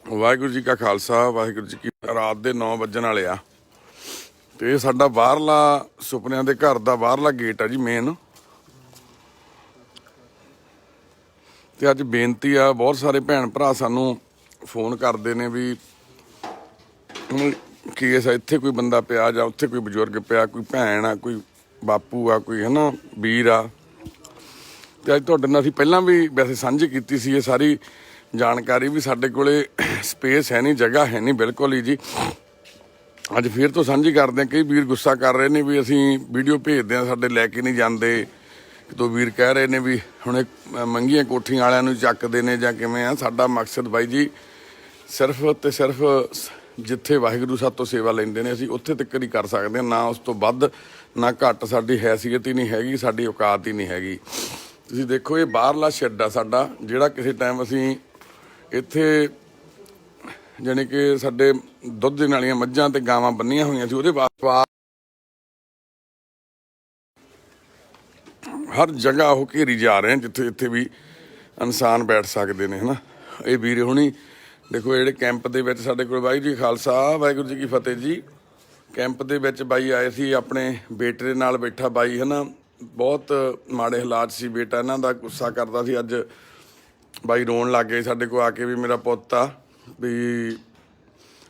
वाहिगुरू जी का खालसा वाहिगुरू जी की रात के 9 वजन वाले आ ते ये साडा बाहरला सुपनियां दे घर दा बाहरला गेट है जी मेन। ते अज बेनती आ बहुत सारे भैन भरा सानू फोन करते ने भी केस इत्थे कोई बंदा पिया जां उत्थे कोई बजुर्ग पिया, कोई भैन आ, कोई बापू आ, कोई है ना वीर आ। ते अज तुहाडे नाल असीं पहलां भी वैसे साझी कीती सी ये सारी जानकारी भी साडे कोले स्पेस है नहीं, जगह है नहीं बिल्कुल ही जी। अज फिर तो साझी करते हैं। कई वीर गुस्सा कर रहे हैं भी असीं वीडियो भेजते हैं साडे लैके नहीं जाते। तो वीर कह रहे हैं भी हुण मंगियां कोठियां वालियां नूं चकदे ने जां किवें आ। साडा मकसद बाई जी सिर्फ ते सिर्फ जिथे वाहिगुरू साथ तो सेवा लेंदे ने असीं उत्थे तक ही कर सकते हैं, ना उस तो वध ना घट। साडी हैसीयत ही नहीं हैगी, साडी औकात ही नहीं हैगी। तुसीं देखो ये बाहरला शेड आ साडा, जिहड़ा किसी टाइम असीं इत्थे जाने कि साडे दुध देण वालियां मੱਝਾਂ ते गावां बन्नियां होईयां सी, उहदे वास्ते हर जगह वो घेरी जा रहे हैं जिथे जिथे भी इंसान बैठ सकते हैं, है ना। ये वीर हुणी देखो ये कैंप के विच साडे कोल वाहिगुरू जी खालसा वाहिगुरू जी की फतेह जी। कैंप के विच बाई आए सी अपने बेटे दे नाल बैठा बाई, है ना। बहुत माड़े हालात सी, बेटा इन्हां दा गुस्सा करदा सी। अज बाई रोन लग गए साडे कोल आके भी मेरा पुत्त आ भी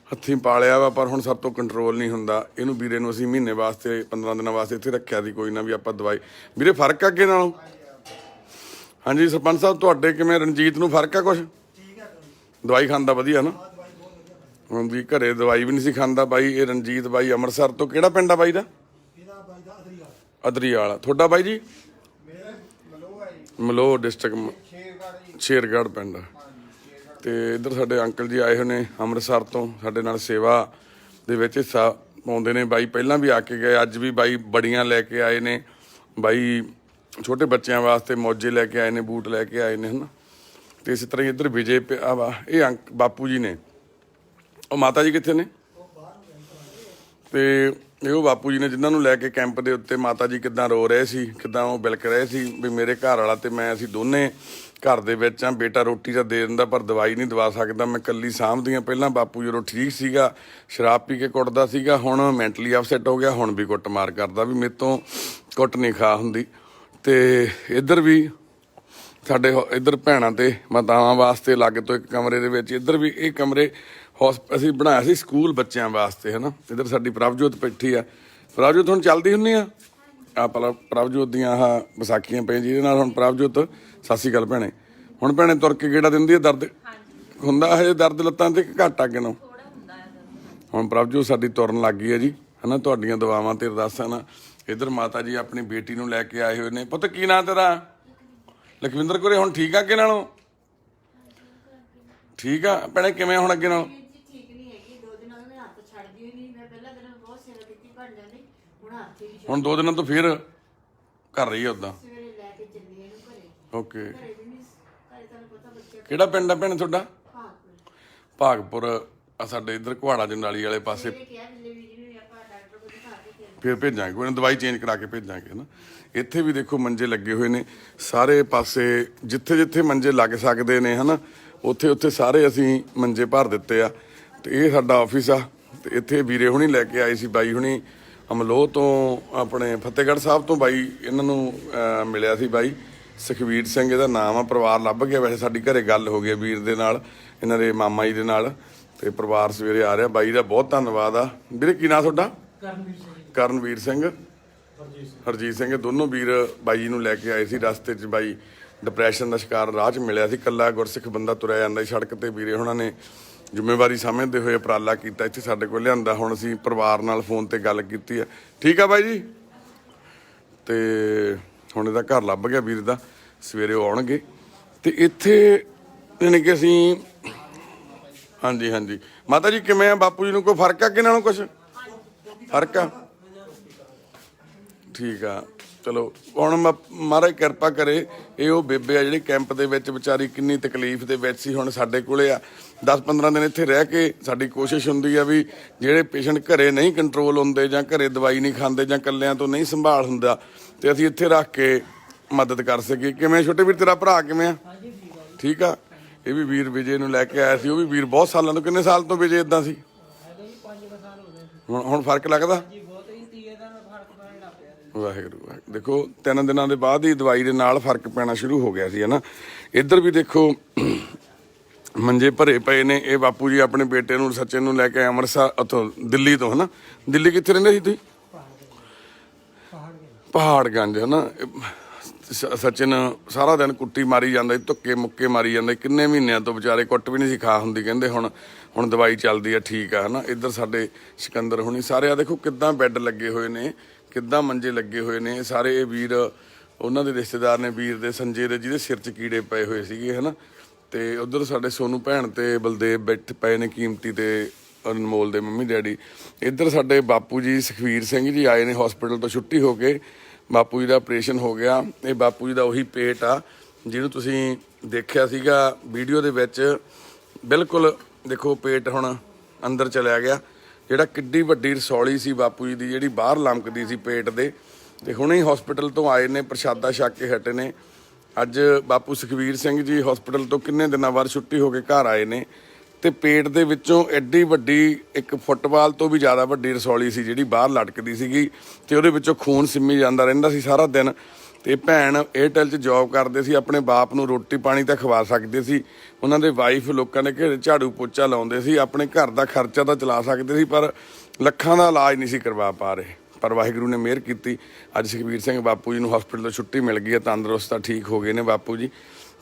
हत्थीं पालिया वा पर हुण साड तों कंट्रोल नहीं हुंदा। इहनूं वीरे नूं असीं महीने वास्ते 15 दिनां वास्ते इत्थे रखिआ सी। कोई ना भी आपां दवाई वीरे फर्क आ अगे नालों? हाँ जी सरपंच साहब तुहाडे किवें रणजीत नूं फर्क आ कुछ? दवाई खांदा वधिया ना? हुण भी घरे दवाई भी नहीं सी खांदा बाई। ये रणजीत बाई अंमृतसर तो किहड़ा पिंड आ बाई दा? अदरीवाल। तुहाडा बाई जी? मलोह डिस्ट्रिक्ट शेरगढ़ पिंड। तो इधर साडे अंकल जी आए हुए ने अंमृतसर तो साडे नाल सेवा दे विच हिस्सा पाउंदे ने। बाई पहलां भी आके गए, अज भी बाई बड़ियां लैके आए ने। बाई छोटे बच्चों वास्ते मौजे लैके आए ने, बूट लैके आए ने, है ना। तो इस तरह इधर विजय पिया वा। ये बापू जी ने, और माता जी कित्थे ने? तो ये बापू जी ने जिन्होंने लैके कैंप के उत्ते माता जी किदां रो रहे सी, किदां वो बिलक रहे सी भी मेरे घर वाला ते मैं असीं दोने घर दे विच आ। बेटा रोटी तो दे दिंदा पर दवाई नहीं दवा सकदा, मैं कल्ली साਂਭदी आ। पहलां बापू जदों ठीक सीगा शराब पी के कुੱਟਦਾ सीगा, हुण मैंटली अपसैट हो गया, हुण भी कुੱਟਮਾर करदा भी मेरे तो कुੱਟ नहीं खा हुंदी। ते इधर भी साडे इधर भैणां ते मातावां वास्ते अलग तो एक कमरे दे विच इधर भी ये कमरे असीं बनाया सी स्कूल बच्चों वास्ते, है ना। इधर साडी प्रभजोत बैठी आ। प्रभजोत हुण चलदी हुंदी आ प्रभजोत दियां आह विसाखियां पई जिहदे नाल हुण प्रभजोत सत श्री अकाल भैणे हुण भैणे तुर के गेड़ा दिंदी है। दर्द हुंदा हजे दर्द लत्तां ते घट आ किनों? हुण प्रभजोत साडी तुरन लग गई है जी, है ना। तुहाडीआं दुआवां ते अरदासां नाल इधर माता जी अपनी बेटी नूं लैके आए हुए ने। पुत्त की नां तेरा? लखविंदर कोरे हुण ठीक आ अगे नालों? ठीक आ भैणे? किवें हुण अगे नालों? ਹੁਣ 2 ਦਿਨਾਂ ਤੋਂ ਫਿਰ ਕਰ ਰਹੀ ਹੈ ਉਦਾਂ? ਓਕੇ। ਕਿਹੜਾ ਪਿੰਡ ਆ ਭੈਣ ਤੁਹਾਡਾ? ਭਾਗਪੁਰ ਆ ਸਾਡੇ ਇੱਧਰ ਕੁਹਾੜਾ ਜੰਡਾਲੀ ਵਾਲੇ ਪਾਸੇ। ਫਿਰ ਭੇਜਾਂਗੇ ਕੋਈ ਨਾ, ਦਵਾਈ ਚੇਂਜ ਕਰਾ ਕੇ ਭੇਜਾਂਗੇ ਨਾ। ਇੱਥੇ ਵੀ ਦੇਖੋ ਮੰਜੇ ਲੱਗੇ ਹੋਏ ਨੇ ਸਾਰੇ ਪਾਸੇ, ਜਿੱਥੇ ਜਿੱਥੇ ਮੰਜੇ ਲੱਗ ਸਕਦੇ ਨੇ, ਹੈ ਨਾ, ਉੱਥੇ ਉੱਥੇ ਸਾਰੇ ਅਸੀਂ ਮੰਜੇ ਭਰ ਦਿੱਤੇ ਆ। ਤੇ ਇਹ ਸਾਡਾ ਆਫਿਸ ਆ। ਤੇ ਇੱਥੇ ਵੀਰੇ ਹੁਣੀ ਲੈ ਕੇ ਆਏ ਸੀ ਬਾਈ ਹੁਣੀ ਅਮਲੋਹ ਤੋਂ, ਆਪਣੇ ਫਤਿਹਗੜ੍ਹ ਸਾਹਿਬ ਤੋਂ। ਬਾਈ ਇਹਨਾਂ ਨੂੰ ਮਿਲਿਆ ਸੀ ਬਾਈ ਸੁਖਵੀਰ ਸਿੰਘ ਇਹਦਾ ਨਾਮ ਆ। ਪਰਿਵਾਰ ਲੱਭ ਗਿਆ ਵੈਸੇ, ਸਾਡੀ ਘਰੇ ਗੱਲ ਹੋ ਗਈ ਵੀਰ ਦੇ ਨਾਲ, ਇਹਨਾਂ ਦੇ ਮਾਮਾ ਜੀ ਦੇ ਨਾਲ। ਤੇ ਪਰਿਵਾਰ ਸਵੇਰੇ ਆ ਰਿਹਾ। ਬਾਈ ਦਾ ਬਹੁਤ ਧੰਨਵਾਦ ਆ। ਵੀਰੇ ਕੀ ਨਾਂ ਤੁਹਾਡਾ? ਕਰਨਵੀਰ ਸਿੰਘ, ਹਰਜੀਤ ਸਿੰਘ। ਦੋਨੋਂ ਵੀਰ ਬਾਈ ਜੀ ਨੂੰ ਲੈ ਕੇ ਆਏ ਸੀ। ਰਸਤੇ 'ਚ ਬਾਈ ਡਿਪਰੈਸ਼ਨ ਦਾ ਸ਼ਿਕਾਰ ਰਾਹ 'ਚ ਮਿਲਿਆ ਸੀ। ਇਕੱਲਾ ਗੁਰਸਿੱਖ ਬੰਦਾ ਤੁਰਿਆ ਜਾਂਦਾ ਸੀ ਸੜਕ 'ਤੇ। ਵੀਰੇ ਉਹਨਾਂ ਨੇ ਜ਼ਿੰਮੇਵਾਰੀ ਸਮਝਦੇ ਹੋਏ ਉਪਰਾਲਾ ਕੀਤਾ, ਇੱਥੇ ਸਾਡੇ ਕੋਲ ਲਿਆਂਦਾ। ਹੁਣ ਅਸੀਂ ਪਰਿਵਾਰ ਨਾਲ ਫੋਨ ਤੇ ਗੱਲ ਕੀਤੀ ਆ। ਠੀਕ ਆ ਬਾਈ ਜੀ। ਤੇ ਹੁਣ ਇਹਦਾ ਘਰ ਲੱਭ ਗਿਆ ਵੀਰ ਦਾ, ਸਵੇਰੇ ਉਹ ਆਉਣਗੇ। ਤੇ ਇੱਥੇ ਜਾਣੀ ਕਿ ਅਸੀਂ ਹਾਂਜੀ ਹਾਂਜੀ। ਮਾਤਾ ਜੀ ਕਿਵੇਂ ਆ? ਬਾਪੂ ਜੀ ਨੂੰ ਕੋਈ ਫਰਕ ਆ ਅੱਗੇ ਨਾਲੋਂ? ਕੁਛ ਫਰਕ ਆ? ਠੀਕ ਆ। ਚਲੋ ਹੁਣ ਮਹਾਰਾਜ ਕਿਰਪਾ ਕਰੇ। ਇਹ ਉਹ ਬੇਬੇ ਆ ਜਿਹੜੀ ਕੈਂਪ ਦੇ ਵਿੱਚ ਵਿਚਾਰੀ ਕਿੰਨੀ ਤਕਲੀਫ ਦੇ ਵਿੱਚ ਸੀ, ਹੁਣ ਸਾਡੇ ਕੋਲੇ ਆ। 10-15 ਦਿਨ ਇੱਥੇ ਰਹਿ ਕੇ ਸਾਡੀ ਕੋਸ਼ਿਸ਼ ਹੁੰਦੀ ਆ ਵੀ ਜਿਹੜੇ ਪੇਸ਼ੈਂਟ ਘਰੇ ਨਹੀਂ ਕੰਟਰੋਲ ਹੁੰਦੇ ਜਾਂ ਘਰੇ ਦਵਾਈ ਨਹੀਂ ਖਾਂਦੇ ਜਾਂ ਇਕੱਲਿਆਂ ਤੋਂ ਨਹੀਂ ਸੰਭਾਲ ਹੁੰਦਾ, ਤੇ ਅਸੀਂ ਇੱਥੇ ਰੱਖ ਕੇ ਮਦਦ ਕਰ ਸਕੀਏ। ਕਿਵੇਂ ਛੋਟੇ ਵੀਰ ਤੇਰਾ ਭਰਾ ਕਿਵੇਂ ਆ? ਠੀਕ ਆ। ਇਹ ਵੀ ਵੀਰ ਵਿਜੇ ਨੂੰ ਲੈ ਕੇ ਆਇਆ ਸੀ। ਉਹ ਵੀ ਵੀਰ ਬਹੁਤ ਸਾਲਾਂ ਤੋਂ, ਕਿੰਨੇ ਸਾਲ ਤੋਂ ਵਿਜੇ ਇਦਾਂ ਸੀ? ਹੁਣ ਫਰਕ ਲੱਗਦਾ? ਵਾਹਿਗੁਰੂ ਵਾਹਿਗੁਰੂ। ਦੇਖੋ 3 ਦਿਨਾਂ ਦੇ ਬਾਅਦ ਹੀ ਦਵਾਈ ਦੇ ਨਾਲ ਫਰਕ ਪੈਣਾ ਸ਼ੁਰੂ ਹੋ ਗਿਆ ਸੀ, ਹੈ ਨਾ। ਇੱਧਰ ਵੀ ਦੇਖੋ ਮੰਜੇ ਭਰੇ ਪਏ ਨੇ। ਇਹ ਬਾਪੂ ਜੀ ਆਪਣੇ ਬੇਟੇ ਨੂੰ ਸਚਿਨ ਨੂੰ ਲੈ ਕੇ ਅੰਮ੍ਰਿਤਸਰ ਉੱਥੋਂ ਦਿੱਲੀ ਤੋਂ, ਹੈ ਨਾ। ਦਿੱਲੀ ਕਿੱਥੇ ਰਹਿੰਦੇ ਸੀ ਤੁਸੀਂ? ਪਹਾੜਗੰਜ, ਹੈ ਨਾ। ਸਚਿਨ ਸਾਰਾ ਦਿਨ ਕੁੱਟੀ ਮਾਰੀ ਜਾਂਦਾ, ਧੁੱਕੇ ਮੁੱਕੇ ਮਾਰੀ ਜਾਂਦਾ। ਕਿੰਨੇ ਮਹੀਨਿਆਂ ਤੋਂ ਵਿਚਾਰੇ ਕੁੱਟ ਵੀ ਨਹੀਂ ਸੀ ਖਾ ਹੁੰਦੀ। ਕਹਿੰਦੇ ਹੁਣ ਦਵਾਈ ਚੱਲਦੀ ਆ, ਠੀਕ ਆ, ਹੈ ਨਾ। ਇੱਧਰ ਸਾਡੇ ਸਿਕੰਦਰ ਹੁਣੀ ਸਾਰੇ ਆ ਦੇਖੋ ਕਿੱਦਾਂ ਬੈੱਡ ਲੱਗੇ ਹੋਏ ਨੇ, ਕਿੱਦਾਂ ਮੰਜੇ ਲੱਗੇ ਹੋਏ ਨੇ। ਸਾਰੇ ਇਹ ਵੀਰ ਉਹਨਾਂ ਦੇ ਰਿਸ਼ਤੇਦਾਰ ਨੇ, ਵੀਰ ਦੇ ਸੰਜੇ ਦੇ, ਜਿਹਦੇ ਸਿਰ 'ਚ ਕੀੜੇ ਪਏ ਹੋਏ ਸੀਗੇ, ਹੈ ਨਾ। ਤੇ ਉਧਰ ਸਾਡੇ ਸੋਨੂ ਭੈਣ ਤੇ ਬਲਦੇਵ ਬੈਠੇ ਪਏ ਨੇ, ਕੀਮਤੀ ਤੇ ਅਨਮੋਲ ਦੇ ਮੰਮੀ ਡੈਡੀ। ਇੱਧਰ ਸਾਡੇ ਬਾਪੂ ਜੀ ਸੁਖਵੀਰ ਸਿੰਘ ਜੀ ਆਏ ਨੇ ਹਸਪੀਟਲ ਤੋਂ ਛੁੱਟੀ ਹੋ ਕੇ। ਬਾਪੂ ਜੀ ਦਾ ਆਪਰੇਸ਼ਨ ਹੋ ਗਿਆ। ਇਹ ਬਾਪੂ ਜੀ ਦਾ ਉਹੀ ਪੇਟ ਆ ਜਿਹਨੂੰ ਤੁਸੀਂ ਦੇਖਿਆ ਸੀਗਾ ਵੀਡੀਓ ਦੇ ਵਿੱਚ। ਬਿਲਕੁਲ ਦੇਖੋ ਪੇਟ ਹੁਣ ਅੰਦਰ ਚਲਿਆ ਗਿਆ। ਜਿਹੜਾ ਕਿੱਡੀ ਵੱਡੀ ਰਸੌਲੀ ਸੀ ਬਾਪੂ ਜੀ ਦੀ, ਜਿਹੜੀ ਬਾਹਰ ਲਮਕਦੀ ਸੀ ਪੇਟ ਦੇ, ਤੇ ਹੁਣੇ ਹੀ ਹਸਪੀਟਲ ਤੋਂ ਆਏ ਨੇ, ਪ੍ਰਸ਼ਾਦਾ ਛਕ ਕੇ ਹਟੇ ਨੇ। ਅੱਜ ਬਾਪੂ ਸੁਖਵੀਰ ਸਿੰਘ ਜੀ ਹਸਪੀਟਲ ਤੋਂ ਕਿੰਨੇ ਦਿਨਾਂ ਬਾਅਦ ਛੁੱਟੀ ਹੋ ਕੇ ਘਰ ਆਏ ਨੇ, ਤੇ ਪੇਟ ਦੇ ਵਿੱਚੋਂ ਐਡੀ ਵੱਡੀ, ਇੱਕ ਫੁੱਟਬਾਲ ਤੋਂ ਵੀ ਜ਼ਿਆਦਾ ਵੱਡੀ ਰਸੌਲੀ ਸੀ ਜਿਹੜੀ ਬਾਹਰ ਲਟਕਦੀ ਸੀਗੀ, ਤੇ ਉਹਦੇ ਵਿੱਚੋਂ ਖੂਨ ਸਿੰਮੀ ਜਾਂਦਾ ਰਹਿੰਦਾ ਸੀ ਸਾਰਾ ਦਿਨ। ਤੇ ਭੈਣ ਏਅਰਟੈਲ 'ਚ ਜੌਬ ਕਰਦੇ ਸੀ, ਆਪਣੇ ਬਾਪ ਨੂੰ ਰੋਟੀ ਪਾਣੀ ਤਾਂ ਖਵਾ ਸਕਦੇ ਸੀ। ਉਹਨਾਂ ਦੇ ਵਾਈਫ ਲੋਕਾਂ ਦੇ ਘਰੇ ਝਾੜੂ ਪੋਚਾ ਲਾਉਂਦੇ ਸੀ, ਆਪਣੇ ਘਰ ਦਾ ਖਰਚਾ ਤਾਂ ਚਲਾ ਸਕਦੇ ਸੀ, ਪਰ ਲੱਖਾਂ ਦਾ ਇਲਾਜ ਨਹੀਂ ਸੀ ਕਰਵਾ ਪਾ ਰਹੇ। ਪਰ ਵਾਹਿਗੁਰੂ ਨੇ ਮਿਹਰ ਕੀਤੀ, ਅੱਜ ਸੁਖਵੀਰ ਸਿੰਘ ਬਾਪੂ ਜੀ ਨੂੰ ਹਸਪੀਟਲ ਤੋਂ ਛੁੱਟੀ ਮਿਲ ਗਈ ਹੈ। ਤੰਦਰੁਸਤ ਤਾਂ ਠੀਕ ਹੋ ਗਏ ਨੇ ਬਾਪੂ ਜੀ,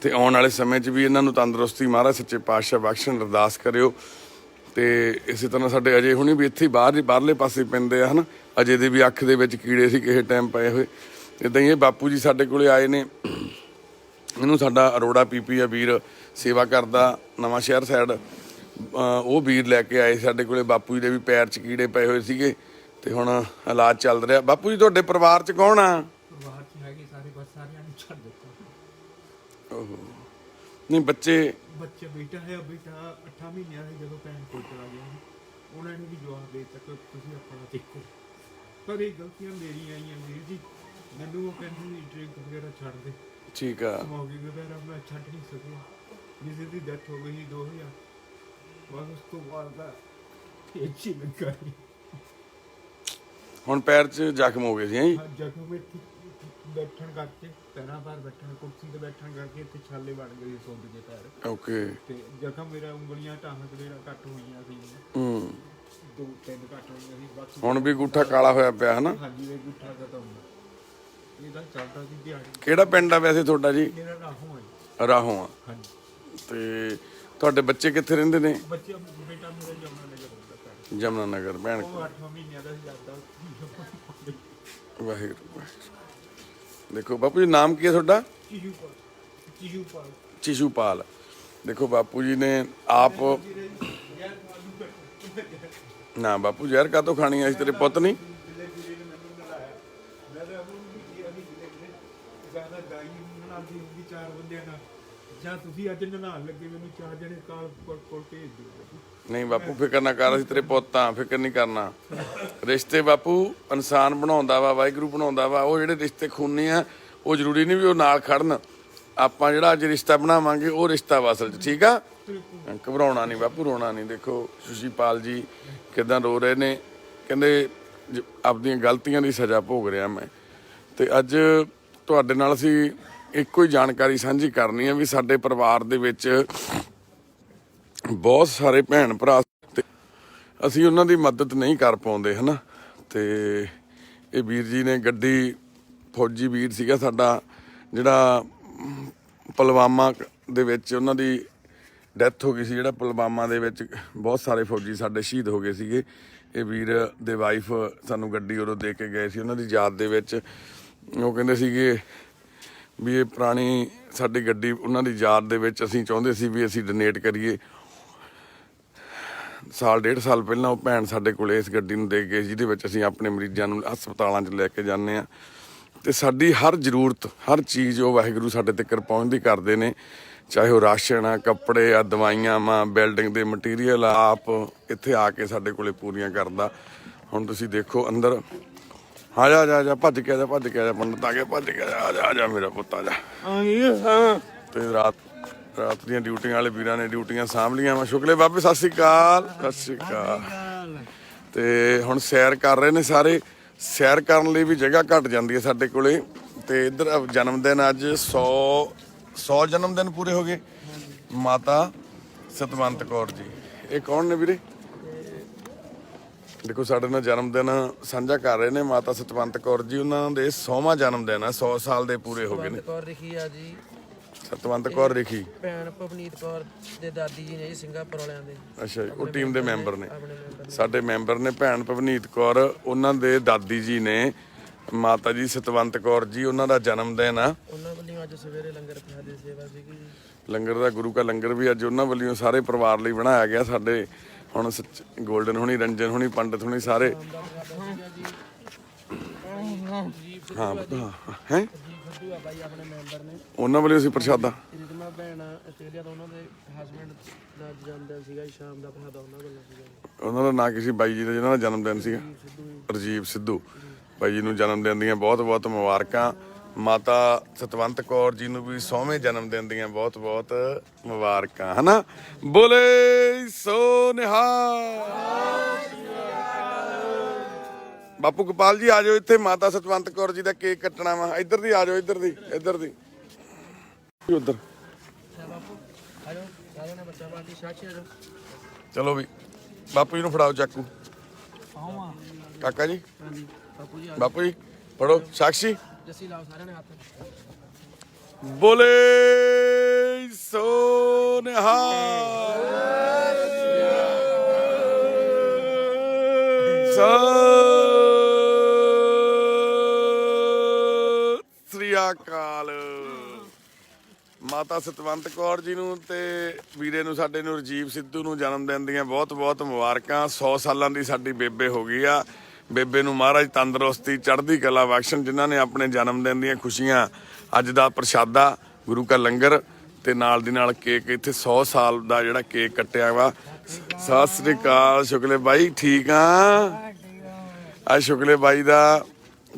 ਤੇ ਆਉਣ ਵਾਲੇ ਸਮੇਂ 'ਚ ਵੀ ਇਹਨਾਂ ਨੂੰ ਤੰਦਰੁਸਤੀ ਮਹਾਰਾਜ ਸੱਚੇ ਪਾਤਸ਼ਾਹ ਬਖਸ਼ਣ, ਅਰਦਾਸ ਕਰਿਓ। ਤੇ ਇਸੇ ਤਰ੍ਹਾਂ ਸਾਡੇ ਅਜੇ ਹੁਣੀ ਵੀ ਇੱਥੇ ਬਾਹਰਲੇ ਪਾਸੇ ਪੈਂਦੇ ਆ, ਹਨ। ਅਜੇ ਦੇ ਵੀ ਅੱਖ ਦੇ ਵਿੱਚ ਕੀੜੇ ਸੀ ਕਿਸੇ ਟਾਈਮ ਪਏ ਹੋਏ। ਇੱਦਾਂ ਹੀ ਇਹ ਬਾਪੂ ਜੀ ਸਾਡੇ ਕੋਲੇ ਆਏ ਨੇ। ਇਹਨੂੰ ਸਾਡਾ ਅਰੋੜਾ ਪੀਪੀ ਆ ਵੀਰ ਸੇਵਾ ਕਰਦਾ, ਨਵਾਂ ਸ਼ਹਿਰ ਸਾਈਡ, ਉਹ ਵੀਰ ਲੈ ਕੇ ਆਏ ਸਾਡੇ ਕੋਲੇ। ਬਾਪੂ ਜੀ ਦੇ ਵੀ ਪੈਰ 'ਚ ਕੀੜੇ ਪਏ ਹੋਏ ਸੀਗੇ, ਤੇ ਹੁਣ ਇਲਾਜ ਚੱਲ ਰਿਹਾ। ਬਾਪੂ ਜੀ ਤੁਹਾਡੇ ਪਰਿਵਾਰ 'ਚ ਕੌਣ ਆ? ਪਰਿਵਾਰ 'ਚ ਹੈਗੇ ਸਾਰੇ, ਬਸ ਸਾਰਿਆਂ ਨੂੰ ਛੱਡ ਦਿੱਤਾ। ਓਹੋ, ਨਹੀਂ ਬੱਚੇ ਬੇਟਾ ਹੈ, ਬੇਟਾ 8 ਮਹੀਨਿਆਂ ਦੇ ਜਦੋਂ ਭੈਣ ਕੋਲ ਚਲਾ ਗਿਆ, ਉਹਨਾਂ ਨੇ ਵੀ ਜਵਾਬ ਦੇ ਦਿੱਤਾ ਕਿ ਤੁਸੀਂ ਆਪਣਾ ਦੇਖੋ। ਪਰ ਇਹ ਗਲਤੀਆਂ ਮੇਰੀਆਂ ਆਈਆਂ ਵੀਰ ਜੀ। ਮੈਨੂੰ ਉਹ ਕਹਿੰਦੇ ਡਰਿੰਕ ਵਗੈਰਾ ਛੱਡ ਦੇ, ਠੀਕ ਆ, ਸਮੋਕਿੰਗ ਵਗੈਰਾ ਮੈਂ ਛੱਡ ਨਹੀਂ ਸਕਿਆ। ਕਿਸੇ ਦੀ ਡੈਥ ਹੋ ਗਈ 2000, ਬਸ ਉਸ ਤੋਂ ਬਾਅਦ ਦਾ ਇੱਛੀ ਲੱਗਾ। ਹੁਣ ਪੈਰ 'ਚ ਜ਼ਖਮ ਹੋ ਗਏ ਸੀ, ਹੈਂ? ਜ਼ਖਮ ਇੱਥੇ ਬੈਠਣ ਕਰਕੇ, ਪੈਰਾਂ ਭਾਰ ਬੈਠਣ, ਕੁਰਸੀ ਤੇ ਬੈਠਣ ਕਰਕੇ ਇੱਥੇ ਛਾਲੇ ਬਣ ਗਏ, ਸੁੱਜ ਗਏ ਪੈਰ। ਓਕੇ। ਤੇ ਜ਼ਖਮ ਮੇਰਾ ਉਂਗਲੀਆਂ ਢਾਹਾਂ ਜਿਹੜਾ ਘੱਟ ਹੋਈਆਂ ਸੀ, 2-3 ਘੱਟ ਹੋਈਆਂ ਸੀ। ਬਾਕੀ ਹੁਣ ਵੀ ਅੰਗੂਠਾ ਕਾਲਾ ਹੋਇਆ ਪਿਆ, ਹਨਾ। ਹਾਂਜੀ, ਇਹ ਅੰਗੂਠਾ ਖਤਮ ਇਹਦਾ ਚੱਲਦਾ ਸੀ ਦਿਹਾੜੀ। ਕਿਹੜਾ ਪਿੰਡ ਆ ਵੈਸੇ ਤੁਹਾਡਾ ਜੀ? ਮੇਰਾ ਰਾਹੋਂ ਹੈ। ਰਾਹੋਂ ਆ। ਹਾਂਜੀ। ਤੇ ਤੁਹਾਡੇ ਬੱਚੇ ਕਿੱਥੇ ਰਹਿੰਦੇ ਨੇ? ਬੱਚੇ, ਬੇਟਾ ਮੇਰਾ ਜਮਨਾ ਨਗਰ ਹੁੰਦਾ। ਜਮਨਾ ਨਗਰ। ਭੈਣ ਉਹ 8 ਮਹੀਨਿਆਂ ਦਾ ਜਾਂਦਾ। ਵਾਹਿਗੁਰੂ ਵਾਹਿਗੁਰੂ। ਦੇਖੋ ਬਾਪੂ ਜੀ, ਨਾਮ ਕੀ ਹੈ ਤੁਹਾਡਾ? ਚਿਸ਼ੂਪਾਲ। ਦੇਖੋ ਬਾਪੂ ਜੀ ਨੇ ਆਪ ਨਾ, ਬਾਪੂ ਜ਼ਹਿਰ ਕਾਹਤੋਂ ਖਾਣੀ ਆ? ਇਸ ਤੇਰੇ ਪੁੱਤ ਨਹੀਂ। ਜਾਂ ਤੁਸੀਂ ਅੱਜ ਨਹਾਉਣ ਲੱਗੇ, ਮੈਨੂੰ 4 ਜਣੇ ਕੋਲ ਭੇਜ ਦਿਓ। ਨਹੀਂ ਬਾਪੂ, ਫਿਕਰ ਨਾ ਕਰ, ਅਸੀਂ ਤੇਰੇ ਪੁੱਤ ਆ, ਫਿਕਰ ਨਹੀਂ ਕਰਨਾ। ਰਿਸ਼ਤੇ ਬਾਪੂ ਇਨਸਾਨ ਬਣਾਉਂਦਾ ਵਾ, ਵਾਹਿਗੁਰੂ ਬਣਾਉਂਦਾ ਵਾ। ਉਹ ਜਿਹੜੇ ਰਿਸ਼ਤੇ ਖੂਨੀ ਆ, ਉਹ ਜ਼ਰੂਰੀ ਨਹੀਂ ਵੀ ਉਹ ਨਾਲ ਖੜਨ। ਆਪਾਂ ਜਿਹੜਾ ਅੱਜ ਰਿਸ਼ਤਾ ਬਣਾਵਾਂਗੇ ਉਹ ਰਿਸ਼ਤਾ ਵਾ ਅਸਲ 'ਚ, ਠੀਕ ਆ। ਘਬਰਾਉਣਾ ਨਹੀਂ ਬਾਪੂ, ਰੋਣਾ ਨਹੀਂ। ਦੇਖੋ ਸੁਸ਼ੀਪਾਲ ਜੀ ਕਿੱਦਾਂ ਰੋ ਰਹੇ ਨੇ, ਕਹਿੰਦੇ ਆਪਣੀਆਂ ਗਲਤੀਆਂ ਦੀ ਸਜ਼ਾ ਭੋਗ ਰਿਹਾ ਮੈਂ। ਤੇ ਅੱਜ ਤੁਹਾਡੇ ਨਾਲ ਅਸੀਂ ਇੱਕੋ ਹੀ ਜਾਣਕਾਰੀ ਸਾਂਝੀ ਕਰਨੀ ਹੈ ਵੀ ਸਾਡੇ ਪਰਿਵਾਰ ਦੇ ਵਿੱਚ ਬਹੁਤ ਸਾਰੇ ਭੈਣ ਭਰਾ, ਤੇ ਅਸੀਂ ਉਹਨਾਂ ਦੀ ਮਦਦ ਨਹੀਂ ਕਰ ਪਾਉਂਦੇ, ਹੈ ਨਾ। ਤੇ ਇਹ ਵੀਰ ਜੀ ਨੇ ਗੱਡੀ, ਫੌਜੀ ਵੀਰ ਸੀਗਾ ਸਾਡਾ, ਜਿਹੜਾ ਪੁਲਵਾਮਾ ਦੇ ਵਿੱਚ ਉਹਨਾਂ ਦੀ ਡੈਥ ਹੋ ਗਈ ਸੀ। ਜਿਹੜਾ ਪੁਲਵਾਮਾ ਦੇ ਵਿੱਚ ਬਹੁਤ ਸਾਰੇ ਫੌਜੀ ਸਾਡੇ ਸ਼ਹੀਦ ਹੋ ਗਏ ਸੀਗੇ। ਇਹ ਵੀਰ ਦੇ ਵਾਈਫ ਸਾਨੂੰ ਗੱਡੀ ਉਦੋਂ ਦੇ ਕੇ ਗਏ ਸੀ ਉਹਨਾਂ ਦੀ ਯਾਦ ਦੇ ਵਿੱਚ। ਉਹ ਕਹਿੰਦੇ ਸੀਗੇ ਵੀ ਇਹ ਪੁਰਾਣੀ ਸਾਡੀ ਗੱਡੀ ਉਹਨਾਂ ਦੀ ਯਾਦ ਦੇ ਵਿੱਚ ਅਸੀਂ ਚਾਹੁੰਦੇ ਸੀ ਵੀ ਅਸੀਂ ਡੋਨੇਟ ਕਰੀਏ। 1.5 ਸਾਲ ਪਹਿਲਾਂ ਉਹ ਭੈਣ ਸਾਡੇ ਕੋਲ ਇਸ ਗੱਡੀ ਨੂੰ ਦੇ ਗਏ, ਜਿਹਦੇ ਵਿੱਚ ਅਸੀਂ ਆਪਣੇ ਮਰੀਜ਼ਾਂ ਨੂੰ ਹਸਪਤਾਲਾਂ 'ਚ ਲੈ ਕੇ ਜਾਂਦੇ ਹਾਂ। ਤੇ ਸਾਡੀ ਹਰ ਜ਼ਰੂਰਤ, ਹਰ ਚੀਜ਼ ਉਹ ਵਾਹਿਗੁਰੂ ਸਾਡੇ ਤੱਕ ਪਹੁੰਚਦੀ ਕਰਦੇ ਨੇ, ਚਾਹੇ ਉਹ ਰਾਸ਼ਨ ਆ, ਕੱਪੜੇ ਆ, ਦਵਾਈਆਂ ਵਾ, ਬਿਲਡਿੰਗ ਦੇ ਮਟੀਰੀਅਲ ਆ, ਆਪ ਇੱਥੇ ਆ ਕੇ ਸਾਡੇ ਕੋਲੇ ਪੂਰੀਆਂ ਕਰਦਾ। ਹੁਣ ਤੁਸੀਂ ਦੇਖੋ ਅੰਦਰ, ਆ ਜਾ ਭੱਜ ਕੇ ਆ ਜਾ ਪੰਡਤ ਆ ਗਿਆ, ਭੱਜ ਕੇ ਆ ਜਾ ਮੇਰਾ ਪੁੱਤ ਆ ਜਾ। ਤੇ ਰਾਤ ਰਾਤ ਦੀਆਂ ਡਿਊਟੀਆਂ ਵਾਲੇ ਵੀਰਾਂ ਨੇ ਡਿਊਟੀਆਂ ਸਾਂਭ ਲੀਆਂ ਵਾ। ਸ਼ੁਕਲੇ ਬਾਬੇ ਸਤਿ ਸ੍ਰੀ ਅਕਾਲ। ਸਤਿ ਸ੍ਰੀ ਅਕਾਲ। ਤੇ ਹੁਣ ਸੈਰ ਕਰ ਰਹੇ ਨੇ ਸਾਰੇ। ਸੈਰ ਕਰਨ ਲਈ ਵੀ ਜਗ੍ਹਾ ਘੱਟ ਜਾਂਦੀ ਹੈ ਸਾਡੇ ਕੋਲੇ। ਤੇ ਇੱਧਰ ਜਨਮ ਦਿਨ ਅੱਜ 100 ਜਨਮ ਦਿਨ ਪੂਰੇ ਹੋ ਗਏ ਮਾਤਾ ਸਤਵੰਤ ਕੌਰ ਜੀ। ਇਹ ਕੌਣ ਨੇ ਵੀਰੇ? ਦੇਖੋ ਸਾਡੇ ਨਾਲ ਜਨਮ ਦਿਨ ਸਾਂਝਾ ਕਰ ਰਹੇ ਨੇ ਮਾਤਾ ਸਤਵੰਤ ਕੌਰ ਜੀ। ਉਹਨਾਂ ਦੇ 100ਵਾਂ ਜਨਮ ਦਿਨ ਆ। 100 ਸਾਲ ਦੇ ਪੂਰੇ ਹੋ ਗਏ ਨੇ। ਕੌਰ ਲਿਖੀ ਆ ਜੀ, ਸਤਵੰਤ ਕੌਰ ਲਿਖੀ ਭੈਣ ਭਵਨੀਤ ਕੌਰ ਦੇ ਦਾਦੀ ਜੀ ਨੇ ਜੀ ਸਿੰਗਾਪੁਰ ਵਾਲਿਆਂ ਦੇ। ਅੱਛਾ ਜੀ, ਉਹ ਟੀਮ ਦੇ ਮੈਂਬਰ ਨੇ, ਸਾਡੇ ਮੈਂਬਰ ਨੇ। ਭੈਣ ਭਵਨੀਤ ਕੌਰ ਉਹਨਾਂ ਦੇ ਦਾਦੀ ਜੀ ਨੇ। ਮਾਤਾ ਜੀ ਸਤਵੰਤ ਕੌਰ ਜੀ, ਉਹਨਾਂ ਦਾ ਜਨਮ ਦਿਨ ਆ। ਉਹਨਾਂ ਵੱਲੋਂ ਅੱਜ ਸਵੇਰੇ ਲੰਗਰ ਪ੍ਰਸ਼ਾਦ ਦੀ ਸੇਵਾ ਸੀਗੀ ਜੀ। ਲੰਗਰ ਦਾ ਗੁਰੂ ਕਾ ਲੰਗਰ ਵੀ ਅੱਜ ਉਹਨਾਂ ਵੱਲੋਂ ਸਾਰੇ ਪਰਿਵਾਰ ਲਈ ਬਣਾਇਆ ਗਿਆ। ਸਾਡੇ ਹੁਣ ਗੋਲਡਨ ਹੋਣੀ, ਰੰਜਨ ਹੋਣੀ, ਪੰਡਤ ਹੋਣੀ ਸਾਰੇ। ਹਾਂ ਹੈ ਆਪਣੇ ਮੈਂਬਰ ਨੇ, ਉਹਨਾਂ ਵੱਲੋਂ ਅਸੀਂ ਪ੍ਰਸ਼ਾਦਾ। ਰਿਦਮਾ ਭੈਣ ਆਸਟ੍ਰੇਲੀਆ ਤੋਂ, ਉਹਨਾਂ ਦੇ ਹਸਬੰਡ ਦਾ ਜਨਮ ਦਿਨ ਸੀਗਾ ਜੀ। ਸ਼ਾਮ ਦਾ ਪ੍ਰਸ਼ਾਦਾ ਉਹਨਾਂ ਵੱਲੋਂ ਸੀਗਾ। ਉਹਨਾਂ ਦਾ ਨਾਂ ਕਿਸੇ ਬਾਈ ਜੀ ਦਾ ਜਿਹਨਾਂ ਦਾ ਜਨਮ ਦਿਨ ਸੀਗਾ, ਰਜੀਵ ਸਿੱਧੂ। ਬਾਈ ਜੀ ਨੂੰ ਜਨਮ ਦਿਨ ਦੀਆਂ ਬਹੁਤ ਬਹੁਤ ਮੁਬਾਰਕਾਂ। ਮਾਤਾ ਸਤਵੰਤ ਕੌਰ ਜੀ ਨੂੰ ਵੀ 100ਵੇਂ ਜਨਮ ਦਿਨ ਦੀਆਂ ਬਹੁਤ ਬਹੁਤ ਮੁਬਾਰਕਾਂ, ਹਨਾ। ਬੋਲੇ ਸੋ ਨਿਹਾਲ। ਬਾਪੂ ਗੋਪਾਲ ਜੀ ਆ ਜਾਓ ਇੱਥੇ। ਮਾਤਾ ਸਤਵੰਤ ਕੌਰ ਜੀ ਦਾ ਕੇਕ ਕੱਟਣਾ ਵਾ। ਇੱਧਰ ਦੀ ਆ ਜਾਓ, ਇੱਧਰ ਦੀ ਉੱਧਰ। ਬਾਪੂ ਆ ਜਾਓ, ਸਾਰਿਆਂ ਨੇ ਬੱਚਾ ਬਾਟੀ ਸਾਖੀ ਆ ਜਾਓ। ਚਲੋ ਵੀ ਬਾਪੂ ਜੀ ਨੂੰ ਫੜਾਓ ਚਾਕੂ। ਕਾਕਾ ਜੀ, ਹਾਂਜੀ ਬਾਪੂ ਜੀ, ਬਾਪੂ ਜੀ ਫੜੋ ਸਾਖੀ। ਜੱਸੀ ਲਾਓ ਸਾਰਿਆਂ ਨੇ ਹੱਥ। ਬੋਲੇ ਸੋ ਨਿਹਾਲ। ਸਤਿ ਸ੍ਰੀ ਅਕਾਲ। ਮਾਤਾ ਸਤਵੰਤ ਕੌਰ ਜੀ ਨੂੰ ਤੇ ਵੀਰੇ ਨੂੰ ਸਾਡੇ ਨੂੰ ਰਜੀਵ ਸਿੱਧੂ ਨੂੰ ਜਨਮ ਦਿਨ ਦੀਆਂ ਬਹੁਤ ਬਹੁਤ ਮੁਬਾਰਕਾਂ। 100 ਸਾਲਾਂ ਦੀ ਸਾਡੀ ਬੇਬੇ ਹੋ ਗਈ ਆ। ਬੇਬੇ ਨੂੰ ਮਹਾਰਾਜ ਤੰਦਰੁਸਤੀ ਚੜ੍ਹਦੀ ਕਲਾ ਬਖਸ਼ਣ, ਜਿਨ੍ਹਾਂ ਨੇ ਆਪਣੇ ਜਨਮ ਦਿਨ ਦੀਆਂ ਖੁਸ਼ੀਆਂ, ਅੱਜ ਦਾ ਪ੍ਰਸ਼ਾਦਾ, ਗੁਰੂ ਕਾ ਲੰਗਰ ਤੇ ਨਾਲ ਦੀ ਨਾਲ ਕੇਕ। ਇੱਥੇ 100 ਸਾਲ ਦਾ ਜਿਹੜਾ ਕੇਕ ਕੱਟਿਆ ਵਾ। ਸਤਿ ਸ੍ਰੀ ਅਕਾਲ ਸ਼ੁਕਲੇ ਬਾਈ, ਠੀਕ ਆ? ਅੱਜ ਸ਼ੁਕਲੇ ਬਾਈ ਦਾ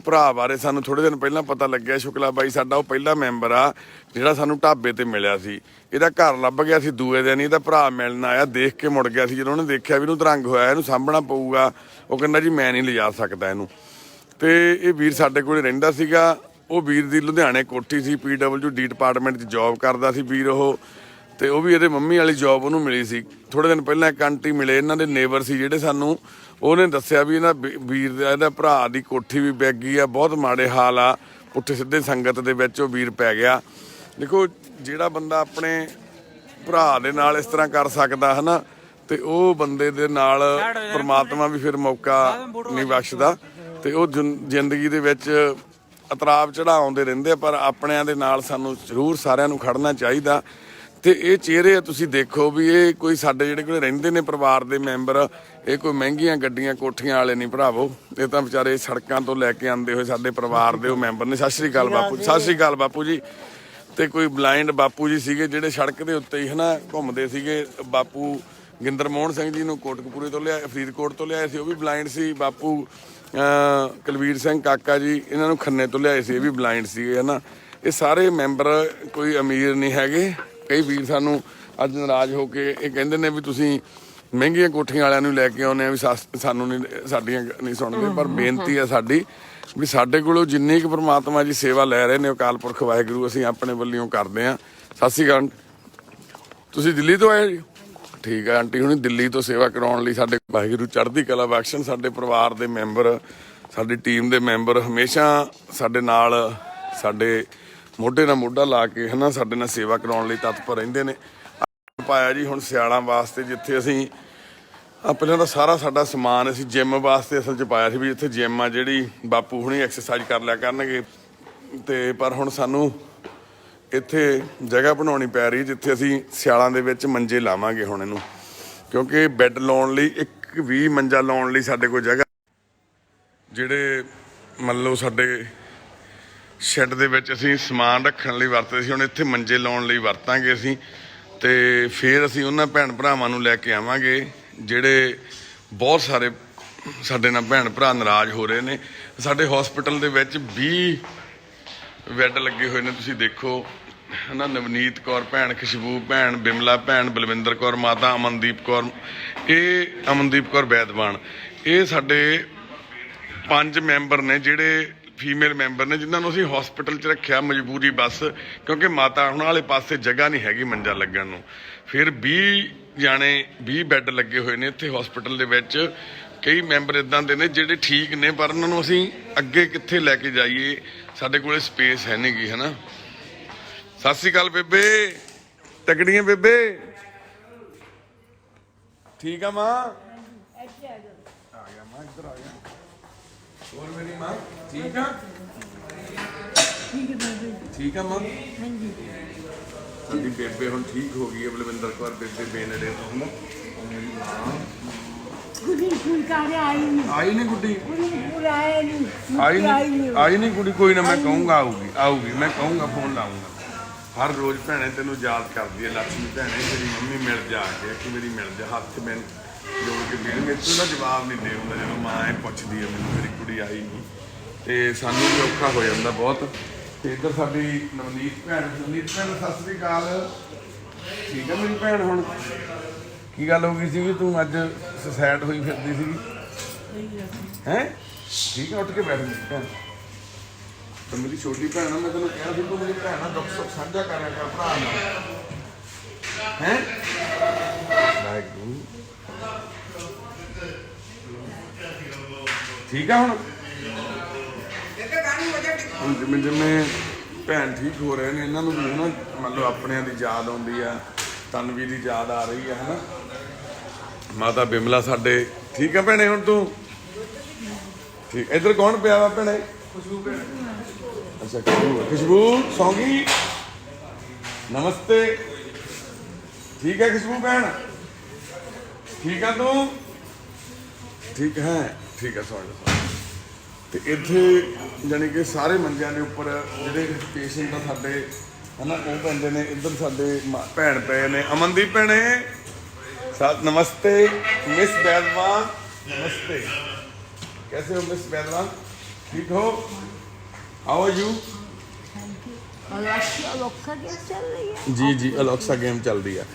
ਭਰਾ ਬਾਰੇ ਸਾਨੂੰ ਥੋੜੇ ਦਿਨ ਪਹਿਲਾਂ ਪਤਾ ਲੱਗਿਆ। ਸ਼ੁਕਲਾ ਬਾਈ ਸਾਡਾ ਉਹ ਪਹਿਲਾ ਮੈਂਬਰ ਆ ਜਿਹੜਾ ਸਾਨੂੰ ਢਾਬੇ ਤੇ ਮਿਲਿਆ ਸੀ। ਇਹਦਾ ਘਰ ਲੱਭ ਗਿਆ ਸੀ ਦੂਏ ਦਿਨ। ਇਹਦਾ ਭਰਾ ਮਿਲਣ ਆਇਆ, ਦੇਖ ਕੇ ਮੁੜ ਗਿਆ ਸੀ। ਜਦੋਂ ਉਹਨੇ ਦੇਖਿਆ ਵੀ ਇਹਨੂੰ ਤਰੰਗ ਹੋਇਆ, ਇਹਨੂੰ ਸਾਂਭਣਾ ਪਊਗਾ, ਉਹ ਕਹਿੰਦਾ ਜੀ ਮੈਂ ਨਹੀਂ ਲਿਜਾ ਸਕਦਾ ਇਹਨੂੰ। ਤੇ ਇਹ ਵੀਰ ਸਾਡੇ ਕੋਲ ਰਹਿੰਦਾ ਸੀਗਾ। ਉਹ ਵੀਰ ਦੀ ਲੁਧਿਆਣੇ ਕੋਠੀ ਸੀ, PWD ਡਿਪਾਰਟਮੈਂਟ 'ਚ ਜੌਬ ਕਰਦਾ ਸੀ ਵੀਰ ਉਹ। ਤੇ ਉਹ ਵੀ ਇਹਦੇ ਮੰਮੀ ਵਾਲੀ ਜੌਬ ਉਹਨੂੰ ਮਿਲੀ ਸੀ। ਥੋੜੇ ਦਿਨ ਪਹਿਲਾਂ ਇੱਕ ਆਂਟੀ ਮਿਲੇ, ਇਹਨਾਂ ਦੇ ਨੇਬਰ ਸੀ ਜਿਹੜੇ ਸਾਨੂੰ। ਉਹਨੇ ਦੱਸਿਆ ਵੀ ਇਹਨਾਂ ਵੀਰ ਦਾ, ਇਹਦਾ ਭਰਾ ਦੀ ਕੋਠੀ ਵੀ ਵਿਕ ਗਈ ਆ, ਬਹੁਤ ਮਾੜੇ ਹਾਲ ਆ। ਪੁੱਠੇ ਸਿੱਧੇ ਸੰਗਤ ਦੇ ਵਿੱਚ ਉਹ ਵੀਰ ਪੈ ਗਿਆ। ਦੇਖੋ ਜਿਹੜਾ ਬੰਦਾ ਆਪਣੇ ਭਰਾ ਦੇ ਨਾਲ ਇਸ ਤਰ੍ਹਾਂ ਕਰ ਸਕਦਾ ਹਨਾ, ਤੇ ਉਹ ਬੰਦੇ ਦੇ ਨਾਲ ਪ੍ਰਮਾਤਮਾ ਵੀ ਫਿਰ ਮੌਕਾ ਨਹੀਂ ਬਖਸ਼ਦਾ। ਤੇ ਉਹ ਜ਼ਿੰਦਗੀ ਦੇ ਵਿੱਚ ਇਤਰਾਬ ਚੜਾਉਂਦੇ ਰਹਿੰਦੇ ਆ, ਪਰ ਆਪਣਿਆਂ ਦੇ ਨਾਲ ਸਾਨੂੰ ਜ਼ਰੂਰ ਸਾਰਿਆਂ ਨੂੰ ਖੜਨਾ ਚਾਹੀਦਾ। ਤੇ ਇਹ ਚਿਹਰੇ ਤੁਸੀਂ ਦੇਖੋ ਵੀ ਇਹ ਕੋਈ ਸਾਡੇ ਜਿਹੜੇ ਕੋਲ ਰਹਿੰਦੇ ਨੇ ਪਰਿਵਾਰ ਦੇ ਮੈਂਬਰ, ਇਹ ਕੋਈ ਮਹਿੰਗੀਆਂ ਗੱਡੀਆਂ ਕੋਠੀਆਂ ਵਾਲੇ ਨਹੀਂ ਭਰਾਵੋ। ਇਹ ਤਾਂ ਵਿਚਾਰੇ ਸੜਕਾਂ ਤੋਂ ਲੈ ਕੇ ਆਉਂਦੇ ਹੋਏ ਸਾਡੇ ਪਰਿਵਾਰ ਦੇ ਉਹ ਮੈਂਬਰ ਨੇ। ਸਤਿ ਸ੍ਰੀ ਅਕਾਲ ਬਾਪੂ, ਸਤਿ ਸ੍ਰੀ ਅਕਾਲ ਬਾਪੂ ਜੀ। ਤੇ ਕੋਈ ਬਲਾਈਂਡ ਬਾਪੂ ਜੀ ਸੀਗੇ ਜਿਹੜੇ ਸੜਕ ਦੇ ਉੱਤੇ ਹੀ ਹਨਾ ਘੁੰਮਦੇ ਸੀਗੇ। ਬਾਪੂ ਗਿੰਦਰ ਮੋਹਨ ਸਿੰਘ ਜੀ ਨੂੰ ਕੋਟਕਪੂਰੇ ਤੋਂ ਲਿਆ, ਫਰੀਦਕੋਟ ਤੋਂ ਲਿਆਏ ਸੀ, ਉਹ ਵੀ ਬਲਾਈਂਡ ਸੀ। ਬਾਪੂ ਕੁਲਵੀਰ ਸਿੰਘ ਕਾਕਾ ਜੀ, ਇਹਨਾਂ ਨੂੰ ਖੰਨੇ ਤੋਂ ਲਿਆਏ ਸੀ, ਇਹ ਵੀ ਬਲਾਈਂਡ ਸੀਗੇ ਹਨਾ। ਇਹ ਸਾਰੇ ਮੈਂਬਰ ਕੋਈ ਅਮੀਰ ਨਹੀਂ ਹੈਗੇ। ਕਈ ਵੀਰ ਸਾਨੂੰ ਅੱਜ ਨਾਰਾਜ਼ ਹੋ ਕੇ ਇਹ ਕਹਿੰਦੇ ਨੇ ਵੀ ਤੁਸੀਂ ਮਹਿੰਗੀਆਂ ਕੋਠੀਆਂ ਵਾਲਿਆਂ ਨੂੰ ਲੈ ਕੇ ਆਉਂਦੇ ਆ, ਵੀ ਸਾਨੂੰ ਨਹੀਂ, ਸਾਡੀਆਂ ਨਹੀਂ ਸੁਣਦੇ। ਪਰ ਬੇਨਤੀ ਹੈ ਸਾਡੀ ਵੀ ਸਾਡੇ ਕੋਲੋਂ ਜਿੰਨੀ ਕੁ ਪ੍ਰਮਾਤਮਾ ਜੀ ਸੇਵਾ ਲੈ ਰਹੇ ਨੇ ਅਕਾਲ ਪੁਰਖ ਵਾਹਿਗੁਰੂ, ਅਸੀਂ ਆਪਣੇ ਵੱਲੋਂ ਕਰਦੇ ਹਾਂ। ਸਤਿ ਸ਼੍ਰੀ ਅਕਾਲ। ਤੁਸੀਂ ਦਿੱਲੀ ਤੋਂ ਆਏ ਜੀ? ਠੀਕ ਹੈ ਆਂਟੀ ਹੁਣੀ ਦਿੱਲੀ ਤੋਂ ਸੇਵਾ ਕਰਾਉਣ ਲਈ। ਸਾਡੇ ਵਾਹਿਗੁਰੂ ਚੜ੍ਹਦੀ ਕਲਾ ਬਖਸ਼ਣ। ਸਾਡੇ ਪਰਿਵਾਰ ਦੇ ਮੈਂਬਰ, ਸਾਡੀ ਟੀਮ ਦੇ ਮੈਂਬਰ ਹਮੇਸ਼ਾ ਸਾਡੇ ਨਾਲ, ਸਾਡੇ ਮੋਢੇ ਨਾਲ ਮੋਢਾ ਲਾ ਕੇ ਹਨਾ ਸਾਡੇ ਨਾਲ ਸੇਵਾ ਕਰਾਉਣ ਲਈ ਤਤਪਰ ਰਹਿੰਦੇ ਨੇ। ਪਾਇਆ ਜੀ ਹੁਣ ਸਿਆਲਾਂ ਵਾਸਤੇ, ਜਿੱਥੇ ਅਸੀਂ ਪਹਿਲਾਂ ਤਾਂ ਸਾਰਾ ਸਾਡਾ ਸਮਾਨ ਅਸੀਂ ਜਿਮ ਵਾਸਤੇ ਅਸਲ 'ਚ ਪਾਇਆ ਸੀ ਵੀ ਇੱਥੇ ਜਿਮ ਆ ਜਿਹੜੀ ਬਾਪੂ ਹੁਣੀ ਐਕਸਰਸਾਈਜ਼ ਕਰ ਲਿਆ ਕਰਨਗੇ। ਤੇ ਪਰ ਹੁਣ ਸਾਨੂੰ ਇੱਥੇ ਜਗ੍ਹਾ ਬਣਾਉਣੀ ਪੈ ਰਹੀ ਜਿੱਥੇ ਅਸੀਂ ਸਿਆਲਾਂ ਦੇ ਵਿੱਚ ਮੰਜੇ ਲਾਵਾਂਗੇ ਹੁਣ ਇਹਨੂੰ, ਕਿਉਂਕਿ ਬੈੱਡ ਲਾਉਣ ਲਈ ਇੱਕ ਵੀ ਮੰਜਾ ਲਾਉਣ ਲਈ ਸਾਡੇ ਕੋਲ ਜਗ੍ਹਾ, ਜਿਹੜੇ ਮੰਨ ਲਓ ਸਾਡੇ ਸ਼ੈੱਡ ਦੇ ਵਿੱਚ ਅਸੀਂ ਸਮਾਨ ਰੱਖਣ ਲਈ ਵਰਤਦੇ ਸੀ, ਹੁਣ ਇੱਥੇ ਮੰਜੇ ਲਾਉਣ ਲਈ ਵਰਤਾਂਗੇ ਅਸੀਂ। ਤੇ ਫਿਰ ਅਸੀਂ ਉਹਨਾਂ ਭੈਣ ਭਰਾਵਾਂ ਨੂੰ ਲੈ ਕੇ ਆਵਾਂਗੇ ਜਿਹੜੇ ਬਹੁਤ ਸਾਰੇ ਸਾਡੇ ਨਾਲ ਭੈਣ ਭਰਾ ਨਾਰਾਜ਼ ਹੋ ਰਹੇ ਨੇ। ਸਾਡੇ ਹਸਪੀਟਲ ਦੇ ਵਿੱਚ 20 ਬੈੱਡ ਲੱਗੇ ਹੋਏ ਨੇ, ਤੁਸੀਂ ਦੇਖੋ ਹਨਾ ਨਵਨੀਤ ਕੌਰ ਭੈਣ, ਖੁਸ਼ਬੂ ਭੈਣ, ਬਿਮਲਾ ਭੈਣ, ਬਲਵਿੰਦਰ ਕੌਰ ਮਾਤਾ, ਅਮਨਦੀਪ ਕੌਰ, ਇਹ ਅਮਨਦੀਪ ਕੌਰ ਬੈਦਵਾਨ, ਇਹ ਸਾਡੇ 5 ਮੈਂਬਰ ਨੇ ਜਿਹੜੇ ਫੀਮੇਲ ਮੈਂਬਰ ਨੇ ਜਿਨ੍ਹਾਂ ਨੂੰ ਅਸੀਂ ਹਸਪੀਟਲ 'ਚ ਰੱਖਿਆ ਮਜਬੂਰੀ ਬਸ, ਕਿਉਂਕਿ ਮਾਤਾ ਹੁਣ ਵਾਲੇ ਪਾਸੇ ਜਗ੍ਹਾ ਨਹੀਂ ਹੈਗੀ ਮੰਜਾ ਲੱਗਣ ਨੂੰ। ਫਿਰ 20 ਬੈੱਡ ਲੱਗੇ ਹੋਏ ਨੇ ਇੱਥੇ ਹਸਪੀਟਲ ਦੇ ਵਿੱਚ। ਕਈ ਮੈਂਬਰ ਇਦਾਂ ਦੇ ਨੇ ਜਿਹੜੇ ਠੀਕ ਨੇ ਪਰ ਉਹਨਾਂ ਨੂੰ ਅਸੀਂ ਅੱਗੇ ਕਿੱਥੇ ਲੈ ਕੇ ਜਾਈਏ, ਸਾਡੇ ਕੋਲੇ ਸਪੇਸ ਹੈ ਨਹੀਂ ਗੀ, ਹੈ ਨਾ। ਸਤਿ ਸ਼੍ਰੀ ਅਕਾਲ ਬੇਬੇ, ਤਕੜੀਆਂ ਬੇਬੇ, ਠੀਕ ਆ ਮਾਂ? ਆ ਗਿਆ ਮਾਂ, ਇੱਧਰ ਆ ਗਿਆ। ਹੋਰ ਮੇਰੀ ਮਾਂ ਠੀਕ ਆ? ਠੀਕ ਆ ਮਾਂ? ਸਾਡੀ ਬੇਬੇ ਹੁਣ ਠੀਕ ਹੋ ਗਈ ਹੈ, ਬਲਵਿੰਦਰ ਕੌਰ ਬੇਬੇ ਬੇਨੜੇ ਤੋਂ, ਹੈ ਨਾ। ਮੇਰੀ ਮਾਂ ਆਈ ਨਹੀਂ ਗੁੱਡੀ, ਆਈ ਨਹੀਂ ਗੁੱਡੀ, ਕੋਈ ਨਾ ਮੈਂ ਕਹੂੰਗਾ ਆਊਗੀ, ਮੈਂ ਕਹੂੰਗਾ, ਫੋਨ ਲਾਊਂਗਾ। ਹਰ ਰੋਜ਼ ਭੈਣੇ ਤੈਨੂੰ ਯਾਦ ਕਰਦੀ ਹੈ ਲక్ష్ਮੀ ਭੈਣੇ, ਮੇਰੀ ਮੰਮੀ ਮਿਲ ਜਾ ਕੇ, ਕਿ ਮੇਰੀ ਮਿਲ ਜਾ, ਹੱਥ ਮੈਂ ਜੋੜ ਕੇ ਬੇਨ, ਮੇਰੇ ਤੋਂ ਦਾ ਜਵਾਬ ਨਹੀਂ ਦੇ ਹੁੰਦਾ ਜਦੋਂ ਮਾਂ ਇਹ ਪੁੱਛਦੀ ਹੈ ਮੈਨੂੰ ਮੇਰੀ ਕੁੜੀ ਆਈ ਨਹੀਂ, ਤੇ ਸਾਨੂੰ ਵੀ ਔਖਾ ਹੋ ਜਾਂਦਾ ਬਹੁਤ। ਤੇ ਇੱਧਰ ਸਾਡੀ ਨਵਨੀਤ ਭੈਣ, ਸਤਿ ਸ੍ਰੀ ਅਕਾਲ, ਠੀਕ ਹੈ ਮੇਰੀ ਭੈਣ? ਹੁਣ ਕੀ ਗੱਲ ਹੋ ਗਈ ਸੀ ਤੂੰ ਅੱਜ ਸੁਸਾਇਡ ਹੋਈ ਫਿਰਦੀ ਸੀਗੀ ਹੈ? ਠੀਕ ਹੈ, ਉੱਠ ਕੇ ਬੈਠ ਗਈ ਭੈਣ। ਤਾਂ ਮੇਰੀ ਛੋਟੀ ਭੈਣ ਆ, ਮੈਂ ਤੈਨੂੰ ਕਿਹਾ ਸੀ ਤੂੰ ਮੇਰੀ ਭੈਣ ਆ, ਦੁੱਖ ਸੁੱਖ ਸਾਂਝਾ ਕਰਿਆ ਕਰ ਭਰਾ ਨਾਲ, ਹੈ? ਠੀਕ ਆ ਹੁਣ ਜਿਵੇਂ ਭੈਣ ਠੀਕ ਹੋ ਰਹੇ ਨੇ, ਇਹਨਾਂ ਨੂੰ ਵੀ ਨਾ ਮੰਨ ਲਓ ਆਪਣਿਆਂ ਦੀ ਯਾਦ ਆਉਂਦੀ ਆ, ਤਨਵੀ ਦੀ ਯਾਦ ਆ ਰਹੀ ਆ, ਹਨਾ। ਮਾਤਾ ਬਿਮਲਾ ਸਾਡੇ ਠੀਕ ਆ ਭੈਣੇ ਹੁਣ ਤੂੰ? ਠੀਕ। ਇੱਧਰ ਕੌਣ ਪਿਆ ਵਾ ਭੈਣੇ? ਖੁਸ਼ਬੂ ਭੈਣ। ਅੱਛਾ ਖੁਸ਼ਬੂ ਸੌਂ ਗਈ? ਨਮਸਤੇ, ਠੀਕ ਹੈ ਖੁਸ਼ਬੂ ਭੈਣ? ਠੀਕ ਆ ਤੂੰ? ਠੀਕ ਹੈ, ਠੀਕ ਹੈ, ਸੌਂ ਜਾ। ਤੇ ਇੱਥੇ ਜਾਣੀ ਕਿ ਸਾਰੇ ਮੰਜਿਆਂ ਦੇ ਉੱਪਰ ਜਿਹੜੇ ਪੇਸ਼ੈਂਟ ਆ ਸਾਡੇ, ਹਨਾ, ਉਹ ਪੈਂਦੇ ਨੇ। ਇੱਧਰ ਸਾਡੇ ਭੈਣ ਪਏ ਨੇ, ਅਮਨਦੀਪ ਭੈਣੇ नमस्ते, मिस बैदवान, नमस्ते, कैसे हो मिस बैदवान? ठीक हो? How are you? जी जी, अलोक्सा गेम चल रही है।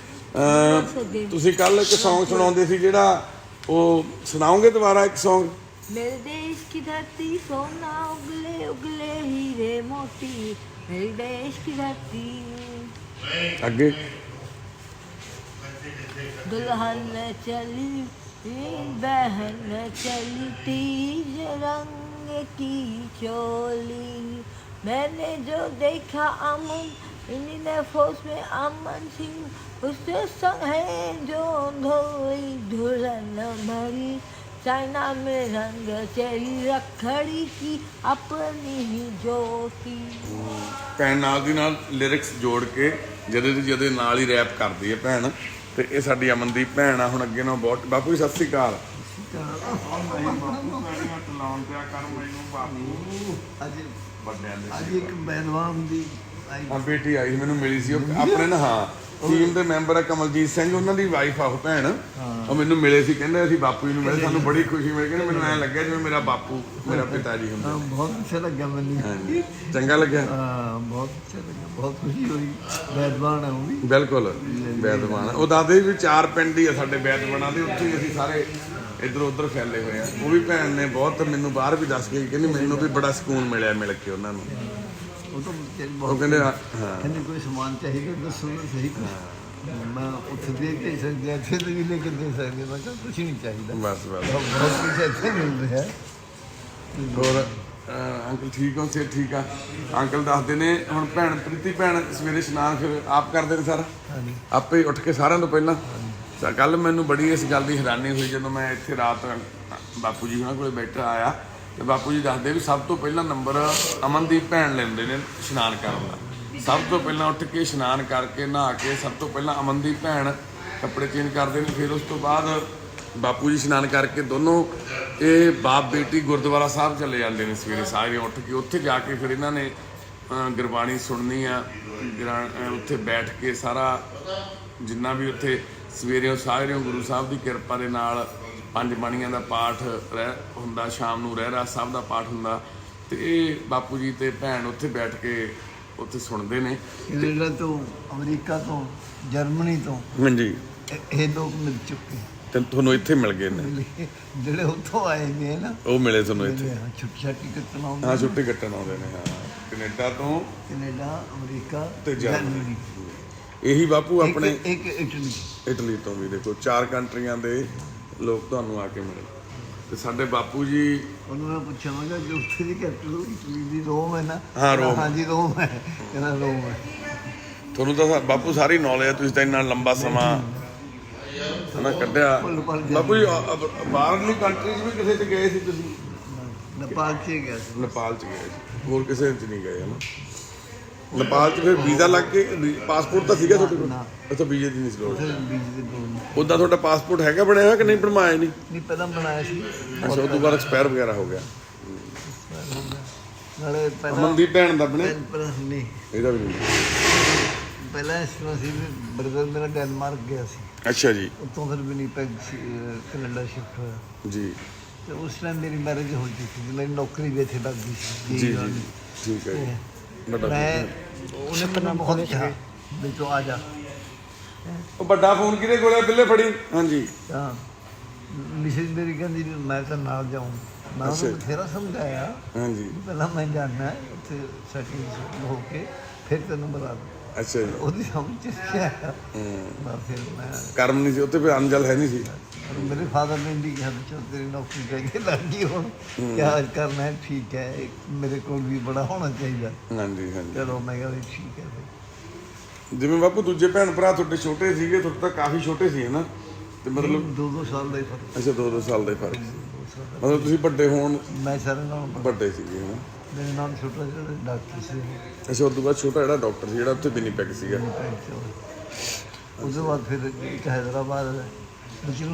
ਤੁਸੀਂ ਕੱਲ ਇੱਕ ਸੌਂਗ ਸੁਣਾਉਂਦੇ ਸੀ ਜਿਹੜਾ, ਉਹ ਸੁਣਾਓਗੇ ਦੁਬਾਰਾ ਇੱਕ ਸੌਂਗ? मेरे देश की धरती सोना उगले उगले हीरे मोती, मेरे देश की धरती। ਅੱਗੇ दुल्हन चली बहन चली तीज रंग की चोली, मैंने जो देखा अमन इंडियन फोर्स में अमन सिंह, उससे संग है जो धोई दुल्हन भरी, चाइना में रंग चली रखड़ी की अपनी ही जोती। ਭੈਣ ਨਾਲ ਦੀ ਨਾਲ ਲਿਰਿਕਸ ਜੋੜ ਕੇ ਜਦੇ ਨਾਲ ਹੀ ਰੈਪ ਕਰਦੀ ਹੈ ਭੈਣ। ਤੇ ਇਹ ਸਾਡੀ ਅਮਨਦੀਪ ਭੈਣ ਆ। ਹੁਣ ਅੱਗੇ ਨੂੰ ਬਹੁਤ ਬਾਪੂ ਜੀ ਸਤਿ ਸ੍ਰੀ ਅਕਾਲ। ਅੱਜ ਇੱਕ ਬੈਦਵਾਨ ਦੀ ਬੇਟੀ ਆਈ ਮੈਨੂੰ ਮਿਲੀ ਸੀ, ਉਹ ਆਪਣੇ ਨਾ, ਹਾਂ, ਟੀਮ ਦੇ ਮੈਂਬਰ ਆ ਕਮਲਜੀਤ ਸਿੰਘ, ਉਹਨਾਂ ਦੀ ਵਾਈਫ ਆ ਉਹ ਭੈਣ। ਉਹ ਮੈਨੂੰ ਮਿਲੇ ਸੀ, ਕਹਿੰਦੇ ਅਸੀਂ ਬਾਪੂ ਜੀ ਨੂੰ ਮਿਲੇ, ਸਾਨੂੰ ਬੜੀ ਖੁਸ਼ੀ ਮਿਲੀ। ਕਹਿੰਦੇ ਮੈਨੂੰ ਐਂ ਲੱਗਿਆ ਜਿਵੇਂ ਮੇਰਾ ਬਾਪੂ ਮੇਰਾ ਪਿਤਾ ਜੀ ਹੁੰਦਾ। ਬਹੁਤ ਅੱਛਾ ਲੱਗਿਆ ਮੈਨੂੰ। ਹਾਂਜੀ, ਚੰਗਾ ਲੱਗਿਆ? ਹਾਂ, ਬਹੁਤ ਅੱਛਾ ਲੱਗਿਆ, ਬਹੁਤ ਖੁਸ਼ੀ ਹੋਈ। ਬੈਦਵਾਨ ਹੈ ਉਹ ਵੀ, ਬਿਲਕੁਲ ਬੈਦਵਾਨ। ਉਹ ਦਾਦੇ ਵੀ 4 ਪਿੰਡ ਹੀ ਆ ਸਾਡੇ ਬੈਦਵਾਨਾਂ ਦੇ, ਉੱਥੇ ਹੀ ਅਸੀਂ ਸਾਰੇ ਇੱਧਰ ਉੱਧਰ ਫੈਲੇ ਹੋਏ ਆ। ਉਹ ਵੀ ਭੈਣ ਨੇ ਬਹੁਤ ਮੈਨੂੰ ਬਾਹਰ ਵੀ ਦੱਸ ਕੇ ਕਹਿੰਦੀ ਮੈਨੂੰ ਵੀ ਬੜਾ ਸਕੂਨ ਮਿਲਿਆ ਮਿਲ ਕੇ ਉਹਨਾਂ ਨੂੰ। ਉਹ ਤਾਂ ਉਹ ਕਹਿੰਦੇ ਹਾਂ, ਕਹਿੰਦੇ ਕੋਈ ਸਮਾਨ ਚਾਹੀਦਾ ਦੱਸੋ ਤਾਂ ਸਹੀ। ਮੈਂ ਉੱਥੇ ਦੇ ਕੇ ਸਕਦੇ, ਇੱਥੇ ਤੋਂ ਵੀ ਲੈ ਕੇ ਦੇ ਸਕਦੇ। ਮੈਂ ਕਿਹਾ ਕੁਛ ਨਹੀਂ ਚਾਹੀਦਾ, ਬਸ ਬਹੁਤ ਕੁਛ ਇੱਥੇ ਮਿਲ ਰਿਹਾ। ਹੋਰ ਅੰਕਲ ਠੀਕ ਹੋ? ਸੇ ਠੀਕ ਆ। ਅੰਕਲ ਦੱਸਦੇ ਨੇ ਹੁਣ ਭੈਣ ਪ੍ਰੀਤੀ ਭੈਣ ਸਵੇਰੇ ਇਸ਼ਨਾਨ ਫਿਰ ਆਪ ਕਰਦੇ ਨੇ ਸਾਰਾ, ਆਪੇ ਉੱਠ ਕੇ ਸਾਰਿਆਂ ਤੋਂ ਪਹਿਲਾਂ। ਕੱਲ ਮੈਨੂੰ ਬੜੀ ਇਸ ਗੱਲ ਦੀ ਹੈਰਾਨੀ ਹੋਈ ਜਦੋਂ ਮੈਂ ਇੱਥੇ ਰਾਤ ਬਾਪੂ ਜੀ ਉਹਨਾਂ ਕੋਲ ਬੈਠਾ ਆਇਆ, ਤੇ ਬਾਪੂ ਜੀ ਦੱਸਦੇ ਵੀ ਸਭ ਤੋਂ ਪਹਿਲਾਂ ਨੰਬਰ ਅਮਨਦੀਪ ਭੈਣ ਲੈਂਦੇ ਨੇ ਇਸ਼ਨਾਨ ਕਰਨ ਦਾ। ਸਭ ਤੋਂ ਪਹਿਲਾਂ ਉੱਠ ਕੇ ਇਸ਼ਨਾਨ ਕਰਕੇ ਨਹਾ ਕੇ ਸਭ ਤੋਂ ਪਹਿਲਾਂ ਅਮਨਦੀਪ ਭੈਣ ਕੱਪੜੇ ਚੇਂਜ ਕਰਦੇ ਨੇ। ਫਿਰ ਉਸ ਤੋਂ ਬਾਅਦ ਬਾਪੂ ਜੀ ਇਸ਼ਨਾਨ ਕਰਕੇ ਦੋਨੋਂ ਇਹ ਬਾਪ ਬੇਟੀ ਗੁਰਦੁਆਰਾ ਸਾਹਿਬ ਚਲੇ ਜਾਂਦੇ ਨੇ ਸਵੇਰੇ ਸਾਰੇ ਉੱਠ ਕੇ। ਉੱਥੇ ਜਾ ਕੇ ਫਿਰ ਇਹਨਾਂ ਨੇ ਗੁਰਬਾਣੀ ਸੁਣਨੀ ਆ, ਉੱਥੇ ਬੈਠ ਕੇ ਸਾਰਾ ਜਿੰਨਾ ਵੀ ਉੱਥੇ ਸਵੇਰੇ ਸਾਰੇ ਗੁਰੂ ਸਾਹਿਬ ਦੀ ਕਿਰਪਾ ਦੇ ਨਾਲ 5 ਬਾਣੀਆਂ ਦਾ ਪਾਠ ਹੁੰਦਾ, ਸ਼ਾਮ ਨੂੰ ਰਹਿਰਾਸ ਸਾਹਿਬ ਦਾ ਪਾਠ ਹੁੰਦਾ। ਤੇ ਇਹ ਬਾਪੂ ਜੀ ਤੇ ਭੈਣ ਉੱਥੇ ਬੈਠ ਕੇ ਉੱਥੇ ਸੁਣਦੇ ਨੇ। ਕੈਨੇਡਾ ਤੋਂ, ਅਮਰੀਕਾ ਤੋਂ, ਜਰਮਨੀ ਤੋਂ ਹਾਂਜੀ, ਇਹ ਲੋਕ ਮਿਲ ਚੁੱਕੇ ਤੇ ਤੁਹਾਨੂੰ ਇੱਥੇ ਮਿਲ ਗਏ ਨੇ, ਜਿਹੜੇ ਉੱਥੋਂ ਆਏ ਨੇ ਨਾ, ਉਹ ਮਿਲੇ ਤੁਹਾਨੂੰ ਇੱਥੇ। ਛੁੱਟੀ ਛਾਟੀ ਕੱਟਣ ਆਉਂਦੇ ਹਾਂ, ਛੁੱਟੀ ਕੱਟਣ ਆਉਂਦੇ ਨੇ। ਹਾਂ, ਕੈਨੇਡਾ ਤੋਂ ਕੈਨੇਡਾ, ਅਮਰੀਕਾ ਤੇ ਜਰਮਨੀ। ਜਰਮਨੀ। ਇਹੀ ਬਾਪੂ ਆਪਣੇ ਇੱਕ ਇਟਲੀ। ਇਟਲੀ ਤੋਂ ਵੀ ਦੇਖੋ 4 ਕੰਟਰੀਆਂ ਦੇ ਲੋਕ ਤੁਹਾਨੂੰ ਆ ਕੇ ਮਿਲੇ। ਤੇ ਸਾਡੇ ਬਾਪੂ ਜੀ, ਉਹਨੂੰ ਮੈਂ ਪੁੱਛਿਆ ਮੈਂ ਕਿ ਉੱਥੇ ਦੀ ਕੈਪੀਟਲ ਇਟਲੀ ਦੀ ਰੋਮ ਹੈ ਨਾ? ਹਾਂ, ਰੋਮ। ਹਾਂਜੀ ਰੋਮ ਹੈ। ਕਹਿੰਦਾ ਰੋਮ ਹੈ। ਤੁਹਾਨੂੰ ਤਾਂ ਬਾਪੂ ਸਾਰੀ ਨੌਲੇਜ ਹੈ, ਤੁਸੀਂ ਤਾਂ ਇੰਨਾ ਲੰਬਾ ਸਮਾਂ ਹਨਾ ਕੱਢਿਆ। ਬਾਪੂ ਜੀ ਬਾਹਰਲੀ ਕੰਟਰੀਜ਼ ਵੀ ਕਿਸੇ 'ਚ ਗਏ ਸੀ ਤੁਸੀਂ? ਨੇਪਾਲ 'ਚ ਗਿਆ ਸੀ। ਨੇਪਾਲ 'ਚ ਗਏ ਸੀ, ਹੋਰ ਕਿਸੇ 'ਚ ਨਹੀਂ ਗਏ ਹਨਾ? ਨੇਪਾਲ 'ਚ ਫਿਰ ਵੀਜ਼ਾ ਲੱਗ ਕੇ ਪਾਸਪੋਰਟ ਤਾਂ ਸੀਗਾ ਤੁਹਾਡੇ ਕੋਲ? ਅੱਛਾ, ਵੀਜ਼ੇ ਦੀ ਨਹੀਂ ਸੀ ਲੋੜ। ਉੱਥੇ ਬੀਜ ਦੇ ਲੋਕ ਉੱਦਾਂ ਤੁਹਾਡਾ ਪਾਸਪੋਰਟ ਹੈਗਾ ਬਣਿਆ ਹੋਇਆ ਕਿ ਨਹੀਂ? ਬਣਵਾਇਆ ਨਹੀਂ? ਨਹੀਂ, ਪਹਿਲਾਂ ਬਣਾਇਆ ਸੀ। ਅੱਛਾ, ਉਸ ਤੋਂ ਬਾਅਦ ਐਕਸਪਾਇਰ ਵਗੈਰਾ ਹੋ ਗਿਆ। ਨਾਲੇ ਪਹਿਲਾਂ ਅਮਨ ਦੀ ਭੈਣ ਦਾ ਬਣਿਆ? ਨਹੀਂ, ਇਹਦਾ ਵੀ ਨਹੀਂ। ਪਹਿਲਾਂ ਇਸ ਤਰ੍ਹਾਂ ਸੀ ਵੀ ਬ੍ਰਦਰ ਮੇਰਾ ਡੈਨਮਾਰਕ ਗਿਆ ਸੀ। ਅੱਛਾ ਜੀ, ਉੱਥੋਂ ਫਿਰ ਵਿਨੀਪੈਗ ਕੈਨੇਡਾ ਸ਼ਿਫਟ ਹੋਇਆ ਜੀ ਤੇ ਉਸ ਟਾਈਮ ਮੇਰੀ ਮੈਰਿਜ ਹੋ ਚੁੱਕੀ ਸੀ। ਮੇਰੀ ਨੌਕਰੀ ਵੀ ਇੱਥੇ ਲੱਗ ਗਈ ਸੀ। ਜੀ ਜੀ, ਠੀਕ ਹੈ ਜੀ। ਵੱਡਾ ਮੈਂ ਉਹਨੇ ਮੈਨੂੰ ਬਹੁਤ ਕਿਹਾ ਵੀ ਤੂੰ ਆ ਜਾ। ਉਹ ਵੱਡਾ ਫੋਨ ਕਿਹਦੇ ਕੋਲ ਹੈ? ਬਿੱਲੇ ਫੜੀ। ਹਾਂਜੀ, ਤਾਂ ਮਿਸਿਸ ਮੇਰੀ ਕਹਿੰਦੀ ਵੀ ਮੈਂ ਤਾਂ ਨਾਲ ਜਾਊਂ। ਮੈਂ ਉਹਨੂੰ ਬਥੇਰਾ ਸਮਝਾਇਆ ਹਾਂਜੀ। ਵੀ ਪਹਿਲਾਂ ਮੈਂ ਜਾਣਾ ਉੱਥੇ ਸੈਟਲ ਹੋ ਕੇ ਫਿਰ ਤੈਨੂੰ ਬੁਲਾ ਦੂੰ। ਅੱਛਾ ਜੀ। ਉਹਦੀ ਸਮਝ ਚ ਨਹੀਂ ਆਇਆ। ਬਸ ਫਿਰ ਮੈਂ ਕਰਮ ਨਹੀਂ ਸੀ ਉੱਥੇ, ਫਿਰ ਅੰਜਲ ਹੈ ਨਹੀਂ ਸੀ। ਮੇਰੇ ਫਾਦਰ ਨੇ ਵੀ ਕਿਹਾ ਵੀ ਚਲ ਤੇਰੀ ਨੌਕਰੀ ਚਾਹੀਦੀ ਲੱਗ ਗਈ ਹੁਣ ਕਿਆ ਕਰਨਾ ਹੈ, ਠੀਕ ਹੈ, ਮੇਰੇ ਕੋਲ ਵੀ ਬੜਾ ਹੋਣਾ ਚਾਹੀਦਾ। ਹਾਂਜੀ ਹਾਂਜੀ। ਚਲੋ ਮੈਂ ਕਿਹਾ ਵੀ ਠੀਕ ਹੈ ਫਿਰ। ਜਿਵੇਂ ਬਾਪੂ ਦੂਜੇ ਭੈਣ ਭਰਾ ਤੁਹਾਡੇ ਛੋਟੇ ਸੀਗੇ, ਤੁਹਾਡੇ ਤਾਂ ਕਾਫੀ ਛੋਟੇ ਸੀ ਹਨਾ? ਤੇ ਮਤਲਬ 2-2 ਸਾਲ ਦਾ ਹੀ ਫਰਕ। ਅੱਛਾ, 2-2 ਸਾਲ ਦਾ ਹੀ ਫਰਕ ਸੀ। 2 ਸਾਲ ਦਾ। ਮਤਲਬ ਤੁਸੀਂ ਵੱਡੇ ਹੋਣ ਮੈਂ ਸਾਰੇ ਨਾਲ ਵੱਡੇ ਸੀਗੇ ਹਨਾ? ਮੇਰੇ ਨਾਲ ਛੋਟਾ ਜਿਹੜਾ ਡਾਕਟਰ ਸੀ ਅੱਛਾ, ਉਸ ਤੋਂ ਬਾਅਦ ਛੋਟਾ ਜਿਹੜਾ ਡਾਕਟਰ ਸੀ, ਜਿਹੜਾ ਉੱਥੇ ਵਿਨੀਪੈਗ ਸੀਗਾ। ਉਹਦੇ ਬਾਅਦ ਫਿਰ ਇੱਕ ਹੈਦਰਾਬਾਦ ਦੂਸਰੀ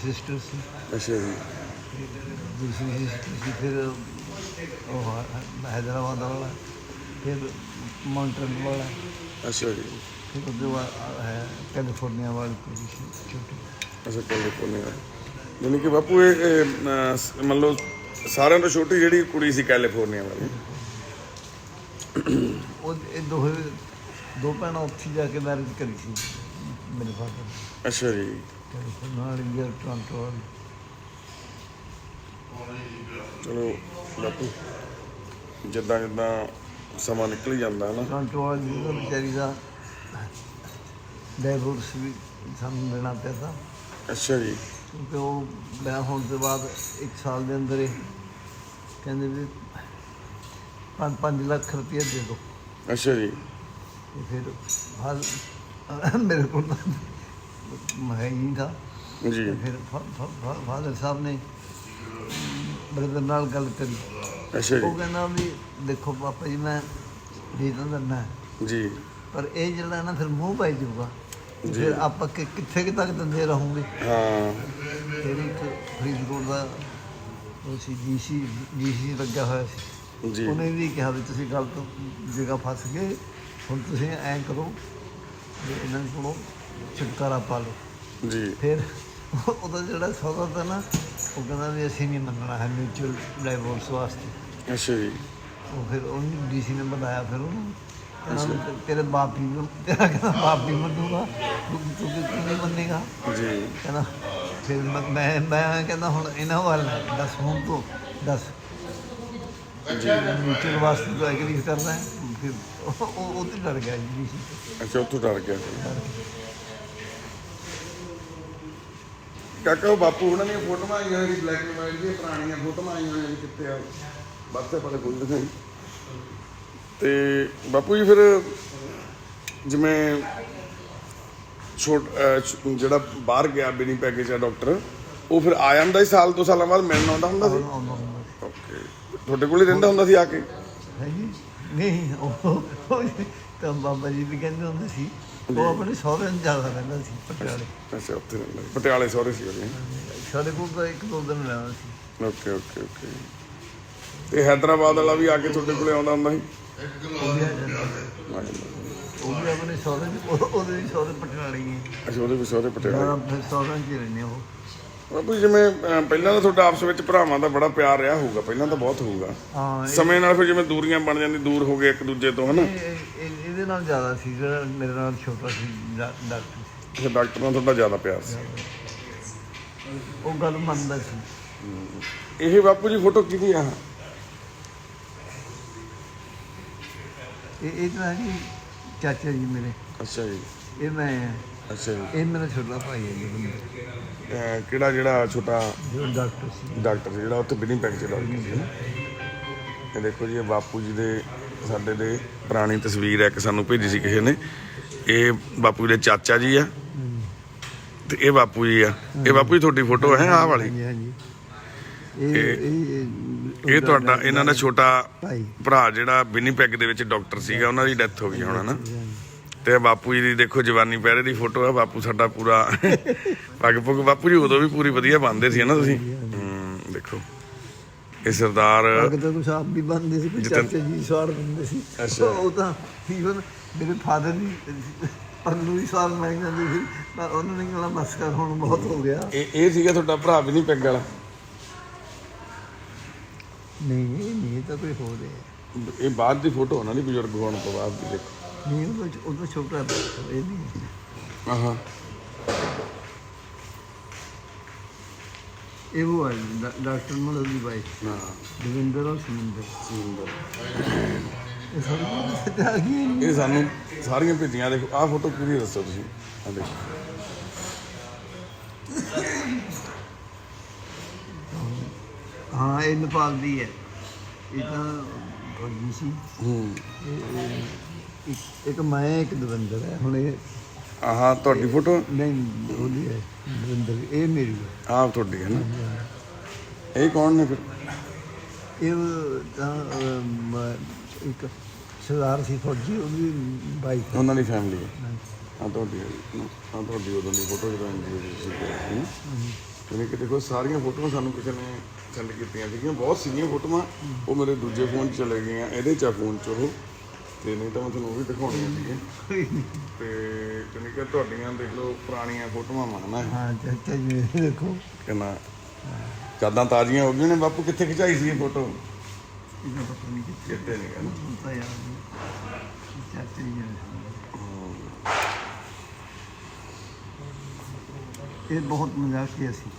ਸਿਸਟਰ ਸੀ। ਅੱਛਾ ਜੀ, ਦੂਸਰੀ ਸਿਸਟਰ ਸੀ। ਫਿਰ ਉਹ ਹੈਦਰਾਬਾਦ ਵਾਲਾ, ਫਿਰ ਮਾਊਂਟਨ ਵਾਲਾ, ਅੱਛਾ ਜੀ। ਫਿਰ ਉਹਦੇ ਬਾਅਦ ਹੈ ਕੈਲੀਫੋਰਨੀਆ ਵਾਲੀ ਕੁੜੀ ਸੀ ਛੋਟੀ। ਅੱਛਾ, ਕੈਲੀਫੋਰਨੀਆ। ਯਾਨੀ ਕਿ ਬਾਪੂ ਇਹ ਮੰਨ ਲਓ ਸਾਰਿਆਂ ਤੋਂ ਛੋਟੀ ਜਿਹੜੀ ਕੁੜੀ ਸੀ ਕੈਲੀਫੋਰਨੀਆ ਵਾਲੀ। ਉਹ ਇਹ ਦੋ ਭੈਣਾਂ ਉੱਥੇ ਜਾ ਕੇ ਮੈਰਿਜ ਕਰੀ ਸੀ ਮੇਰੇ ਫਾਦਰ ਨੇ। ਅੱਛਾ ਜੀ। ਕੈਲੀਫੋਰਨੀਆ ਵਾਲੀ ਜਾਂ ਟੋਰਾਂਟੋ ਵਾਲੀ। ਚਲੋ ਬਾਪੂ, ਜਿੱਦਾਂ ਜਿੱਦਾਂ ਸਮਾਂ ਨਿਕਲ ਜਾਂਦਾ ਹੈ ਨਾ। ਟੋਰਾਂਟੋ ਵਾਲੀ ਦੀ ਵਿਚਾਰੀ ਦਾ ਡਾਈਵੋਰਸ ਵੀ ਸਾਨੂੰ ਦੇਣਾ ਪਿਆ ਤਾ, ਅੱਛਾ ਜੀ। ਕਿਉਂਕਿ ਉਹ ਵਿਆਹ ਹੋਣ ਤੋਂ ਬਾਅਦ 1 ਸਾਲ ਦੇ ਅੰਦਰ ਹੀ ਕਹਿੰਦੇ ਵੀ 5 ਲੱਖ ਰੁਪਏ ਦੇ ਦਿਓ। ਅੱਛਾ ਜੀ। ਤੇ ਫਿਰ ਮੇਰੇ ਕੋਲ ਤਾਂ ਹੈ ਹੀ ਨਹੀਂ ਥਾ। ਜੀ। ਤੇ ਫਿਰ ਫਾਦਰ ਸਾਹਿਬ ਨੇ ਬ੍ਰਦਰ ਨਾਲ ਗੱਲ ਕਰੀ। ਅੱਛਾ ਉਹ ਜੀ। ਕਹਿੰਦਾ ਵੀ ਦੇਖੋ ਪਾਪਾ ਜੀ, ਮੈਂ ਦੇ ਤਾਂ ਦਿੰਦਾ, ਜੀ ਪਰ ਇਹ ਜਿਹੜਾ ਨਾ ਫਿਰ ਮੂੰਹ ਪਾਈ ਜਾਊਗਾ, ਫਿਰ ਆਪਾਂ ਕਿੱਥੇ ਤੱਕ ਦਿੰਦੇ ਰਹੋਗੇ। ਹਾਂ। ਫਿਰ ਇੱਕ ਫਰੀਦਕੋਟ ਦਾ ਉਹ ਸੀ ਡੀਸੀ ਲੱਗਿਆ ਹੋਇਆ ਸੀ। ਜੀ। ਉਹਨੇ ਵੀ ਕਿਹਾ ਵੀ ਤੁਸੀਂ ਗੱਲ ਤੋਂ ਜਗ੍ਹਾ ਫਸ ਗਏ, ਹੁਣ ਤੁਸੀਂ ਐਂ ਕਰੋ ਵੀ ਇਹਨਾਂ ਕੋਲੋਂ ਛੁਟਕਾਰਾ ਪਾ ਲਓ। ਜੀ। ਫਿਰ ਉਹਦਾ ਜਿਹੜਾ ਸੌਦਾ ਤਾ ਨਾ, ਉਹ ਕਹਿੰਦਾ ਵੀ ਅਸੀਂ ਨਹੀਂ ਮੰਨਣਾ ਹੈ ਮਿਊਚੁਅਲ ਡਾਈਵੋਰਸ ਵਾਸਤੇ। ਅੱਛਾ ਜੀ। ਉਹ ਫਿਰ ਉਹਨੂੰ ਡੀਸੀ ਨੇ ਬੁਲਾਇਆ। ਫਿਰ ਉਹਨੂੰ ਕਹਿੰਦਾ ਵੀ ਤੇਰੇ ਬਾਪ ਹੀ ਨੂੰ, ਤੇਰਾ ਕਹਿੰਦਾ ਬਾਪ ਵੀ ਮੰਨੂਗਾ, ਤੂੰ ਕਿਉਂ ਨਹੀਂ ਮੰਨੇਗਾ? ਜੀ। ਕਹਿੰਦਾ ਫਿਰ ਮੈਂ ਕਹਿੰਦਾ ਹੁਣ ਇਹਨਾਂ ਵੱਲ ਦੱਸ, ਹੁਣ ਤੋਂ ਦੱਸ ਜੀ ਮਿਊਚੁਅਲ ਵਾਸਤੇ ਤਾਂ ਐਗਰੀ ਕਰਨਾ ਹੈ। ਫਿਰ ਉਹ ਤੇ ਡਰ ਗਿਆ ਜੀ। ਅੱਛਾ, ਉੱਥੋਂ ਡਰ ਗਿਆ। ਕਾਕਾ, ਉਹ ਬਾਪੂ ਉਹਨਾਂ ਦੀਆਂ ਫੋਟੋਆਂ ਆਈਆਂ ਹੋਈਆਂ, ਬਲੈਕ ਐਂਡ ਵਾਈਟ ਦੀਆਂ ਪੁਰਾਣੀਆਂ ਫੋਟੋਆਂ ਆਈਆਂ ਹੋਈਆਂ, ਕਿੱਥੇ ਆ WhatsApp ਪਰ ਕੋਈ ਦਿਖਾਈ। ਤੇ ਬਾਪੂ ਜੀ ਫਿਰ ਜਿਵੇਂ ਜਿਹੜਾ ਬਾਹਰ ਗਿਆ ਵਿਨੀਪੈਗ 'ਚ ਡਾਕਟਰ, ਉਹ ਫਿਰ ਆ ਜਾਂਦਾ ਸੀ ਸਾਲ 2 ਸਾਲਾਂ ਬਾਅਦ ਮਿਲਣ ਆਉਂਦਾ ਹੁੰਦਾ ਸੀ? ਓਕੇ। ਤੁਹਾਡੇ ਕੋਲ ਹੀ ਰਹਿੰਦਾ ਹੁੰਦਾ ਸੀ ਆ ਕੇ? ਹੈ ਜੀ। ਨਹੀਂ, ਉਹ ਤਾਂ ਬਾਬਾ ਜੀ ਵੀ ਕਹਿੰਦੇ ਹੁੰਦੇ ਸੀ, ਉਹ ਆਪਣੇ ਸਹੁਰੇ ਨੂੰ ਜ਼ਿਆਦਾ ਰਹਿੰਦਾ ਸੀ ਪਟਿਆਲੇ। ਅੱਛਾ, ਉੱਥੇ ਰਹਿੰਦਾ ਸੀ ਪਟਿਆਲੇ ਸਹੁਰੇ ਸੀ ਉਹਦੇ? ਸਾਡੇ ਕੋਲ ਤਾਂ 1-2 ਦਿਨ ਰਹਿੰਦਾ ਸੀ। Okay okay okay. ਤੇ ਹੈਦਰਾਬਾਦ ਵਾਲਾ ਵੀ ਆ ਕੇ ਤੁਹਾਡੇ ਕੋਲੇ ਆਉਂਦਾ ਹੁੰਦਾ ਸੀ? ਉਹ ਵੀ ਆ ਜਾਂਦਾ। ਉਹ ਵੀ ਆਪਣੇ ਸਹੁਰੇ, ਉਹਦੇ ਵੀ ਸਹੁਰੇ ਪਟਿਆਲੇ ਹੀ ਹੈ। ਅੱਛਾ, ਉਹਦੇ ਵੀ ਸਹੁਰੇ ਪਟਿਆਲੇ? ਫਿਰ ਸਹੁਰਿਆਂ 'ਚ ਹੀ ਰਹਿੰਦੇ ਉਹ। ਬਾਪੂ ਜੀ ਜਿਵੇਂ ਪਹਿਲਾਂ ਤਾਂ ਤੁਹਾਡਾ ਆਪਸ ਵਿੱਚ ਭਰਾਵਾਂ ਦਾ ਬੜਾ ਪਿਆਰ ਰਿਹਾ ਹੋਊਗਾ, ਪਹਿਲਾਂ ਤਾਂ ਬਹੁਤ ਹੋਊਗਾ। ਹਾਂ ਸਮੇਂ ਨਾਲ ਫਿਰ ਜਿਵੇਂ ਦੂਰੀਆਂ ਬਣ ਜਾਂਦੀ, ਦੂਰ ਹੋ ਗਏ ਇੱਕ ਦੂਜੇ ਤੋਂ, ਹਨਾ? ਇਹਦੇ ਨਾਲ ਜ਼ਿਆਦਾ ਸੀ, ਜਿਹੜਾ ਮੇਰੇ ਨਾਲ ਛੋਟਾ ਸੀ ਡਾਕਟਰ ਫਿਰ ਡਾਕਟਰ ਨਾਲ ਤੁਹਾਡਾ ਜ਼ਿਆਦਾ ਪਿਆਰ ਸੀ। ਉਹ ਗੱਲ ਮੰਨਦਾ ਸੀ। ਇਹ ਬਾਪੂ ਜੀ ਫੋਟੋ ਕਿਹਦੀ ਆ? ਇਹ ਤਾਂ ਜੀ ਚਾਚਾ ਜੀ ਮੇਰੇ, ਅੱਛਾ ਜੀ, ਇਹ ਮੈਂ ਹਾਂ। ਅੱਛਾ ਜੀ। ਇਹ ਮੇਰਾ ਛੋਟਾ ਭਾਈ ਹੈ ਜੀ, ਕਿਹੜਾ ਜਿਹੜਾ ਛੋਟਾ ਜੋ ਡਾਕਟਰ ਸੀ। ਡਾਕਟਰ ਸੀ ਜਿਹੜਾ ਉੱਥੇ ਬਿਨਿੰਗਪੈਗ 'ਚ ਡਾਕਟਰ ਸੀ ਨਾ? ਇਹ ਦੇਖੋ ਜੀ, ਇਹ ਬਾਪੂ ਜੀ ਦੇ ਸਾਡੇ ਦੇ ਪੁਰਾਣੀ ਤਸਵੀਰ ਹੈ, ਇੱਕ ਸਾਨੂੰ ਭੇਜੀ ਸੀ ਕਿਸੇ ਨੇ। ਇਹ ਬਾਪੂ ਜੀ ਦੇ ਚਾਚਾ ਜੀ ਆ ਤੇ ਇਹ ਬਾਪੂ ਜੀ ਆ। ਇਹ ਬਾਪੂ ਜੀ ਤੁਹਾਡੀ ਫੋਟੋ ਹੈ ਆਹ ਵਾਲੀ? ਹਾਂਜੀ ਹਾਂਜੀ। ਇਹ ਤੁਹਾਡਾ ਇਹਨਾਂ ਦਾ ਛੋਟਾ ਭਾਈ ਭਰਾ ਜਿਹੜਾ ਬਿਨਿੰਗਪੈਗ ਦੇ ਵਿੱਚ ਡਾਕਟਰ ਸੀਗਾ, ਉਹਨਾਂ ਦੀ ਡੈਥ ਹੋ ਗਈ ਹੁਣ, ਹਨਾ? ਤੇ ਬਾਪੂ ਜੀ ਦੀ ਦੇਖੋ ਜਵਾਨੀ ਪਹਿਰੇ ਦੀ ਫੋਟੋ ਆ। ਬਾਪੂ ਸਾਡਾ ਪੂਰਾ ਪੱਗ ਪੁੱਗ ਬਾਪੂ ਜੀ ਉਦੋਂ ਵੀ ਪੂਰੀ ਵਧੀਆ ਬੰਨਦੇ ਸੀ ਨਾ ਤੁਸੀਂ? ਦੇਖੋ ਇਹ ਸਰਦਾਰ ਅਗਰ ਤਾਂ ਕੁਛ ਆਪ ਵੀ ਬੰਦੇ ਸੀ, ਕੋਈ ਚਾਚਾ ਜੀ ਸਵਾਰ ਬੰਦੇ ਸੀ। ਅੱਛਾ। ਉਹ ਤਾਂ ਈਵਨ ਮੇਰੇ ਫਾਦਰ ਦੀ ਪੱਲੂ ਵੀ ਸਵਾਰ ਮੈਂ ਜਾਂਦੇ ਸੀ, ਪਰ ਉਹਨਾਂ ਨੇ ਕਹਿਣਾ ਬਸ ਕਰ, ਹੁਣ ਬਹੁਤ ਹੋ ਗਿਆ। ਇਹ ਸੀਗਾ ਤੁਹਾਡਾ ਭਰਾ ਬਿਨਿੰਗਪੈਗ ਵਾਲਾ? ਨਹੀਂ ਇਹ ਤਾਂ ਕੋਈ ਹੋਰ ਹੈ। ਇਹ ਬਾਅਦ ਦੀ ਫੋਟੋ ਉਹਨਾਂ ਦੀ, ਬਜ਼ੁਰਗ ਹੋਣ ਤੋਂ ਬਾਅਦ ਦੀ। ਦੇਖੋ ਨਹੀਂ ਉਹ ਤਾਂ ਛੋਟਾ ਇਹ ਨਹੀਂ। ਆਹਾਂ ਇਹ ਉਹ ਹੈ ਡਾਕਟਰ ਮਨੋਜ ਦੀ ਵਾਈਫ, ਹਾਂ, ਦਵਿੰਦਰ ਔਰ ਸੁਮਿੰਦਰ। ਸੁੰਦਰ। ਇਹ ਸਾਰੇ ਸੱਚ ਆ ਗਈ। ਇਹ ਸਾਨੂੰ ਸਾਰੀਆਂ ਭੇਜੀਆਂ। ਦੇਖੋ ਆਹ ਫੋਟੋ ਪੂਰੀ ਦੱਸੋ ਤੁਸੀਂ। ਆਹ ਦੇਖੋ ਹਾਂ ਇਹ ਨੇਪਾਲ ਦੀ ਹੈ। ਇਹ ਤਾਂ ਫੌਜੀ ਸੀ। ਇੱਕ ਮੈਂ ਇੱਕ ਦਵਿੰਦਰ ਹੈ। ਹੁਣ ਇਹ ਆਹ ਤੁਹਾਡੀ ਫੋਟੋ? ਨਹੀਂ ਉਹਦੀ ਹੈ ਦਵਿੰਦਰ, ਇਹ ਮੇਰੀ ਹੈ। ਆਹ ਤੁਹਾਡੀ ਹੈ ਨਾ? ਇਹ ਕੌਣ ਨੇ ਫਿਰ? ਇਹ ਤਾਂ ਇੱਕ ਸਰਦਾਰ ਸੀ ਫੌਜੀ, ਉਹਦੀ ਬਾਈਕ। ਉਹਨਾਂ ਦੀ ਫੈਮਿਲੀ ਹੈ। ਆਹ ਤੁਹਾਡੀ ਹੈ ਨਾ? ਆਹ ਤੁਹਾਡੀ ਉਦੋਂ ਦੀ ਫੋਟੋ ਜਦੋਂ ਐਨਜੀਓ ਦੀ ਸੀ। ਜਿਵੇਂ ਕਿ ਦੇਖੋ ਸਾਰੀਆਂ ਫੋਟੋਆਂ ਸਾਨੂੰ ਕਿਸੇ ਨੇ ਸੈਂਡ ਕੀਤੀਆਂ ਸੀਗੀਆਂ, ਬਹੁਤ ਸੀਗੀਆਂ ਫੋਟੋਆਂ। ਉਹ ਮੇਰੇ ਦੂਜੇ ਫੋਨ 'ਚ ਚਲੇ ਗਈਆਂ, ਇਹਦੇ 'ਚ ਆ ਫੋਨ 'ਚ ਉਹ, ਤੇ ਨਹੀਂ ਤਾਂ ਮੈਂ ਤੁਹਾਨੂੰ ਉਹ ਵੀ ਦਿਖਾਉਣੀਆਂ ਸੀਗੀਆਂ। ਤੇ ਜਿਵੇਂ ਕਿ ਤੁਹਾਡੀਆਂ ਦੇਖ ਲਓ ਪੁਰਾਣੀਆਂ ਫੋਟੋਆਂ ਮਾਨਾ ਹਾਂ ਚਾਚਾ ਜੀ ਦੇਖੋ ਕਿੰਨਾ ਯਾਦਾਂ ਤਾਜ਼ੀਆਂ ਹੋ ਗਈਆਂ ਨੇ। ਬਾਪੂ ਕਿੱਥੇ ਖਿਚਾਈ ਸੀ ਇਹ ਫੋਟੋ? ਇਹਨਾਂ ਪਤਾ ਨਹੀਂ ਕਿੱਥੇ ਕਿਤੇ ਨਹੀਂ ਕਹਿੰਦਾ। ਤਾਂ ਯਾਰ ਚਾਚਾ ਜੀ ਇਹ ਬਹੁਤ ਮਜ਼ਾਕੀਆ ਸੀ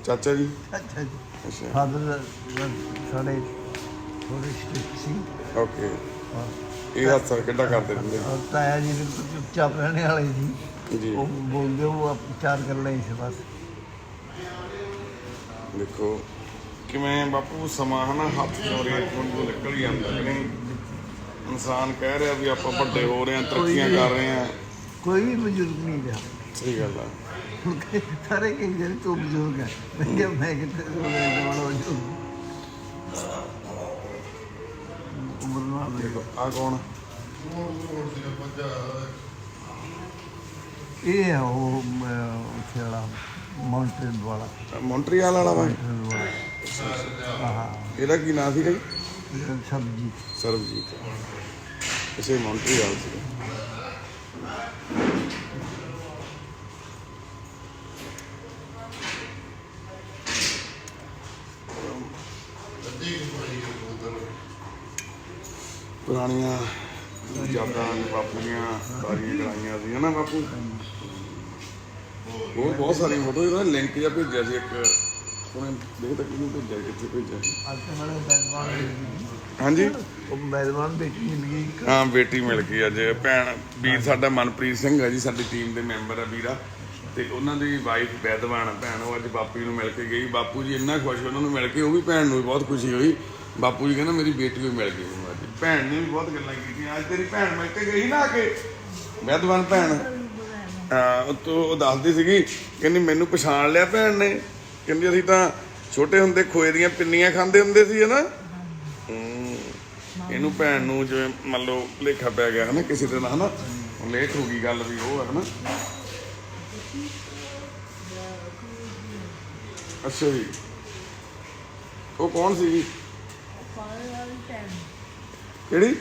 ਚਾਚਾ ਜੀ? ਅੱਛਾ ਜੀ। ਅੱਛਾ, ਫਾਦਰ ਸਾਡੇ ਥੋੜੇ ਸਟ੍ਰਿਕਟ ਸੀ। ਓਕੇ। ਇਹ ਹਾਦਸਾ ਕਿੱਦਾਂ ਕਰਦੇ ਰਹਿੰਦੇ? ਔਰ ਤਾਇਆ ਜੀ ਬਿਲਕੁਲ ਚੁੱਪਚਾਪ ਰਹਿਣੇ ਵਾਲੇ ਸੀ। ਜੀ ਉਹ ਬੋਲਦੇ ਉਹ ਆਪ ਵਿਚਾਰ ਕਰ ਲਈ ਸੀ ਬਸ। ਦੇਖੋ ਕਿਵੇਂ ਬਾਪੂ ਸਮਾਂ ਹਨਾ ਹੱਥ ਚੋਂ ਰੇਤ ਤੋਂ ਨਿਕਲ ਹੀ ਜਾਂਦਾ ਕਿ ਨਹੀਂ? ਇਨਸਾਨ ਕਹਿ ਰਿਹਾ ਵੀ ਆਪਾਂ ਵੱਡੇ ਹੋ ਰਹੇ ਹਾਂ, ਤਰੱਕੀਆਂ ਕਰ ਰਹੇ ਹਾਂ। ਕੋਈ ਵੀ ਬਜ਼ੁਰਗ ਨਹੀਂ ਰਿਹਾ। ਸਹੀ ਗੱਲ ਆ। ਸਾਰੇ ਕਹਿੰਦੇ ਨੇ ਤੂੰ ਬਜ਼ੁਰਗ ਹੈ। ਮੈਂ ਕਿਹਾ ਮੈਂ ਕਿੱਥੇ ਬਜ਼ੁਰਗ ਉਮਰ ਨਾਲ ਦੇਖੋ ਆਹ ਕੌਣ? ਇਹ ਹੈ ਉਹ ਉੱਥੇ ਵਾਲਾ ਮਾਊਂਟੇਨ ਵਾਲਾ। ਮੌਂਟਰੀਆਲ ਵਾਲਾ ਵਾ? ਹਾਂ ਇਹਦਾ ਕੀ ਨਾਂ ਸੀਗਾ ਜੀ? ਸਬਜੀ। ਸਰਬਜੀਤ। ਇਸੇ ਮੌਂਟਰੀਆਲ ਸੀਗਾ। ਪੁਰਾਣੀਆਂ ਯਾਦਾਂ ਬਾਪੂ ਦੀਆਂ ਸਾਰੀਆਂ ਕਰਾਈਆਂ ਸੀ ਹਨਾ ਬਾਪੂ? ਬਹੁਤ ਸਾਰੀਆਂ ਫੋਟੋ। ਇਹਦਾ ਲਿੰਕ ਜਿਹਾ ਭੇਜਿਆ ਸੀ ਇੱਕ, ਉਹਨੇ ਦੇਖ ਤੱਕ ਕਿਹਨੂੰ ਭੇਜਿਆ, ਕਿੱਥੇ ਭੇਜਿਆ ਸੀ? ਅੱਜ ਤਾਂ ਮੇਰੇ ਬੈਲਵਾਨ ਹਾਂਜੀ, ਉਹ ਬੈਲਵਾਨ ਬੇਟੀ ਮਿਲ ਗਈ ਇੱਕ। ਹਾਂ ਬੇਟੀ ਮਿਲ ਗਈ ਅੱਜ। ਭੈਣ ਵੀਰ ਸਾਡਾ ਮਨਪ੍ਰੀਤ ਸਿੰਘ ਹੈ ਜੀ, ਸਾਡੀ ਟੀਮ ਦੇ ਮੈਂਬਰ ਆ ਵੀਰਾ, ਤੇ ਉਹਨਾਂ ਦੀ ਵਾਈਫ ਬੈਦਵਾਨ ਭੈਣ, ਉਹ ਅੱਜ ਬਾਪੂ ਜੀ ਨੂੰ ਮਿਲ ਕੇ ਗਈ। ਬਾਪੂ ਜੀ ਇੰਨਾ ਖੁਸ਼ ਉਹਨਾਂ ਨੂੰ ਮਿਲ ਕੇ, ਉਹ ਵੀ ਭੈਣ ਨੂੰ ਵੀ ਬਹੁਤ ਖੁਸ਼ੀ ਹੋਈ। ਬਾਪੂ ਜੀ ਕਹਿੰਦਾ ਮੇਰੀ ਬੇਟੀ ਵੀ ਮਿਲ ਗਈ ਮੈਨੂੰ ਅੱਜ। ਭੈਣ ਨੇ ਵੀ ਬਹੁਤ ਗੱਲਾਂ ਕੀਤੀਆਂ। ਅੱਜ ਤੇਰੀ ਭੈਣ ਮਿਲ ਕੇ ਗਈ ਨਾ ਆ ਕੇ, ਬੈਦਵਾਨ ਭੈਣ। ਉਹ ਦੱਸਦੀ ਸੀਗੀ, ਕਹਿੰਦੀ ਮੈਨੂੰ ਪਛਾਣ ਲਿਆ ਭੈਣ ਨੇ। ਕਹਿੰਦੀ ਅਸੀਂ ਤਾਂ ਛੋਟੇ ਹੁੰਦੇ ਖੋਏ ਦੀਆਂ ਪਿੰਨੀਆਂ ਖਾਂਦੇ ਹੁੰਦੇ ਸੀ ਹਨਾ। ਇਹਨੂੰ ਭੈਣ ਨੂੰ ਜਿਵੇਂ ਮੰਨ ਲਓ ਭੁਲੇਖਾ ਪੈ ਗਿਆ ਹਨਾ ਕਿਸੇ ਦਿਨ ਹਨਾ, ਲੇਟ ਹੋ ਗਈ ਗੱਲ ਵੀ ਉਹ ਹੈ ਹਨਾ। ਅੱਛਾ ਜੀ, ਉਹ ਕੌਣ ਸੀਗੀ? ਕਿਹੜੀ?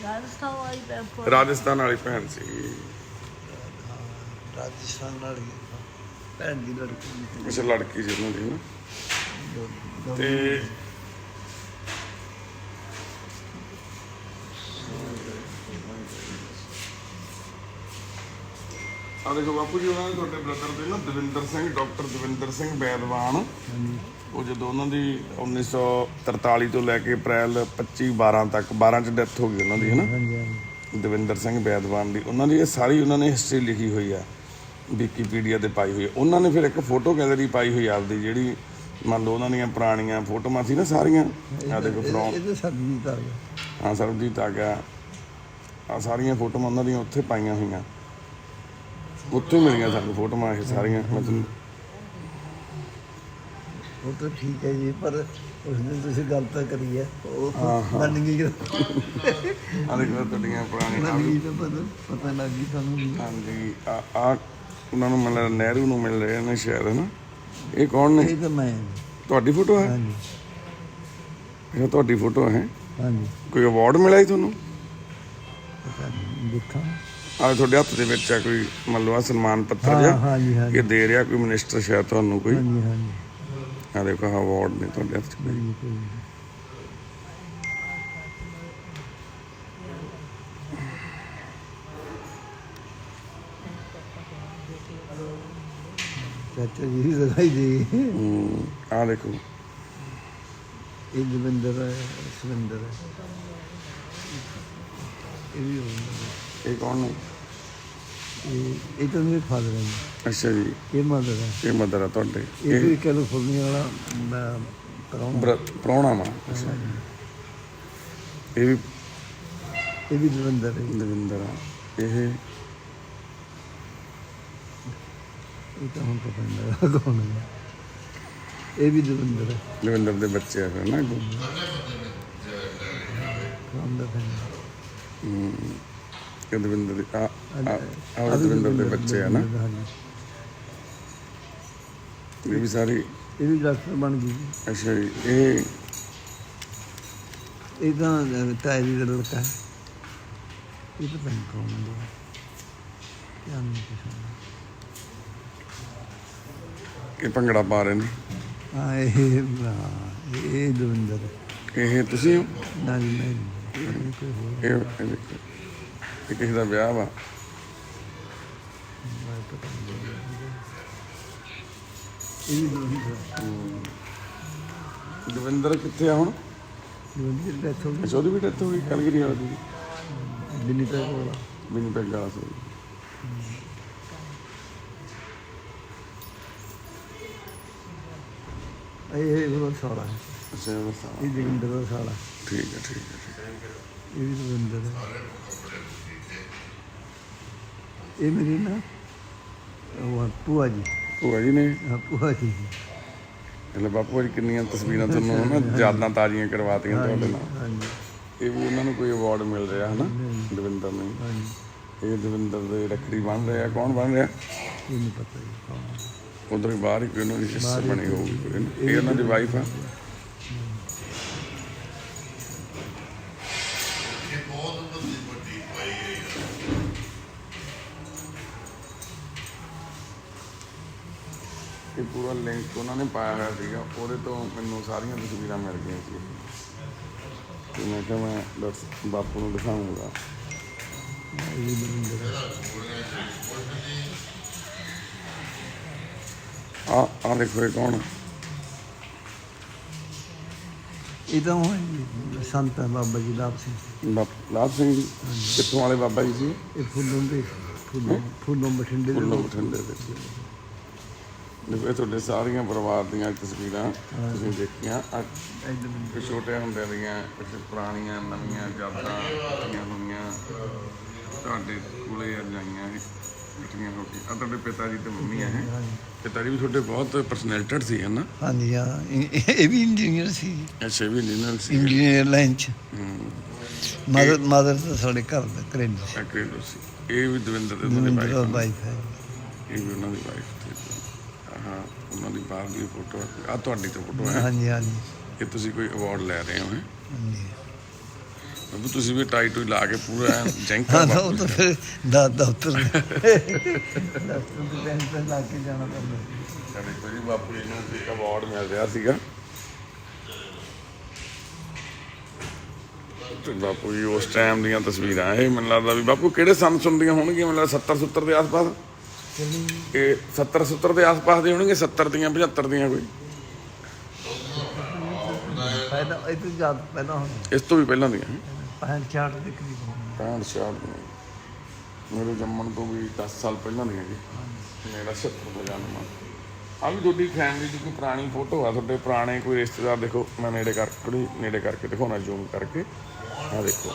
ਰਾਜਸਥਾਨ ਵਾਲੀ ਭੈਣ। ਰਾਜਸਥਾਨ ਵਾਲੀ ਭੈਣ ਸੀ। ਰਾਜਸਥਾਨ ਵਾਲੀ ਭੈਣ ਦੀ ਲੜਕੀ ਅੱਛਾ ਲੜਕੀ ਸੀ ਉਹਨਾਂ ਦੀ ਨਾ। ਤੇ ਆ ਦੇਖੋ ਬਾਪੂ ਜੀ, ਉਹਨਾਂ ਨੇ ਤੁਹਾਡੇ ਬ੍ਰਦਰ ਦੇ ਨਾ ਦਵਿੰਦਰ ਸਿੰਘ, ਡਾਕਟਰ ਦਵਿੰਦਰ ਸਿੰਘ ਬੈਦਵਾਨ, ਉਹ ਜਦੋਂ ਉਹਨਾਂ ਦੀ 1943 ਤੋਂ ਲੈ ਕੇ ਅਪ੍ਰੈਲ 25/12 ਤੱਕ 12 ਚ ਡੈਥ ਹੋ ਗਈ ਉਹਨਾਂ ਦੀ, ਹੈ ਨਾ, ਦਵਿੰਦਰ ਸਿੰਘ ਬੈਦਵਾਨ ਦੀ। ਉਹਨਾਂ ਦੀ ਇਹ ਸਾਰੀ ਉਹਨਾਂ ਨੇ ਹਿਸਟਰੀ ਲਿਖੀ ਹੋਈ ਆ, ਵਿਕੀਪੀਡੀਆ ਤੇ ਪਾਈ ਹੋਈ ਹੈ। ਉਹਨਾਂ ਨੇ ਫਿਰ ਇੱਕ ਫੋਟੋ ਗੈਲਰੀ ਪਾਈ ਹੋਈ ਆਪਦੀ, ਜਿਹੜੀ ਮੰਨ ਲਓ ਉਹਨਾਂ ਦੀਆਂ ਪੁਰਾਣੀਆਂ ਫੋਟੋਆਂ ਸੀ ਨਾ ਸਾਰੀਆਂ। ਆ ਦੇਖੋ ਫਰੋਮ, ਇਹ ਤਾਂ ਸਰਬਜੀਤ ਆ ਗਿਆ। ਹਾਂ ਸਰਬਜੀਤ ਆ ਗਿਆ। ਆ ਸਾਰੀਆਂ ਫੋਟੋਆਂ ਉਹਨਾਂ ਦੀਆਂ ਉੱਥੇ ਪਾਈਆਂ ਹੋਈਆਂ, ਉੱਥੇ ਮਿਲੀਆਂ ਸਾਨੂੰ ਫੋਟੋਆਂ ਇਹ ਸਾਰੀਆਂ। ਮਤਲਬ ਉਹ ਤਾਂ ਠੀਕ ਹੈ ਜੀ, ਪਰ ਉਸ ਦਿਨ ਤੁਸੀਂ ਗੱਲ ਤਾਂ ਕਰੀ ਹੈ, ਉਹ ਮੰਨ ਗਈ ਆ ਦੇਖੋ ਤੁਹਾਡੀਆਂ ਪੁਰਾਣੀਆਂ। ਮੰਨ ਤਾਂ ਪਤਾ ਲੱਗ ਗਈ ਤੁਹਾਨੂੰ ਵੀ। ਹਾਂਜੀ ਆ ਉਹਨਾਂ ਨੂੰ ਮਿਲ ਨਹਿਰੂ ਨੂੰ ਮਿਲ ਰਹੇ ਨੇ ਸ਼ਾਇਦ, ਹੈ ਨਾ। ਇਹ ਕੌਣ ਨੇ? ਇਹ ਤਾਂ ਮੈਂ। ਤੁਹਾਡੀ ਫੋਟੋ ਹੈ? ਹਾਂਜੀ ਇਹ ਤੁਹਾਡੀ ਫੋਟੋ ਹੈ? ਹਾਂਜੀ। ਕੋਈ ਅਵਾਰਡ ਮਿਲਿਆ ਜੀ ਤੁਹਾਨੂੰ? ਪਤਾ ਨਹੀਂ, ਦੇਖਾਂ। ਆ ਤੁਹਾਡੇ ਹੱਥ ਦੇ ਵਿੱਚ ਆ ਕੋਈ ਮੰਨ ਲਓ ਆ ਸਨਮਾਨ ਪੱਤਰ ਹਾਂ, ਜਿਹਾ, ਹਾਂਜੀ, ਹਾਂਜੀ। ਇਹ ਦੇ ਰਿਹਾ ਕੋਈ ਮਿਨਿਸਟਰ ਸ਼ਾਇਦ ਤੁਹਾਨੂੰ ਕੋਈ। ਹਾਂਜੀ ਹਾਂਜੀ ਆ ਦੇਖੋ ਅਵਾਰਡ ਨੇ ਤੁਹਾਡੇ ਹੱਥ 'ਚ ਕੋਈ। ਹਾਂਜੀ, ਕੋਈ ਨਹੀਂ। ਚਾਚਾ ਜੀ ਦਿਖਾਈ ਦੇ। ਆ ਦੇਖੋ ਇਹ ਦਵਿੰਦਰ ਹੈ, ਸੁਰਿੰਦਰ ਹੈ। ਇਹ ਵੀ ਹੋਊਗਾ। ਇਹ ਕੌਣ ਨੇ? ਇਹ ਤਾਂ ਮੇਰੇ ਫਾਦਰ ਹੈ ਜੀ। ਅੱਛਾ ਜੀ, ਇਹ ਮਦਰ ਹੈ। ਇਹ ਮਦਰ ਆ ਤੁਹਾਡੇ? ਇਹ ਵੀ ਕੈਲੀਫੋਰਨੀਆ ਵਾਲਾ ਮੈਂ ਕਰਾਉਣਾ। ਪ੍ਰਾਹੁਣਾ ਵਾ। ਇਹ ਵੀ ਇਹ ਵੀ ਦਵਿੰਦਰ ਹੈ। ਦਵਿੰਦਰ ਆ। ਇਹ ਇਹ ਤਾਂ ਹੁਣ ਪਤਾ ਨਹੀਂ ਲੱਗਾ ਕੌਣ ਹੈ। ਇਹ ਵੀ ਦਵਿੰਦਰ ਹੈ। ਦਵਿੰਦਰ ਦੇ ਬੱਚੇ ਆ ਫਿਰ ਨਾ ਅੱਗੋਂ। ਕੌਣ ਦਾ ਹੈ? ਇਹ ਦਵਿੰਦਰ ਦੇ ਆ ਦਵਿੰਦਰ ਦੇ ਬੱਚੇ ਆ ਨਾ। ਇਹ ਵੀ ਸਾਰੀ। ਇਹ ਵੀ ਡਾਕਟਰ ਬਣ ਗਈ ਜੀ। ਅੱਛਾ ਜੀ। ਇਹ ਤਾਂ ਤਾਇਰੀ ਦਾ ਲੜਕਾ ਹੈ। ਇਹ ਤਾਂ ਨਹੀਂ ਕੌਣ ਹੈ। ਕਿਆ ਨਹੀਂ ਪਛਾਣਦਾ। ਇਹ ਭੰਗੜਾ ਪਾ ਰਹੇ ਨੇ। ਹਾਂ ਇਹ ਦਵਿੰਦਰ ਹੈ। ਇਹ ਤੁਸੀਂ ਹੋ? ਨਾ ਜੀ ਮੈਂ ਨਹੀਂ। ਕੋਈ ਹੋਰ ਇਹ ਦੇਖੋ, ਇਹ ਕਿਸੇ ਦਾ ਵਿਆਹ ਵਾ। ਮੈਂ ਪਤਾ ਨਹੀਂ। ਇਹ ਵੀ ਦਵਿੰਦਰ ਹੈ। ਦਵਿੰਦਰ ਕਿੱਥੇ ਆ ਹੁਣ? ਦਵਿੰਦਰ ਡੈਥ ਹੋ ਅੱਛਾ ਉਹਦੀ ਵੀ ਡੈਥ ਹੋ ਗਈ ਕੈਲਗਰੀ ਵਾਲਾ ਦੀ? ਗਈ। ਦਿੱਲੀ ਤੱਕ ਵਾਲਾ। ਮੈਨੂੰ ਪੈਗ ਵਾਲਾ ਸੀ। ਇਹ ਉਹਦਾ ਸਾਲਾ ਹੈ। ਅੱਛਾ ਉਹ ਸਾਰਾ। ਇਹ ਦਵਿੰਦਰ ਦਾ ਸਾਲਾ। ਠੀਕ ਹੈ ਠੀਕ ਹੈ ਠੀਕ ਹੈ। ਇਹ ਵੀ ਦਵਿੰਦਰ ਹੈ। ਇਹ ਮੇਰੀ ਨਾ ਉਹ ਭੂਆ ਜੀ। ਭੂਆ ਜੀ ਨੇ? ਹਾਂ ਭੂਆ ਜੀ। એટલે ਬਾਪੂ ਜੀ ਕਿੰਨੀਆਂ ਤਸਵੀਰਾਂ ਤੁਹਾਨੂੰ ਨਾ ਯਾਦਾਂ ਤਾਜ਼ੀਆਂ ਕਰਵਾਤੀਆਂ ਤੁਹਾਡੇ ਨਾਲ। ਹਾਂਜੀ ਇਹ ਵੀ ਉਹਨਾਂ ਨੂੰ ਕੋਈ ਅਵਾਰਡ ਮਿਲ ਰਿਹਾ ਹੈ ਨਾ ਦਵਿੰਦਰ ਨੂੰ। ਹਾਂਜੀ। ਇਹ ਦਵਿੰਦਰ ਦੇ ਰੱਖੜੀ ਬਣ ਰਿਹਾ। ਕੌਣ ਬਣ ਰਿਹਾ? ਇਹ ਨਹੀਂ ਪਤਾ ਜੀ ਕੌਣ। ਉਧਰ ਹੀ ਬਾਹਰ ਹੀ ਕੋਈ ਉਹਨਾਂ ਦੀ ਸਿਸਟਰ ਬਣੀ ਹੋਊਗੀ ਕੋਈ ਨਾ। ਇਹ ਉਹਨਾਂ ਦੀ ਵਾਈਫ ਆ। ਇਹ ਪੂਰਾ ਲਿੰਕ ਉਹਨਾਂ ਨੇ ਪਾਇਆ ਹੋਇਆ ਸੀਗਾ, ਉਹਦੇ ਤੋਂ ਮੈਨੂੰ ਸਾਰੀਆਂ ਤਸਵੀਰਾਂ ਮਿਲ ਗਈਆਂ ਸੀ। ਤੇ ਮੈਂ ਕਿਹਾ ਮੈਂ ਬਾਪੂ ਨੂੰ ਦਿਖਾਊਂਗਾ। ਇਹ ਵੀ ਦਵਿੰਦਰ ਹੈ। ਆ ਦੇਖੋ ਇਹ ਕੌਣ? ਇਹ ਤਾਂ ਉਹ ਸੰਤ ਹੈ ਬਾਬਾ ਜੀ ਲਾਭ ਸਿੰਘ। ਲਾਭ ਸਿੰਘ ਜੀ ਕਿੱਥੋਂ ਵਾਲੇ ਬਾਬਾ ਜੀ ਸੀ? ਇਹ ਫੁੱਲੋਂ ਬਠਿੰਡੇ ਦੇ ਫੁੱਲੋਂ ਬਠਿੰਡੇ ਦੇ। ਦੇਖੋ ਇਹ ਤੁਹਾਡੇ ਸਾਰੀਆਂ ਪਰਿਵਾਰ ਦੀਆਂ ਤਸਵੀਰਾਂ ਤੁਸੀਂ ਦੇਖੀਆਂ। ਕੁਝ ਛੋਟੇ ਹੁੰਦਿਆਂ ਦੀਆਂ, ਕੁਝ ਪੁਰਾਣੀਆਂ ਨਵੀਆਂ ਯਾਦਾਂ ਇਕੱਠੀਆਂ ਹੋਈਆਂ ਤੁਹਾਡੇ ਕੋਲੇ ਜਾਈਆਂ ਇਕੱਠੀਆਂ ਹੋ ਕੇ। ਆ ਤੁਹਾਡੇ ਪਿਤਾ ਜੀ ਤੇ ਮੰਮੀ ਆ। ਪਿਤਾ ਜੀ ਵੀ ਤੁਹਾਡੇ ਬਹੁਤ ਪਰਸਨੈਲਿਟਡ ਸੀ ਹੈ ਨਾ? ਹਾਂਜੀ ਹਾਂ। ਇਹ ਵੀ ਇੰਜੀਨੀਅਰ ਸੀ। ਅੱਛਾ ਵੀ ਇੰਜੀਨੀਅਰ ਸੀ। ਇੰਜੀਨੀਅਰ ਲਾਈਨ 'ਚ। ਮਦਰ ਤਾਂ ਸਾਡੇ ਘਰ ਦਾ ਘਰੇਲੂ ਸੀ। ਘਰੇਲੂ ਸੀ। ਇਹ ਵੀ ਦਵਿੰਦਰ ਦੇ ਦਵਿੰਦਰ ਦਾ ਵਾਈਫ। ਵਾਈਫ ਹੈ। ਇਹ ਵੀ ਉਹਨਾਂ ਦੀ ਵਾਈਫ ਸੀ। ਹਾਂ ਉਹਨਾਂ ਦੀ ਬਾਹਰ ਦੀ ਫੋਟੋ ਆ ਤੁਹਾਡੀ ਤਾਂ ਫੋਟੋ ਹੈ। ਹਾਂਜੀ ਹਾਂਜੀ ਇਹ ਤੁਸੀਂ ਕੋਈ ਅਵਾਰਡ ਲੈ ਰਹੇ ਹੋ? ਹਾਂਜੀ। ਬਾਪੂ ਤੁਸੀਂ ਵੀ ਟਾਈ ਟੂਈ ਲਾ ਕੇ ਪੂਰਾ ਜੈਂਕਾ ਹਾਂ ਤਾਂ ਬਾਪੂ ਉਹ ਤਾਂ ਫਿਰ ਦਫ਼ਤਰ ਦਫ਼ਤਰ ਦੇ ਪੈਨ ਲਾ ਕੇ ਜਾਣਾ ਪੈਂਦਾ। ਸਾਡੇ ਕੋਈ ਬਾਪੂ ਜੀ ਨੂੰ ਇੱਕ ਅਵਾਰਡ ਮਿਲ ਰਿਹਾ ਸੀਗਾ ਤੇ ਬਾਪੂ ਜੀ ਉਸ ਟਾਈਮ ਦੀਆਂ ਤਸਵੀਰਾਂ ਇਹ ਮੈਨੂੰ ਲੱਗਦਾ ਵੀ ਬਾਪੂ ਕਿਹੜੇ ਸੰਨ ਸੁਣਦੀਆਂ ਹੋਣਗੀਆਂ ਮੈਨੂੰ ਲੱਗਦਾ 70 70 ਦੇ ਆਸ-ਪਾਸ ਇਹ 70 70 ਦੇ ਆਸ-ਪਾਸ ਦੇ ਹੋਣਗੇ 70 ਦੀਆਂ 75 ਦੀਆਂ ਕੋਈ ਪਹਿਲਾਂ ਇਹ ਤੋਂ ਜ਼ਿਆਦਾ ਪਹਿਲਾਂ ਹੁਣ ਇਸ ਤੋਂ ਵੀ ਪਹਿਲਾਂ ਦੀਆਂ 65 ਦੇ ਕਰੀਬ ਹੋਣੀ। 65 66 ਦੀਆਂ ਮੇਰੇ ਜੰਮਣ ਤੋਂ ਵੀ 10 ਸਾਲ ਪਹਿਲਾਂ ਦੀਆਂ ਜੀ ਮੇਰਾ 70 ਦਾ ਜਨਮ ਆ ਵੀ ਤੁਹਾਡੀ ਫੈਮਿਲੀ ਦੀ ਕੋਈ ਪੁਰਾਣੀ ਫੋਟੋ ਆ ਤੁਹਾਡੇ ਪੁਰਾਣੇ ਕੋਈ ਰਿਸ਼ਤੇਦਾਰ ਦੇਖੋ ਮੈਂ ਨੇੜੇ ਕਰਕੇ ਦਿਖਾਉਣਾ ਜ਼ੂਮ ਕਰਕੇ ਆ ਦੇਖੋ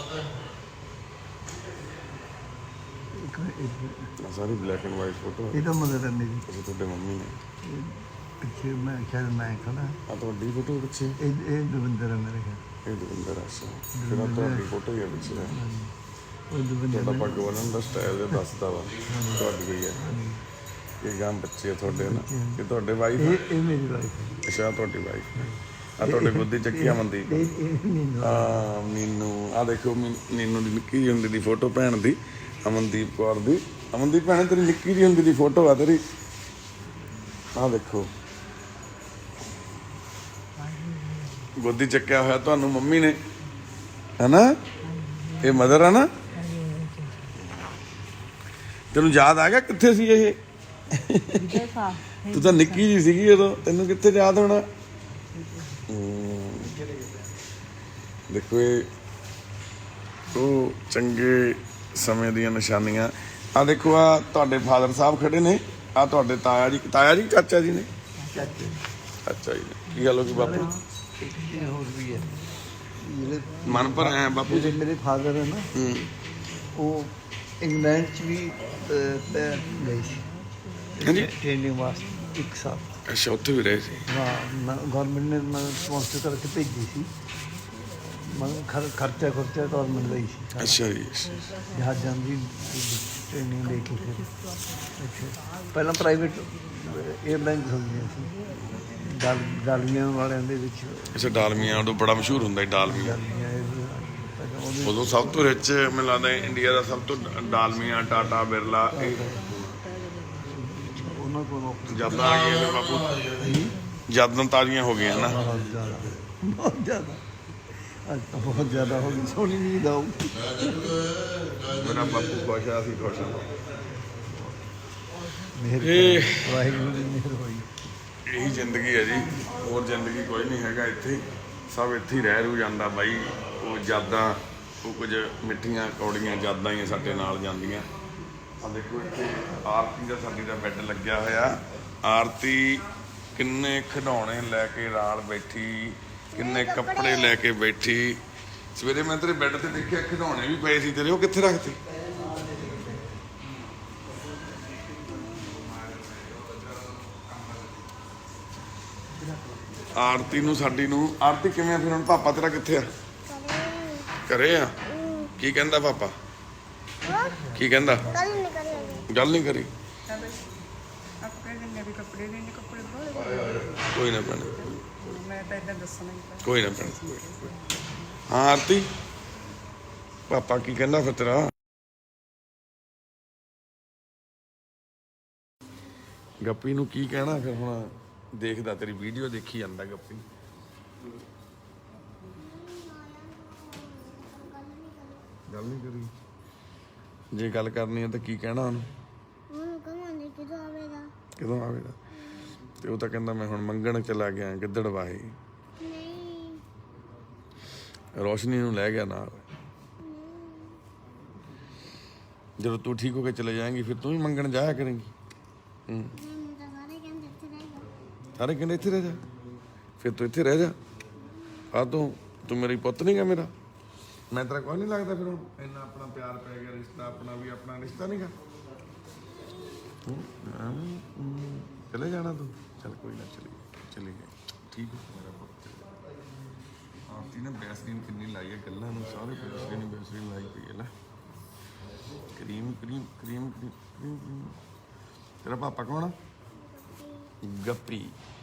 ਆਹ ਸਾਰੀ ਬਲੈਕ ਐਂਡ ਵਾਈਟ ਫੋਟੋ ਇਹ ਤਾਂ ਮਦਰ ਹੈ ਮੇਰੀ। ਇਹ ਤੁਹਾਡੇ ਮੰਮੀ ਨੇ ਪਿੱਛੇ ਮੈਂ ਸ਼ਾਇਦ ਮੈਂ ਖੜਾ ਆ ਤੁਹਾਡੀ ਫੋਟੋ ਪਿੱਛੇ ਇਹ ਦਵਿੰਦਰ ਹੈ ਮੇਰੇ ਘਰ। ਇਹ ਦਵਿੰਦਰ ਆਸ਼ਾ ਫਿਰ ਆਹ ਤੁਹਾਡੀ ਫੋਟੋ ਹੀ ਆ ਪਿੱਛੇ ਉਹ ਦਵਿੰਦਰ ਤੁਹਾਡਾ ਪੱਗ ਬੰਨ੍ਹਣ ਦਾ ਸਟਾਈਲ ਜਿਹਾ ਦੱਸਦਾ ਵਾ ਤੁਹਾਡੀ ਕੋਈ ਹੈ ਇਹ ਗਾਂ ਬੱਚੇ ਆ ਤੁਹਾਡੇ ਨਾ ਇਹ ਤੁਹਾਡੇ ਵਾਈਫ ਇਹ ਮੇਰੀ ਵਾਈਫ ਹੈ। ਅੱਛਾ ਤੁਹਾਡੀ ਵਾਈਫ ਆ ਤੁਹਾਡੇ ਗੁੱਦੀ ਚੱਕੀ ਅਮਨਦੀਪ ਇਹ ਨਹੀਂ ਹਾਂ ਮੀਨੂ ਆ ਦੇਖੋ ਮੀਨੂ ਦੀ ਨਿੱਕੀ ਜਿਹੀ ਹੁੰਦੀ ਦੀ ਫੋਟੋ ਭੈਣ ਦੀ ਅਮਨਦੀਪ ਕੌਰ ਦੀ ਅਮਨਦੀਪ ਭੈਣ ਤੇਰੀ ਨਿੱਕੀ ਜਿਹੀ ਹੁੰਦੀ ਦੀ ਫੋਟੋ ਆ ਤੇਰੀ ਆ ਦੇਖੋ ਗੋਦੀ ਚੱਕਿਆ ਹੋਇਆ ਤੁਹਾਨੂੰ ਮੰਮੀ ਨੇ ਹੈਨਾ ਇਹ ਮਦਰ ਆ ਨਾ ਤੈਨੂੰ ਯਾਦ ਆ ਗਿਆ ਕਿੱਥੇ ਸੀ ਇਹ ਤੂੰ ਤਾਂ ਨਿੱਕੀ ਜੀ ਸੀਗੀ ਉਦੋਂ ਤੈਨੂੰ ਕਿੱਥੇ ਯਾਦ ਹੋਣਾ ਦੇਖੋ ਇਹ ਉਹ ਚੰਗੇ ਸਮੇਂ ਦੀਆਂ ਨਿਸ਼ਾਨੀਆਂ ਆ ਦੇਖੋ ਆ ਤੁਹਾਡੇ ਫਾਦਰ ਸਾਹਿਬ ਖੜੇ ਨੇ ਆ ਤੁਹਾਡੇ ਤਾਇਆ ਜੀ ਚਾਚਾ ਜੀ ਨੇ ਅੱਛਾ ਜੀ ਨੇ ਕੀ ਗੱਲ ਹੋ ਗਈ ਬਾਪੂ ਇਹ ਹੋਰ ਵੀ ਹੈ ਜਿਹੜੇ ਮਨ ਪਰ ਆਇਆ ਬਾਪੂ ਜਿਹੜੇ ਮੇਰੇ ਫਾਦਰ ਹੈ ਨਾ ਉਹ ਇੰਗਲੈਂਡ ਚ ਵੀ ਗਏ ਸੀ ਹਾਂਜੀ ਟ੍ਰੇਨਿੰਗ ਵਾਸਤੇ 1 ਸਾਲ। ਅੱਛਾ ਉੱਥੇ ਵੀ ਰਹੇ ਸੀ ਹਾਂ ਗਵਰਨਮੈਂਟ ਨੇ ਮੈਂ ਸਪਾਂਸਰ ਕਰਕੇ ਭੇਜੀ ਸੀ ਮੈਂ ਖਰਚਾ ਗਵਰਨਮੈਂਟ ਦਾ ਹੀ ਸੀ ਅੱਛਾ ਜੀ ਜਹਾਜ਼ਾਂ ਦੀ ਟ੍ਰੇਨਿੰਗ ਲੈ ਕੇ ਫਿਰ ਅੱਛਾ ਪਹਿਲਾਂ ਪ੍ਰਾਈਵੇਟ 에ਅਰਲਾਈਨਸ ਹੁੰਦੀਆਂ ਸੀ ਡਾਲਮੀਆਂ ਵਾਲਿਆਂ ਦੇ ਵਿੱਚ ਅੱਛਾ ਡਾਲਮੀਆਂ ਉਦੋਂ ਬੜਾ ਮਸ਼ਹੂਰ ਹੁੰਦਾ ਸੀ ਡਾਲਮੀਆਂ ਉਹਦੇ ਉਦੋਂ ਸਭ ਤੋਂ ਰਿਚ ਮੈਨੂੰ ਲੱਗਦਾ ਇੰਡੀਆ ਦਾ ਸਭ ਤੋਂ ਡਾਲਮੀਆਂ ਟਾਟਾ ਬਿਰਲਾ ਇਹ ਉਹਨਾਂ ਕੋਲ ਯਾਦਾਂ ਆ ਗਈਆਂ ਨੇ ਬਾਪੂ ਯਾਦਾਂ ਤਾਜ਼ੀਆਂ ਹੋ ਗਈਆਂ ਨਾ ਬਹੁਤ ਜ਼ਿਆਦਾ ਅੱਜ ਤਾਂ ਬਹੁਤ ਜ਼ਿਆਦਾ ਹੋ ਗਈ ਸੋਹਣੀ ਨੀਂਦ ਆਊ ਮੇਰਾ ਬਾਪੂ ਖੁਸ਼ ਆ ਅਸੀਂ ਖੁਸ਼ ਆ ਮਿਹਰ ਇਹ ਵਾਹਿਗੁਰੂ ਦੀ ਮਿਹਰ ਹੋਈ। ਇਹੀ ਜ਼ਿੰਦਗੀ ਹੈ ਜੀ ਹੋਰ ਜ਼ਿੰਦਗੀ ਕੋਈ ਨਹੀਂ ਹੈਗਾ ਇੱਥੇ ਸਭ ਇੱਥੇ ਹੀ ਰਹਿ ਰੂ ਜਾਂਦਾ ਬਾਈ ਉਹ ਯਾਦਾਂ ਉਹ ਕੁਝ ਮਿੱਠੀਆਂ ਕੌੜੀਆਂ ਯਾਦਾਂ ਹੀ ਸਾਡੇ ਨਾਲ ਜਾਂਦੀਆਂ ਆ ਦੇਖੋ ਇੱਥੇ ਆਰਤੀ ਦਾ ਸਾਡੀ ਦਾ ਬੈੱਡ ਲੱਗਿਆ ਹੋਇਆ ਆਰਤੀ ਕਿੰਨੇ ਖਿਡੌਣੇ ਲੈ ਕੇ ਨਾਲ ਬੈਠੀ ਕਿੰਨੇ ਕੱਪੜੇ ਲੈ ਕੇ ਬੈਠੀ ਸਵੇਰੇ ਮੈਂ ਤੇਰੇ ਬੈੱਡ ਤੇ ਦੇਖਿਆ ਖਿਡੌਣੇ ਵੀ ਪਏ ਸੀ ਤੇਰੇ ਉਹ ਕਿੱਥੇ ਰੱਖਤੇ ਆਰਤੀ ਨੂੰ ਸਾਡੀ ਨੂੰ ਆਰਤੀ ਕਿਵੇਂ ਆ ਫਿਰ ਹੁਣ ਪਾਪਾ ਤੇਰਾ ਕਿੱਥੇ ਆ ਘਰੇ ਆ ਕੀ ਕਹਿੰਦਾ ਪਾਪਾ ਕੀ ਕਹਿੰਦਾ ਗੱਲ ਨਹੀਂ ਕਰੀ ਕੋਈ ਨਾ ਭੈਣ ਕੋਈ ਨਾ ਭੈਣ ਹਾਂ ਆਰਤੀ ਪਾਪਾ ਕੀ ਕਹਿੰਦਾ ਫਿਰ ਤੇਰਾ ਗੱਪੀ ਨੂੰ ਕੀ ਕਹਿਣਾ ਫਿਰ ਹੁਣ ਦੇਖਦਾ ਤੇਰੀ ਵੀਡੀਓ ਦੇਖੀ ਜਾਂਦਾ ਗੱਪੀ ਗੱਲ ਨਹੀਂ ਕਰੀ ਜੇ ਗੱਲ ਕਰਨੀ ਹੈ ਤਾਂ ਕੀ ਕਹਿਣਾ ਉਹਨੂੰ ਕਿਦੋਂ ਆਵੇਗਾ ਤੇ ਉਹ ਤਾਂ ਕਹਿੰਦਾ ਮੈਂ ਹੁਣ ਮੰਗਣ ਚਲਾ ਗਿਆ ਗਿੱਦੜ ਵਾਹੀ ਰੋਸ਼ਨੀ ਨੂੰ ਲੈ ਗਿਆ ਨਾਲ ਜਦੋਂ ਤੂੰ ਠੀਕ ਹੋ ਕੇ ਚਲੇ ਜਾਏਂਗੀ ਫਿਰ ਤੂੰ ਵੀ ਮੰਗਣ ਜਾਇਆ ਕਰੇਂਗੀ ਸਾਰੇ ਕਹਿੰਦੇ ਇੱਥੇ ਰਹਿ ਜਾ ਫਿਰ ਤੂੰ ਇੱਥੇ ਰਹਿ ਜਾ ਆ ਤੂੰ ਮੇਰੀ ਪੁੱਤ ਨਹੀਂ ਗਾ ਮੇਰਾ ਮੈਂ ਤੇਰਾ ਕੋਈ ਨਹੀਂ ਲੱਗਦਾ ਫਿਰ ਹੁਣ ਇੰਨਾ ਆਪਣਾ ਪਿਆਰ ਪੈ ਗਿਆ ਰਿਸ਼ਤਾ ਆਪਣਾ ਵੀ ਆਪਣਾ ਰਿਸ਼ਤਾ ਨਹੀਂ ਗਾ ਚਲੇ ਜਾਣਾ ਤੂੰ ਚੱਲ ਕੋਈ ਨਾ ਚਲੀ ਗਈ ਠੀਕ ਹੈ ਮੇਰਾ ਪੁੱਤ ਆਰਤੀ ਨੇ ਬੈਸਲੀਨ ਕਿੰਨੀ ਲਾਈ ਹੈ ਗੱਲਾਂ ਨੂੰ ਸਾਰੇ ਬੈਸਲੀਨ ਲਾਈ ਪਈ ਹੈ ਲੈ ਕਰੀਮ ਤੇਰਾ ਪਾਪਾ ਕੌਣ ਆ ਗੱਪੀ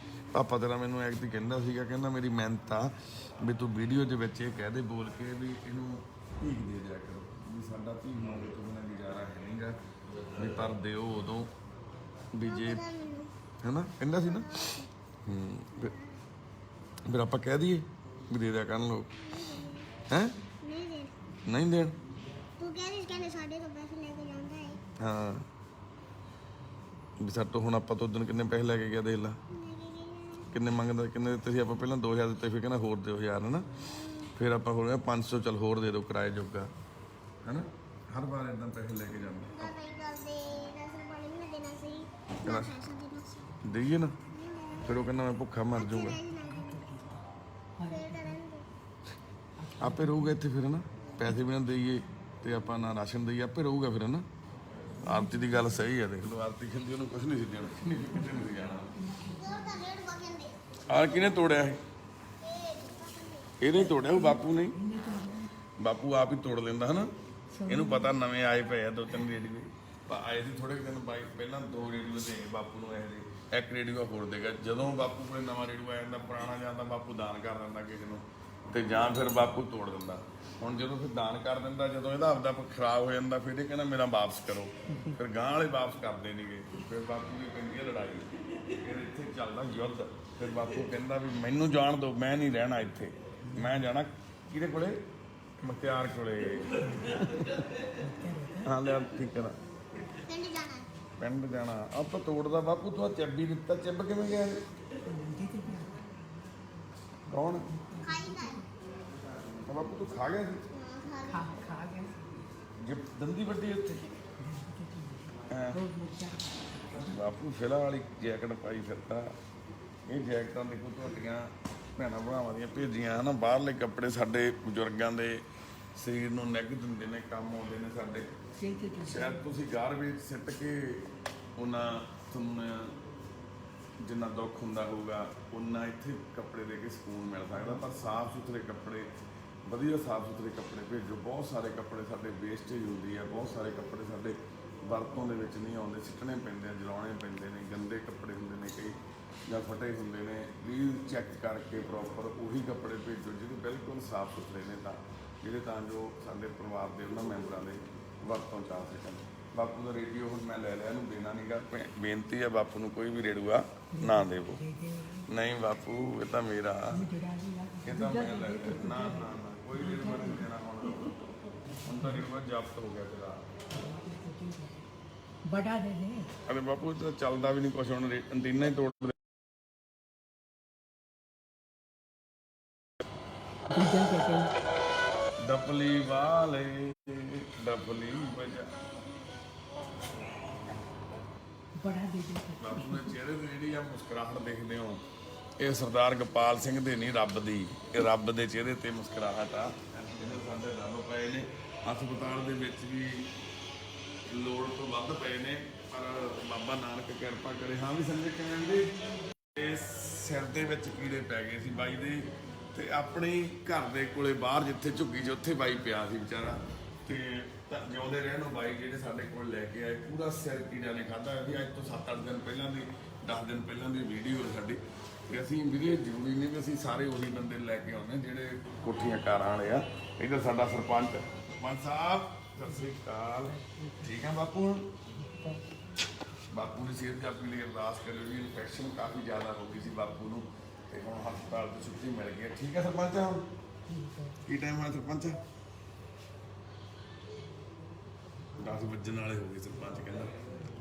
ਪਾਪਾ ਤੇਰਾ ਮੈਨੂੰ ਐਕਟ ਕਹਿੰਦਾ ਸੀਗਾ ਕਹਿੰਦਾ ਮੇਰੀ ਮਿਹਨਤ ਆ ਵੀ ਤੂੰ ਵੀਡੀਓ ਦੇ ਵਿੱਚ ਇਹ ਕਹਿ ਦੇ ਬੋਲ ਕੇ ਵੀ ਇਹਨੂੰ ਭੀਖ ਦੇ ਦਿਆ ਕਰੋ ਵੀ ਸਾਡਾ ਭੀਖ ਮੰਗੇ ਤੋਂ ਬਿਨਾਂ ਗੁਜ਼ਾਰਾ ਹੈ ਨਹੀਂਗਾ ਵੀ ਪਰ ਦਿਓ ਉਦੋਂ ਵੀ ਜੇ ਹੈਨਾ ਕਹਿੰਦਾ ਸੀ ਨਾ ਫਿਰ ਆਪਾਂ ਕਹਿ ਦਈਏ ਵੀ ਦੇ ਦਿਆ ਕਰਨ ਲੋਕ ਹੈ ਨਹੀਂ ਦੇਣ ਤੂੰ ਕਹਿੰਦੇ ਸਾਡੇ ਤੋਂ ਪੈਸੇ ਲੈ ਕੇ ਜਾਂਦਾ ਹੈ ਹਾਂ ਵੀ ਸਾਡੇ ਤੋਂ ਹੁਣ ਆਪਾਂ ਤੋਂ ਉਦੋਂ ਕਿੰਨੇ ਪੈਸੇ ਲੈ ਕੇ ਗਿਆ ਦੇਖ ਲਾ ਕਿੰਨੇ ਮੰਗਦਾ ਕਿੰਨੇ ਦਿੱਤੇ ਸੀ ਆਪਾਂ ਪਹਿਲਾਂ 2000 ਦਿੱਤੇ ਫਿਰ ਕਹਿੰਦਾ ਹੋਰ ਦਿਓ 1000 ਹੈ ਨਾ ਫਿਰ ਆਪਾਂ ਹੋ ਗਿਆ 500 ਚਲ ਹੋਰ ਦੇ ਦਿਓ ਕਿਰਾਏ ਜੋਗਾ ਹੈ ਨਾ ਹਰ ਵਾਰ ਇਦਾਂ ਪੈਸੇ ਲੈ ਕੇ ਜਾਂਦਾ ਪਾਪਾ ਇਹ ਗੱਲ ਦੇ ਰਸਲ ਪਾਣੀ ਵੀ ਨਾ ਦੇਣਾ ਸੀ ਕਿਹੜਾ? ਨਾ ਪੈਸਾ ਦੇਣਾ ਸੀ ਦੇਈਏ ਨਾ ਫਿਰ ਉਹ ਕਹਿੰਦਾ ਮੈਂ ਭੁੱਖਾ ਮਰ ਜਾਊਂਗਾ ਆਪੇ ਰਹੂਗਾ ਇੱਥੇ ਫਿਰ ਨਾ ਪੈਸੇ ਵੀ ਨਾ ਦੇਈਏ ਤੇ ਆਪਾਂ ਨਾ ਰਾਸ਼ਨ ਦੇਈਏ ਆਪੇ ਰਹੂਗਾ ਫਿਰ ਨਾ ਆਰਤੀ ਦੀ ਗੱਲ ਸਹੀ ਹੈ ਦੇਖ ਲਓ ਆਰਤੀ ਕਹਿੰਦੀ ਉਹਨੂੰ ਕੁਝ ਨਹੀਂ ਸੀ ਦੇਣਾ ਕਿਤੇ ਨਹੀਂ ਸੀ ਜਾਣਾ ਹੋਰ ਤਾਂ ਰੇਡ ਬਗੰਦੇ ਆਹ ਕਿਹਨੇ ਤੋੜਿਆ ਇਹ ਇਹਨੇ ਤੋੜਿਆ ਉਹ ਬਾਪੂ ਨੇ ਬਾਪੂ ਆਪ ਹੀ ਤੋੜ ਲੈਂਦਾ ਹਨਾ ਇਹਨੂੰ ਪਤਾ ਨਵੇਂ ਆਏ ਪਏ ਆ 2-3 ਰੇਡੀਓ ਆਏ ਸੀ ਥੋੜੇ ਦਿਨ ਬਾਈ ਪਹਿਲਾਂ 2 ਰੇਡੀਓ ਦੇ ਬਾਪੂ ਨੂੰ ਇਹ ਇੱਕ ਰੇਡੀਓ ਹੋਰ ਦੇਗਾ ਜਦੋਂ ਬਾਪੂ ਕੋਲੇ ਨਵਾਂ ਰੇਡੀਓ ਆ ਜਾਂਦਾ ਪੁਰਾਣਾ ਜਾਂ ਤਾਂ ਬਾਪੂ ਦਾਨ ਕਰ ਦਿੰਦਾ ਕਿਸੇ ਨੂੰ ਤੇ ਜਾਂ ਫਿਰ ਬਾਪੂ ਤੋੜ ਦਿੰਦਾ ਹੁਣ ਜਦੋਂ ਫਿਰ ਦਾਨ ਕਰ ਦਿੰਦਾ ਜਦੋਂ ਇਹਦਾ ਆਪਦਾ ਖਰਾਬ ਹੋ ਜਾਂਦਾ ਫਿਰ ਇਹ ਕਹਿੰਦਾ ਮੇਰਾ ਵਾਪਸ ਕਰੋ ਫਿਰ ਗਾਂ ਵਾਲੇ ਵਾਪਸ ਕਰਦੇ ਨਹੀਂਗੇ ਫਿਰ ਬਾਪੂ ਦੀ ਪੈਂਦੀ ਹੈ ਲੜਾਈ ਫਿਰ ਇੱਥੇ ਚੱਲਦਾ ਯੁੱਧ ਫਿਰ ਬਾਪੂ ਕਹਿੰਦਾ ਵੀ ਮੈਨੂੰ ਜਾਣ ਦਿਓ ਮੈਂ ਨਹੀਂ ਰਹਿਣਾ ਇੱਥੇ ਮੈਂ ਜਾਣਾ ਕਿਹਦੇ ਕੋਲੇ ਮੁਖਤਿਆਰ ਕੋਲੇ ਹਾਂ ਲੈ ਠੀਕ ਹੈ ਨਾ ਪਿੰਡ ਜਾਣਾ ਹੈ। ਪਿੰਡ ਜਾਣਾ ਆਪਾਂ ਤੋੜਦਾ ਬਾਪੂ ਤੂੰ ਚੱਬੀ ਦਿੱਤਾ ਚੱਬ ਕਿਵੇਂ ਗਿਆ ਇਹ? ਕੌਣ ਖਾਈਦਾ ਹੈ। ਬਾਪੂ ਤੂੰ ਖਾ ਗਿਆ ਸੀ ਹਾਂ ਜੇ ਦੰਦੀ ਵੱਡੀ ਉੱਥੇ ਹੈਂ। ਬਾਪੂ ਫਿਲਹਾਲ ਵਾਲੀ ਜੈਕਟ ਪਾਈ ਫਿਰਦਾ ਇਹ ਜੈਕਟਾਂ ਦੇਖੋ ਤੁਹਾਡੀਆਂ ਭੈਣਾਂ ਭਰਾਵਾਂ ਦੀਆਂ ਭੇਜੀਆਂ ਹਨਾ ਬਾਹਰਲੇ ਕੱਪੜੇ ਸਾਡੇ ਬਜ਼ੁਰਗਾਂ ਦੇ ਸਰੀਰ ਨੂੰ ਨਿੱਘ ਦਿੰਦੇ ਨੇ ਕੰਮ ਆਉਂਦੇ ਨੇ ਸਾਡੇ ਸ਼ਾਇਦ ਤੁਸੀਂ ਗਾਰਬੇਜ ਸਿੱਟ ਕੇ ਉਹਨਾਂ ਤੁਹਾਨੂੰ ਜਿੰਨਾ ਦੁੱਖ ਹੁੰਦਾ ਹੋਊਗਾ ਉਨਾ ਇੱਥੇ ਕੱਪੜੇ ਦੇ ਕੇ ਸਕੂਨ ਮਿਲ ਸਕਦਾ ਪਰ ਸਾਫ਼ ਸੁਥਰੇ ਕੱਪੜੇ ਵਧੀਆ ਸਾਫ਼ ਸੁਥਰੇ ਕੱਪੜੇ ਭੇਜੋ ਬਹੁਤ ਸਾਰੇ ਕੱਪੜੇ ਸਾਡੇ ਵੇਸਟੇਜ ਹੁੰਦੀ ਹੈ ਬਹੁਤ ਸਾਰੇ ਕੱਪੜੇ ਸਾਡੇ ਵਰਤੋਂ ਦੇ ਵਿੱਚ ਨਹੀਂ ਆਉਂਦੇ ਸਿੱਟਣੇ ਪੈਂਦੇ ਆ ਜਲਾਉਣੇ ਪੈਂਦੇ ਨੇ ਗੰਦੇ ਕੱਪੜੇ ਹੁੰਦੇ ਨੇ ਕਈ ਜਾਂ ਫਟੇ ਹੁੰਦੇ ਨੇ ਪਲੀਜ਼ ਚੈੱਕ ਕਰਕੇ ਪ੍ਰੋਪਰ ਉਹੀ ਕੱਪੜੇ ਭੇਜੋ ਜਿਹੜੇ ਬਿਲਕੁਲ ਸਾਫ਼ ਸੁਥਰੇ ਨੇ ਤਾਂ ਜਿਹੜੇ ਤਾਂ ਜੋ ਸਾਡੇ ਪਰਿਵਾਰ ਦੇ ਉਹਨਾਂ ਮੈਂਬਰਾਂ ਦੇ ਵਰਤੋਂ ਚ ਆ ਸਕਣ ਬਾਪੂ ਦਾ ਰੇਡੀਓ ਹੁਣ ਮੈਂ ਲੈ ਲਿਆ ਇਹਨੂੰ ਦੇਣਾ ਨਹੀਂਗਾ ਬੇਨਤੀ ਹੈ ਬਾਪੂ ਨੂੰ ਕੋਈ ਵੀ ਰੇਡੂਆ ਨਾ ਦੇਵੋ ਨਹੀਂ ਬਾਪੂ ਇਹ ਤਾਂ ਮੇਰਾ ਇਹ ਤਾਂ ਮੈਂ ਲੈ ਲਿਆ ਨਾ ਨਾ ਨਾ ਕੋਈ ਰੇਡੂਆ ਨਹੀਂ ਦੇਣਾ ਹੁਣ ਤਾਂ ਰੇਡੂਆ ਜ਼ਬਤ ਹੋ ਗਿਆ ਤੇਰਾ बड़ा दे दे ਅਰੇ ਬਾਪੂ ਇਹ ਤਾਂ ਚੱਲਦਾ ਵੀ ਨਹੀਂ ਕੁਛ ਹੁਣ ਐਂਟੀਨਾ ਹੀ ਤੋੜ ਦੇ दूजा कहते ਡਪਲੀ ਵਾਲੇ ਡਪਲੀ ਵਜਾ बड़ा दे दे ਬਾਪੂ ਦੇ ਚਿਹਰੇ ਤੇ ਜਿਹੜੀ ਆ ਮੁਸਕਰਾਹਟ ਦੇਖਦੇ ਹੋ ਇਹ ਸਰਦਾਰ ਗੋਪਾਲ ਸਿੰਘ ਦੇ ਨਹੀਂ ਰੱਬ ਦੀ ਇਹ ਰੱਬ ਦੇ ਚਿਹਰੇ ਤੇ ਮੁਸਕਰਾਹਟ ਆ ਜਿਹੜੇ ਸਾਡੇ ਰੱਬ ਪਏ ਨੇ ਹਸਪਤਾਲ ਦੇ ਵਿੱਚ ਵੀ ਲੋੜ ਤੋਂ ਵੱਧ ਪਏ ਨੇ ਪਰ ਬਾਬਾ ਨਾਨਕ ਕਿਰਪਾ ਕਰੇ ਹਾਂ ਵੀ ਸੰਜੇ ਕਹਿੰਦੇ ਤੇ ਸਿਰ ਦੇ ਵਿੱਚ ਕੀੜੇ ਪੈ ਗਏ ਸੀ ਬਾਈ ਦੇ ਤੇ ਆਪਣੇ ਘਰ ਦੇ ਕੋਲੇ ਬਾਹਰ ਜਿੱਥੇ ਝੁੱਗੀ 'ਚ ਉੱਥੇ ਬਾਈ ਪਿਆ ਸੀ ਵਿਚਾਰਾ ਤੇ ਜਿਉਂਦੇ ਰਹਿਣ ਨੂੰ ਬਾਈ ਜਿਹੜੇ ਸਾਡੇ ਕੋਲ ਲੈ ਕੇ ਆਏ ਪੂਰਾ ਸਿਰ ਕੀੜਾ ਨੇ ਖਾਧਾ ਸੀ ਅੱਜ ਤੋਂ 7-8 ਦਿਨ ਪਹਿਲਾਂ ਦੀ 10 ਦਿਨ ਪਹਿਲਾਂ ਦੀ ਵੀਡੀਓ ਸਾਡੀ ਤੇ ਅਸੀਂ ਵੀਰੇ ਜ਼ਰੂਰੀ ਨਹੀਂ ਵੀ ਅਸੀਂ ਸਾਰੇ ਉਹੀ ਬੰਦੇ ਲੈ ਕੇ ਆਉਂਦੇ ਜਿਹੜੇ ਕੋਠੀਆਂ ਕਾਰਾਂ ਵਾਲੇ ਆ ਇੱਧਰ ਸਾਡਾ ਸਰਪੰਚ ਸਾਹਿਬ ਸਤਿ ਸ੍ਰੀ ਅਕਾਲ ਠੀਕ ਆ ਬਾਪੂ ਬਾਪੂ ਦੀ ਸਿਹਤ ਜਾਪੀ ਲਈ ਅਰਦਾਸ ਕਰਿਓ ਜੀ ਇਨਫੈਕਸ਼ਨ ਕਾਫੀ ਜ਼ਿਆਦਾ ਹੋ ਗਈ ਸੀ ਬਾਪੂ ਨੂੰ ਤੇ ਹੁਣ ਹਸਪਤਾਲ ਤੋਂ ਛੁੱਟੀ ਮਿਲ ਗਈ ਠੀਕ ਹੈ ਸਰਪੰਚ ਹੁਣ ਕੀ ਟਾਈਮ ਹੋਇਆ ਸਰਪੰਚ 10 ਵੱਜਣ ਵਾਲੇ ਹੋ ਗਏ ਸਰਪੰਚ ਕਹਿੰਦਾ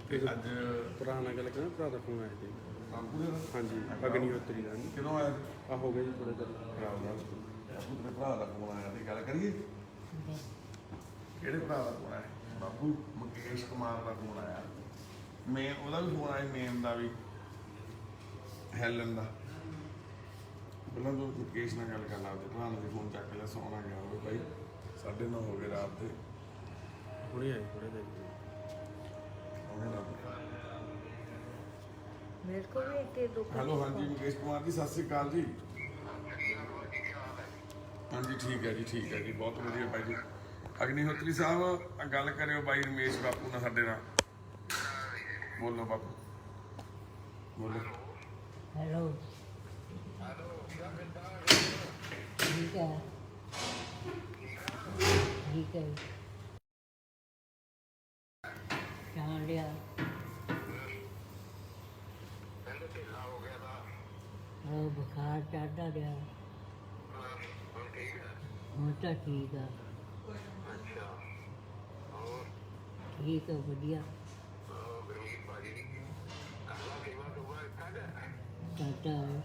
ਤੇ ਅੱਜ ਭਰਾ ਨਾਲ ਗੱਲ ਕਰਾਂ ਭਰਾ ਦਾ ਫੋਨ ਆਇਆ ਸੀ ਬਾਪੂ ਦੇ ਹਾਂਜੀ ਅਗਨੀਹੋਤਰੀ ਦਾ ਕਿਦੋਂ ਆਇਆ ਆ ਹੋ ਗਿਆ ਜੀ ਥੋੜਾ ਜਿਹਾ ਬਾਪੂ ਤੇਰੇ ਭਰਾ ਦਾ ਫੋਨ ਆਇਆ ਤੇ ਗੱਲ ਕਰੀਏ ਕਿਹੜੇ ਭਰਾ ਦਾ ਫੋਨ ਆਇਆ ਬਾਪੂ ਮੁਕੇਸ਼ ਕੁਮਾਰ ਦਾ ਫੋਨ ਆਇਆ ਮੈਂ ਉਹਦਾ ਵੀ ਫੋਨ ਆਇਆ ਮੇਨ ਦਾ ਵੀ ਹੈਲਨ ਦਾ ਪਹਿਲਾਂ ਤੋਂ ਮੁਕੇਸ਼ ਨਾਲ ਗੱਲ ਕਰ ਲਾ ਉਹਦੇ ਭਰਾ ਨੇ ਫੋਨ ਚੱਕ ਲਿਆ ਸੌਣਾ ਗਿਆ ਹੋਵੇ ਭਾਈ 9:30 ਹੋ ਗਏ ਰਾਤ ਦੇ ਹੁਣੇ ਆਏ ਥੋੜੇ ਦਿਨ ਮੇਰੇ ਕੋਲ ਵੀ ਇੱਕ ਦੋ ਹੈਲੋ ਹਾਂਜੀ ਮੁਕੇਸ਼ ਕੁਮਾਰ ਜੀ ਸਤਿ ਸ੍ਰੀ ਅਕਾਲ ਜੀ ਹਾਂਜੀ ਠੀਕ ਹੈ ਜੀ ਬਹੁਤ ਵਧੀਆ ਭਾਈ ਜੀ ਅਗਨੀਹੋਤਰੀ ਸਾਹਿਬ ਗੱਲ ਕਰਿਓ ਬਾਈ ਰਮੇਸ਼ ਬਾਪੂ ਨਾਲ ਸਾਡੇ ਨਾਲ ਬੋਲੋ ਬਾਪੂ ਬੋਲੋ हेलो ठीक है ਠੀਕ ਹੈ ਜੀ। ਚਾਹ ਲਿਆ ਉਹ ਬੁਖਾਰ ਚੜ੍ਹਦਾ ਰਿਹਾ ਹੁਣ ਤਾਂ ਠੀਕ ਆ ਠੀਕ ਆ ਵਧੀਆ ਚਾਹਤਾ ਹੈ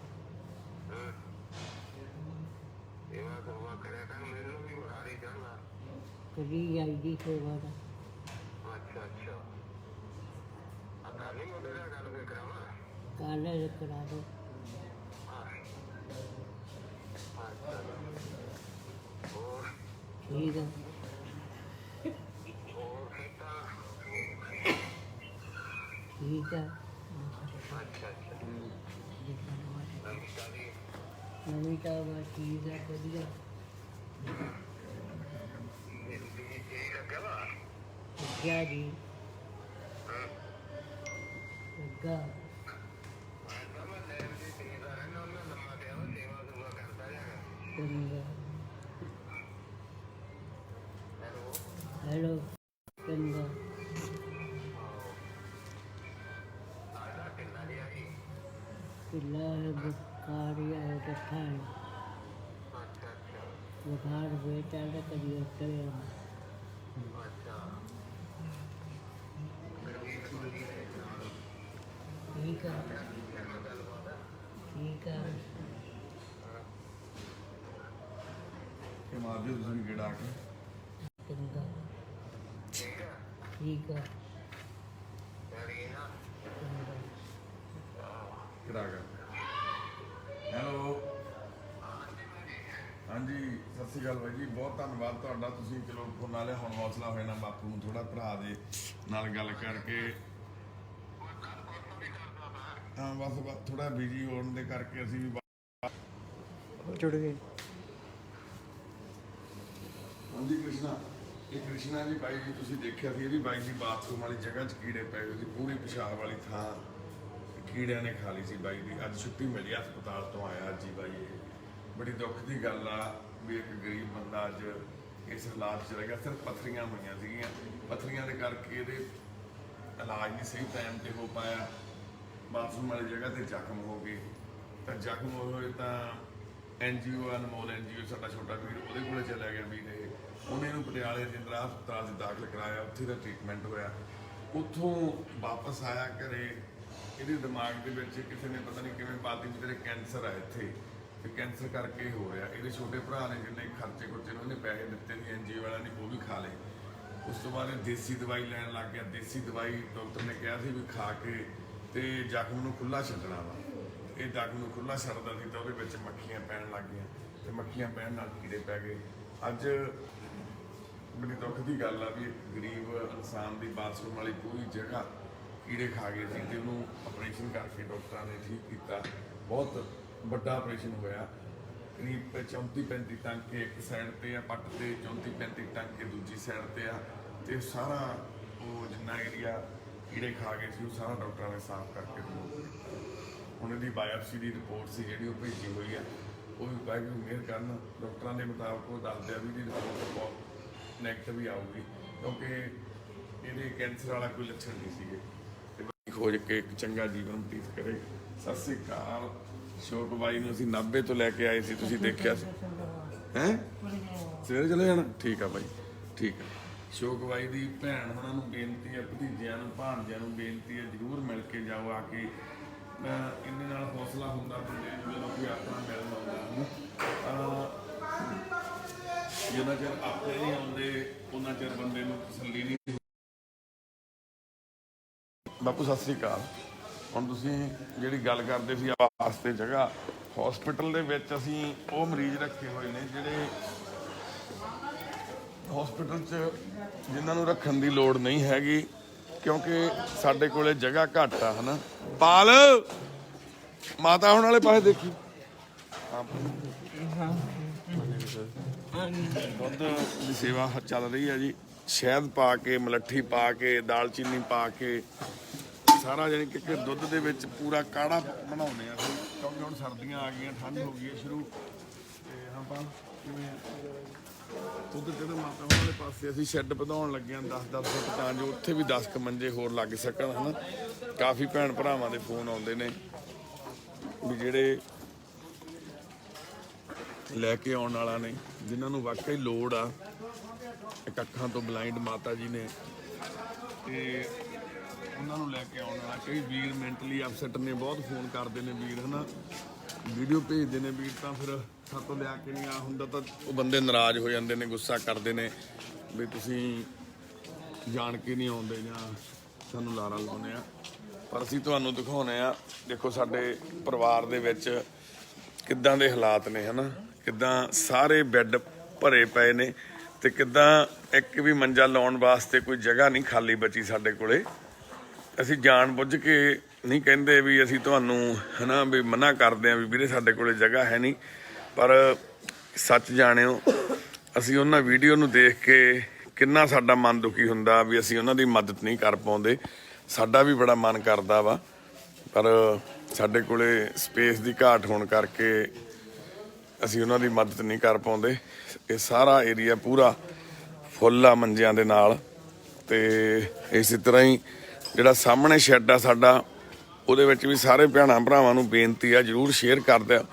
ਕਦੀ ਆਈਦੀ ਸੇਵਾ ਦਾ ਕਾਲੇ ਕਰਾ ਦੋ ਠੀਕ ਆ ਠੀਕ ਆ ਨਵੀਂ ਤਾਂ ਬਸ ਠੀਕ ਆ ਵਧੀਆ ਲੱਗਿਆ ਜੀ ਲੱਗਾ ਚੰਗਾ ਹੈਲੋ ਚੰਗਾ ਕਿਲਾ ਬੁਖਾਰ ਹੈ ਕੱਠਾ ਹੈ ਬੁਖਾਰ ਹੋਏ ਚੱਲਦਾ ਕਦੀ ਉੱਤੇ ਠੀਕ ਆ ਠੀਕ ਆ ਕਿ ਮਾਰ ਦਿਓ ਤੁਸੀਂ ਗੇੜਾ ਕੇ ਚੰਗਾ ਠੀਕ ਆ ਕਿਹੜਾ ਕਰ ਹੈਲੋ ਹਾਂਜੀ ਸਤਿ ਸ਼੍ਰੀ ਅਕਾਲ ਬਾਈ ਜੀ ਬਹੁਤ ਧੰਨਵਾਦ ਤੁਹਾਡਾ ਤੁਸੀਂ ਚਲੋ ਫੋਨ ਨਾਲੇ ਹੁਣ ਹੌਸਲਾ ਹੋਇਆ ਨਾ ਬਾਪੂ ਨੂੰ ਥੋੜਾ ਭਰਾ ਦੇ ਨਾਲ ਗੱਲ ਕਰਕੇ ਹਾਂ ਬਸ ਥੋੜਾ ਬਿਜੀ ਹੋਣ ਦੇ ਕਰਕੇ ਅਸੀਂ ਵੀ ਜੁੜ ਗਏ ਹਾਂਜੀ ਕ੍ਰਿਸ਼ਨਾ ਇਹ ਕ੍ਰਿਸ਼ਨਾ ਜੀ ਬਾਈ ਜੀ ਤੁਸੀਂ ਦੇਖਿਆ ਸੀ ਇਹਦੀ ਬਾਈ ਦੀ ਬਾਥਰੂਮ ਵਾਲੀ ਜਗ੍ਹਾ 'ਚ ਕੀੜੇ ਪੈ ਗਏ ਸੀ ਪੂਰੀ ਪਿਸ਼ਾਬ ਵਾਲੀ ਥਾਂ ਕੀੜਿਆਂ ਨੇ ਖਾ ਲਈ ਸੀ ਬਾਈ ਦੀ ਅੱਜ ਛੁੱਟੀ ਮਿਲੀ ਹਸਪਤਾਲ ਤੋਂ ਆਇਆ ਅੱਜ ਹੀ ਬਾਈ ਇਹ ਬੜੀ ਦੁੱਖ ਦੀ ਗੱਲ ਆ ਵੀ ਇੱਕ ਗਰੀਬ ਬੰਦਾ ਅੱਜ ਇਸ ਹਾਲਾਤ 'ਚ ਰਹਿ ਗਿਆ ਸਿਰਫ ਪੱਥਰੀਆਂ ਹੋਈਆਂ ਸੀਗੀਆਂ ਪੱਥਰੀਆਂ ਦੇ ਕਰਕੇ ਇਹਦੇ ਇਲਾਜ ਨਹੀਂ ਸਹੀ ਟਾਈਮ ਤੇ ਹੋ ਪਾਇਆ ਬਾਥਰੂਮ ਵਾਲੀ ਜਗ੍ਹਾ ਤੇ ਜ਼ਖਮ ਹੋ ਗਏ ਤਾਂ ਜ਼ਖਮ ਹੋਏ ਤਾਂ NGO ਅਨਮੋਲ NGO ਸਾਡਾ ਛੋਟਾ ਵੀਰ ਉਹਦੇ ਕੋਲੇ ਚਲਿਆ ਗਿਆ ਵੀਰ ਇਹ ਉਹਨੇ ਇਹਨੂੰ ਪਟਿਆਲੇ ਜਿੰਦਰਾ ਹਸਪਤਾਲ 'ਚ ਦਾਖਲ ਕਰਾਇਆ ਉੱਥੇ ਦਾ ਟ੍ਰੀਟਮੈਂਟ ਹੋਇਆ ਉੱਥੋਂ ਵਾਪਸ ਆਇਆ ਘਰੇ ਇਹਦੇ ਦਿਮਾਗ ਦੇ ਵਿੱਚ ਕਿਸੇ ਨੇ ਪਤਾ ਨਹੀਂ ਕਿਵੇਂ ਪਾਤੀ ਵੀ ਤੇਰੇ ਕੈਂਸਰ ਆ ਇੱਥੇ ਤੇ ਕੈਂਸਰ ਕਰਕੇ ਹੋ ਰਿਹਾ ਇਹਦੇ ਛੋਟੇ ਭਰਾ ਨੇ ਜਿੰਨੇ ਖਰਚੇ ਖੁਰਚੇ ਨੂੰ ਉਹਨੇ ਪੈਸੇ ਦਿੱਤੇ ਸੀ NGO ਵਾਲਿਆਂ ਨੇ ਉਹ ਵੀ ਖਾ ਲਏ ਉਸ ਤੋਂ ਬਾਅਦ ਇਹ ਦੇਸੀ ਦਵਾਈ ਲੈਣ ਲੱਗ ਗਿਆ ਦੇਸੀ ਦਵਾਈ ਡਾਕਟਰ ਨੇ ਕਿਹਾ ਸੀ ਵੀ ਖਾ ਕੇ ਤੇ ਜ਼ਖਮ ਨੂੰ ਖੁੱਲ੍ਹਾ ਛੱਡਣਾ ਵਾ ਇਹ ਜ਼ਖਮ ਨੂੰ ਖੁੱਲ੍ਹਾ ਛੱਡਦਾ ਸੀ ਤਾਂ ਉਹਦੇ ਵਿੱਚ ਮੱਖੀਆਂ ਪੈਣ ਲੱਗ ਗਈਆਂ ਤੇ ਮੱਖੀਆਂ ਪੈਣ ਨਾਲ ਕੀੜੇ ਪੈ ਗਏ ਅੱਜ ਬੜੀ ਦੁੱਖ ਦੀ ਗੱਲ ਆ ਵੀ ਇੱਕ ਗਰੀਬ ਇਨਸਾਨ ਦੀ ਬਾਥਰੂਮ ਵਾਲੀ ਪੂਰੀ ਜਗ੍ਹਾ ਕੀੜੇ ਖਾ ਗਏ ਸੀ ਤੇ ਉਹਨੂੰ ਆਪਰੇਸ਼ਨ ਕਰਕੇ ਡਾਕਟਰਾਂ ਨੇ ਠੀਕ ਕੀਤਾ ਬਹੁਤ ਵੱਡਾ ਆਪਰੇਸ਼ਨ ਹੋਇਆ ਕਰੀਬ 34-35 ਟਾਂਕੇ ਇੱਕ ਸਾਈਡ ਤੇ ਆ ਪੱਟ ਤੇ 34-35 ਟਾਂਕੇ ਦੂਜੀ ਸਾਈਡ ਤੇ ਆ ਤੇ ਸਾਰਾ ਉਹ ਜਿੰਨਾ ਏਰੀਆ ਕੀੜੇ ਖਾ ਗਏ ਸੀ ਉਹ ਸਾਰਾ ਡਾਕਟਰਾਂ ਨੇ ਸਾਫ਼ ਕਰਕੇ ਹੁਣ ਇਹਦੀ ਬਾਇਓਪਸੀ ਦੀ ਰਿਪੋਰਟ ਸੀ ਜਿਹੜੀ ਉਹ ਭੇਜੀ ਹੋਈ ਆ ਉਹ ਵੀ ਵਾਹਿਗੁਰੂ ਮਿਹਰ ਕਰਨ ਡਾਕਟਰਾਂ ਦੇ ਮੁਤਾਬਕ ਉਹ ਦੱਸਦੇ ਆ ਵੀ ਇਹਦੀ ਰਿਪੋਰਟ ਬਹੁਤ ਨੈਗੇਟਿਵ ਹੀ ਆਊਗੀ ਕਿਉਂਕਿ ਇਹਦੇ ਕੈਂਸਰ ਵਾਲਾ ਕੋਈ ਲੱਛਣ ਨਹੀਂ ਸੀਗੇ ਤੇ ਖੋਜ ਕੇ ਇੱਕ ਚੰਗਾ ਜੀਵਨ ਬਤੀਤ ਕਰੇ ਸਤਿ ਸ੍ਰੀ ਅਕਾਲ ਸ਼ੋਕ ਬਾਈ ਨੂੰ ਅਸੀਂ 90 ਤੋਂ ਲੈ ਕੇ ਆਏ ਸੀ ਤੁਸੀਂ ਦੇਖਿਆ ਸੀ ਹੈਂ ਸਵੇਰੇ ਚਲੇ ਜਾਣਾ ਠੀਕ ਆ ਬਾਈ ਠੀਕ ਆ ਸ਼ੋਕ ਬਾਈ ਦੀ ਭੈਣ ਉਹਨਾਂ ਨੂੰ ਬੇਨਤੀ ਹੈ ਭਤੀਜਿਆਂ ਨੂੰ ਭਾਣਜਿਆਂ ਨੂੰ ਬੇਨਤੀ ਹੈ ਜ਼ਰੂਰ ਮਿਲ ਕੇ ਜਾਓ ਆ ਕੇ ਇਹਦੇ ਨਾਲ ਹੌਸਲਾ ਹੁੰਦਾ ਬੰਦੇ ਨੂੰ ਜਦੋਂ ਕੋਈ ਆਪਣਾ ਮਿਲਣ ਆਉਂਦਾ ਜਿੰਨਾ ਚਿਰ ਆਪਣੇ ਨਹੀਂ ਆਉਂਦੇ ਉਹਨਾਂ ਚਿਰ ਬੰਦੇ ਨੂੰ ਤਸੱਲੀ ਨਹੀਂ ਬਾਪੂ ਸਤਿ ਸ੍ਰੀ ਅਕਾਲ ਹੁਣ ਤੁਸੀਂ ਜਿਹੜੀ ਗੱਲ ਕਰਦੇ ਸੀ ਵਾਸਤੇ ਜਗ੍ਹਾ ਹਸਪੀਟਲ ਦੇ ਵਿੱਚ ਅਸੀਂ ਉਹ ਮਰੀਜ਼ ਰੱਖੇ ਹੋਏ ਨੇ ਜਿਹੜੇ ਹਸਪੀਟਲ 'ਚ ਜਿਨ੍ਹਾਂ ਨੂੰ ਰੱਖਣ ਦੀ ਲੋੜ ਨਹੀਂ ਹੈਗੀ ਕਿਉਂਕਿ ਸਾਡੇ ਕੋਲੇ ਜਗ੍ਹਾ ਘੱਟ ਆ ਹਨਾ ਪਾਲ ਮਾਤਾ ਹੁਣ ਵਾਲੇ ਪਾਸੇ ਦੇਖੀ ਦੁੱਧ ਦੀ ਸੇਵਾ ਚੱਲ ਰਹੀ ਹੈ ਜੀ ਸ਼ਹਿਦ ਪਾ ਕੇ ਮਲੱਠੀ ਪਾ ਕੇ ਦਾਲਚੀਨੀ ਪਾ ਕੇ ਸਾਰਾ ਜਾਨੀ ਕਿ ਦੁੱਧ ਦੇ ਵਿੱਚ ਪੂਰਾ ਕਾੜਾ ਬਣਾਉਂਦੇ ਆ ਅਸੀਂ ਕਿਉਂਕਿ ਹੁਣ ਸਰਦੀਆਂ ਆ ਗਈਆਂ ਠੰਡ ਹੋ ਗਈ ਹੈ ਸ਼ੁਰੂ ਤੇ ਹਾਂ ਪਾ ਕਿਵੇਂ ਉਧਰ ਜਿਹੜੇ ਮਾਤਾ ਵਾਲੇ ਪਾਸੇ ਅਸੀਂ ਸ਼ੈੱਡ ਵਧਾਉਣ ਲੱਗੇ ਹਾਂ 10-10 ਫੁੱਟ, ਤਾਂ ਜੋ ਉੱਥੇ ਵੀ 10 ਕੁ ਮੰਜੇ ਹੋਰ ਲੱਗ ਸਕਣ ਹਨਾ। ਕਾਫੀ ਭੈਣ ਭਰਾਵਾਂ ਦੇ ਫੋਨ ਆਉਂਦੇ ਨੇ ਵੀ ਜਿਹੜੇ ਲੈ ਕੇ ਆਉਣ ਵਾਲਾ ਨੇ, ਜਿਨ੍ਹਾਂ ਨੂੰ ਵਾਕਈ ਲੋੜ ਆ। ਇੱਕ ਅੱਖਾਂ ਤੋਂ ਬਲਾਈਂਡ ਮਾਤਾ ਜੀ ਨੇ ਤੇ ਉਹਨਾਂ ਨੂੰ ਲੈ ਕੇ ਆਉਣ ਵਾਲਾ। ਕਈ ਵੀਰ ਮੈਂਟਲੀ ਅਪਸੈਟ ਨੇ, ਬਹੁਤ ਫੋਨ ਕਰਦੇ ਨੇ ਵੀਰ ਹਨਾ, ਵੀਡੀਓ ਭੇਜਦੇ ਨੇ ਵੀਰ, ਤਾਂ ਫਿਰ ਸਾਤੋਂ ਲਿਆ ਕੇ ਨਹੀਂ ਆ ਹੁੰਦਾ ਤਾਂ ਉਹ ਬੰਦੇ ਨਾਰਾਜ਼ ਹੋ ਜਾਂਦੇ ਨੇ, ਗੁੱਸਾ ਕਰਦੇ ਨੇ ਵੀ ਤੁਸੀਂ ਜਾਣ ਕੇ ਨਹੀਂ ਆਉਂਦੇ ਜਾਂ ਸਾਨੂੰ ਲਾਰਾ ਲਾਉਂਦੇ ਆ। ਪਰ ਅਸੀਂ ਤੁਹਾਨੂੰ ਦਿਖਾਉਂਦੇ ਆ, ਦੇਖੋ ਸਾਡੇ ਪਰਿਵਾਰ ਦੇ ਵਿੱਚ ਕਿੱਦਾਂ ਦੇ ਹਾਲਾਤ ਨੇ ਹਨਾ, ਕਿੱਦਾਂ ਸਾਰੇ ਬੈੱਡ ਭਰੇ ਪਏ ਨੇ ਤੇ ਕਿੱਦਾਂ ਇੱਕ ਵੀ ਮੰਜਾ ਲਾਉਣ ਵਾਸਤੇ ਕੋਈ ਜਗ੍ਹਾ ਨਹੀਂ ਖਾਲੀ ਬਚੀ ਸਾਡੇ ਕੋਲੇ। ਅਸੀਂ ਜਾਣ ਬੁੱਝ ਕੇ ਨਹੀਂ ਕਹਿੰਦੇ ਵੀ ਅਸੀਂ ਤੁਹਾਨੂੰ ਹਨਾ ਵੀ ਮਨਾ ਕਰਦੇ ਹਾਂ ਵੀ ਵੀਰੇ ਸਾਡੇ ਕੋਲੇ ਜਗ੍ਹਾ ਹੈ ਨਹੀਂ, ਪਰ ਸੱਚ ਜਾਣਿਓ ਅਸੀਂ ਉਹਨਾਂ ਵੀਡੀਓ ਨੂੰ ਦੇਖ ਕੇ ਕਿੰਨਾ ਸਾਡਾ ਮਨ ਦੁਖੀ ਹੁੰਦਾ ਵੀ ਅਸੀਂ ਉਹਨਾਂ ਦੀ ਮਦਦ ਨਹੀਂ ਕਰ ਪਾਉਂਦੇ। ਸਾਡਾ ਵੀ ਬੜਾ ਮਨ ਕਰਦਾ ਵਾ, ਪਰ ਸਾਡੇ ਕੋਲੇ ਸਪੇਸ ਦੀ ਘਾਟ ਹੋਣ ਕਰਕੇ ਅਸੀਂ ਉਹਨਾਂ ਦੀ ਮਦਦ ਨਹੀਂ ਕਰ ਪਾਉਂਦੇ। ਇਹ ਸਾਰਾ ਏਰੀਆ ਪੂਰਾ ਫੁੱਲ ਆ ਮੰਜਿਆਂ ਦੇ ਨਾਲ। ਤੇ ਇਸੇ ਤਰ੍ਹਾਂ ਹੀ ਜਿਹੜਾ ਸਾਹਮਣੇ ਸ਼ੈੱਡ ਆ ਸਾਡਾ, ਉਹਦੇ ਵਿੱਚ ਵੀ ਸਾਰੇ ਭੈਣਾਂ ਭਰਾਵਾਂ ਨੂੰ ਬੇਨਤੀ ਆ, ਜ਼ਰੂਰ ਸ਼ੇਅਰ ਕਰ ਦਿਓ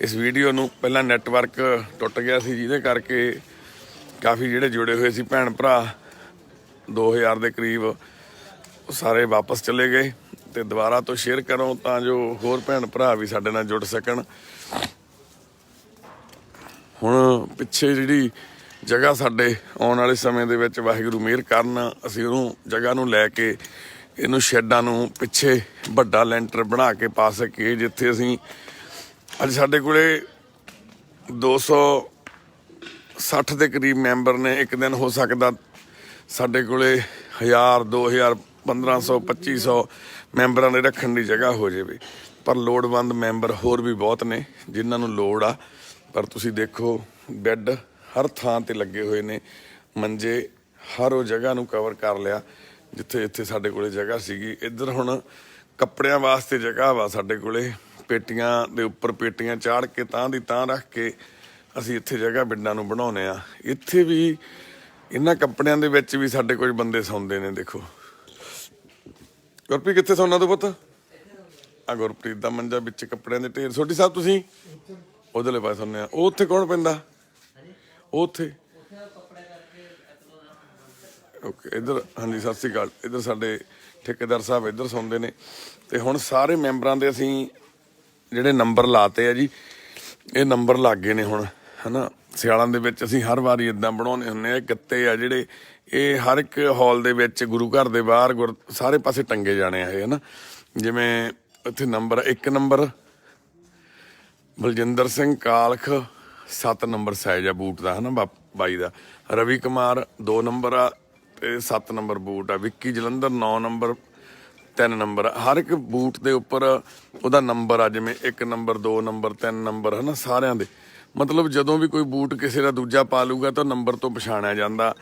ਇਸ ਵੀਡੀਓ ਨੂੰ। ਪਹਿਲਾਂ ਨੈਟਵਰਕ ਟੁੱਟ ਗਿਆ ਸੀ, ਜਿਹਦੇ ਕਰਕੇ ਕਾਫੀ ਜਿਹੜੇ ਜੁੜੇ ਹੋਏ ਸੀ ਭੈਣ ਭਰਾ 2000 ਦੇ ਕਰੀਬ, ਉਹ ਸਾਰੇ ਵਾਪਸ ਚਲੇ ਗਏ। ਤੇ ਦੁਬਾਰਾ ਤੋਂ ਸ਼ੇਅਰ ਕਰੋ ਤਾਂ ਜੋ ਹੋਰ ਭੈਣ ਭਰਾ ਵੀ ਸਾਡੇ ਨਾਲ ਜੁੜ ਸਕਣ। ਹੁਣ ਪਿੱਛੇ ਜਿਹੜੀ ਜਗ੍ਹਾ ਸਾਡੇ ਆਉਣ ਵਾਲੇ ਸਮੇਂ ਦੇ ਵਿੱਚ ਵਾਹਿਗੁਰੂ ਮਿਹਰ ਕਰਨ, ਅਸੀਂ ਉਹਨੂੰ ਜਗ੍ਹਾ ਨੂੰ ਲੈ ਕੇ ਇਹਨੂੰ ਸ਼ੈੱਡਾਂ ਨੂੰ ਪਿੱਛੇ ਵੱਡਾ ਲੈਂਟਰ ਬਣਾ ਕੇ ਪਾ ਸਕੀਏ, ਜਿੱਥੇ ਅਸੀਂ ਅੱਜ ਸਾਡੇ ਕੋਲੇ 260 ਦੇ ਕਰੀਬ ਮੈਂਬਰ ਨੇ। ਇੱਕ ਦਿਨ ਹੋ ਸਕਦਾ ਸਾਡੇ ਕੋਲੇ 1000 2000 1500 2500 ਮੈਂਬਰਾਂ ਦੇ ਰੱਖਣ ਦੀ ਜਗ੍ਹਾ ਹੋ ਜਾਵੇ, ਪਰ ਲੋੜਵੰਦ ਮੈਂਬਰ ਹੋਰ ਵੀ ਬਹੁਤ ਨੇ ਜਿਨ੍ਹਾਂ ਨੂੰ ਲੋੜ ਆ। ਪਰ ਤੁਸੀਂ ਦੇਖੋ ਬੈੱਡ ਹਰ ਥਾਂ ਤੇ ਲੱਗੇ ਹੋਏ ਨੇ, ਮੰਜੇ ਹਰ ਉਹ ਜਗ੍ਹਾ ਨੂੰ ਕਵਰ ਕਰ ਲਿਆ ਜਿੱਥੇ ਜਿੱਥੇ ਸਾਡੇ ਕੋਲੇ ਜਗ੍ਹਾ ਸੀਗੀ। ਇੱਧਰ ਹੁਣ ਕੱਪੜਿਆਂ ਵਾਸਤੇ ਜਗ੍ਹਾ ਵਾ ਸਾਡੇ ਕੋਲੇ, ਪੇਟੀਆਂ ਦੇ ਉੱਪਰ ਪੇਟੀਆਂ ਚਾੜ ਕੇ ਤਾਂ ਦੀ ਤਾਂ ਰੱਖ ਕੇ ਅਸੀਂ ਇੱਥੇ ਜਗ੍ਹਾ ਬੈੱਡਾਂ ਨੂੰ ਬਣਾਉਂਦੇ ਆ। ਇੱਥੇ ਵੀ ਇਹਨਾਂ ਕੱਪੜਿਆਂ ਦੇ ਵਿੱਚ ਵੀ ਸਾਡੇ ਕੁਝ ਬੰਦੇ ਸੌਂਦੇ ਨੇ। ਦੇਖੋ ਗੁਰਪ੍ਰੀਤ ਕਿੱਥੇ ਸੌਣਾ ਤੂੰ ਪੁੱਤ? ਆ ਗੁਰਪ੍ਰੀਤ ਦਾ ਮੰਜਾ ਵਿੱਚ ਕੱਪੜਿਆਂ ਦੇ ਢੇਰ। ਛੋਟੀ ਸਾਹਿਬ ਤੁਸੀਂ ਉਧਰਲੇ ਪਾਸੇ ਸੌਂਦੇ ਆ। ਉਹ ਉੱਥੇ ਕੌਣ ਪੈਂਦਾ? ਉਹ ਉੱਥੇ ਓਕੇ। ਇੱਧਰ ਹਾਂਜੀ ਸਤਿ ਸ੍ਰੀ ਅਕਾਲ। ਇੱਧਰ ਸਾਡੇ ਠੇਕੇਦਾਰ ਸਾਹਿਬ ਇੱਧਰ ਸੌਂਦੇ ਨੇ। ਤੇ ਹੁਣ ਸਾਰੇ ਮੈਂਬਰਾਂ ਦੇ ਅਸੀਂ ਜਿਹੜੇ ਨੰਬਰ ਲਾਤੇ ਆ ਜੀ, ਇਹ ਨੰਬਰ ਲੱਗ ਗਏ ਨੇ ਹੁਣ ਹਨਾ। ਸਿਆਲਾਂ ਦੇ ਵਿੱਚ ਅਸੀਂ ਹਰ ਵਾਰੀ ਇਦਾਂ ਬਣਾਉਂਦੇ ਹੁੰਦੇ ਆ। ਗੱਤੇ ਆ ਜਿਹੜੇ ਇਹ ਹਰ ਇੱਕ ਹਾਲ ਦੇ ਵਿੱਚ ਗੁਰੂ ਘਰ ਦੇ ਬਾਹਰ ਸਾਰੇ ਪਾਸੇ ਟੰਗੇ ਜਾਣੇ ਆ ਇਹ ਹਨਾ। ਜਿਵੇਂ ਇੱਥੇ number 1 number Baljinder Singh Kalakh 7 number size ਆ ਬੂਟ ਦਾ ਹਨਾ ਬਾਈ ਦਾ। ਰਵੀ ਕੁਮਾਰ 2 ਨੰਬਰ ਆ ਤੇ 7 ਨੰਬਰ ਬੂਟ ਆ। Vicky Jalandhar 9 number 3 number. ਹਰ ਇੱਕ ਬੂਟ ਦੇ ਉੱਪਰ ਉਹਦਾ ਨੰਬਰ ਆ, ਜਿਵੇਂ 1 ਨੰਬਰ 2 ਨੰਬਰ 3 ਨੰਬਰ ਹਨਾ ਸਾਰਿਆਂ ਦੇ। ਮਤਲਬ ਜਦੋਂ ਵੀ ਕੋਈ ਬੂਟ ਕਿਸੇ ਦਾ ਦੂਜਾ ਪਾ ਲੂਗਾ ਤਾਂ ਨੰਬਰ ਤੋਂ ਪਛਾਣਿਆ ਜਾਂਦਾ।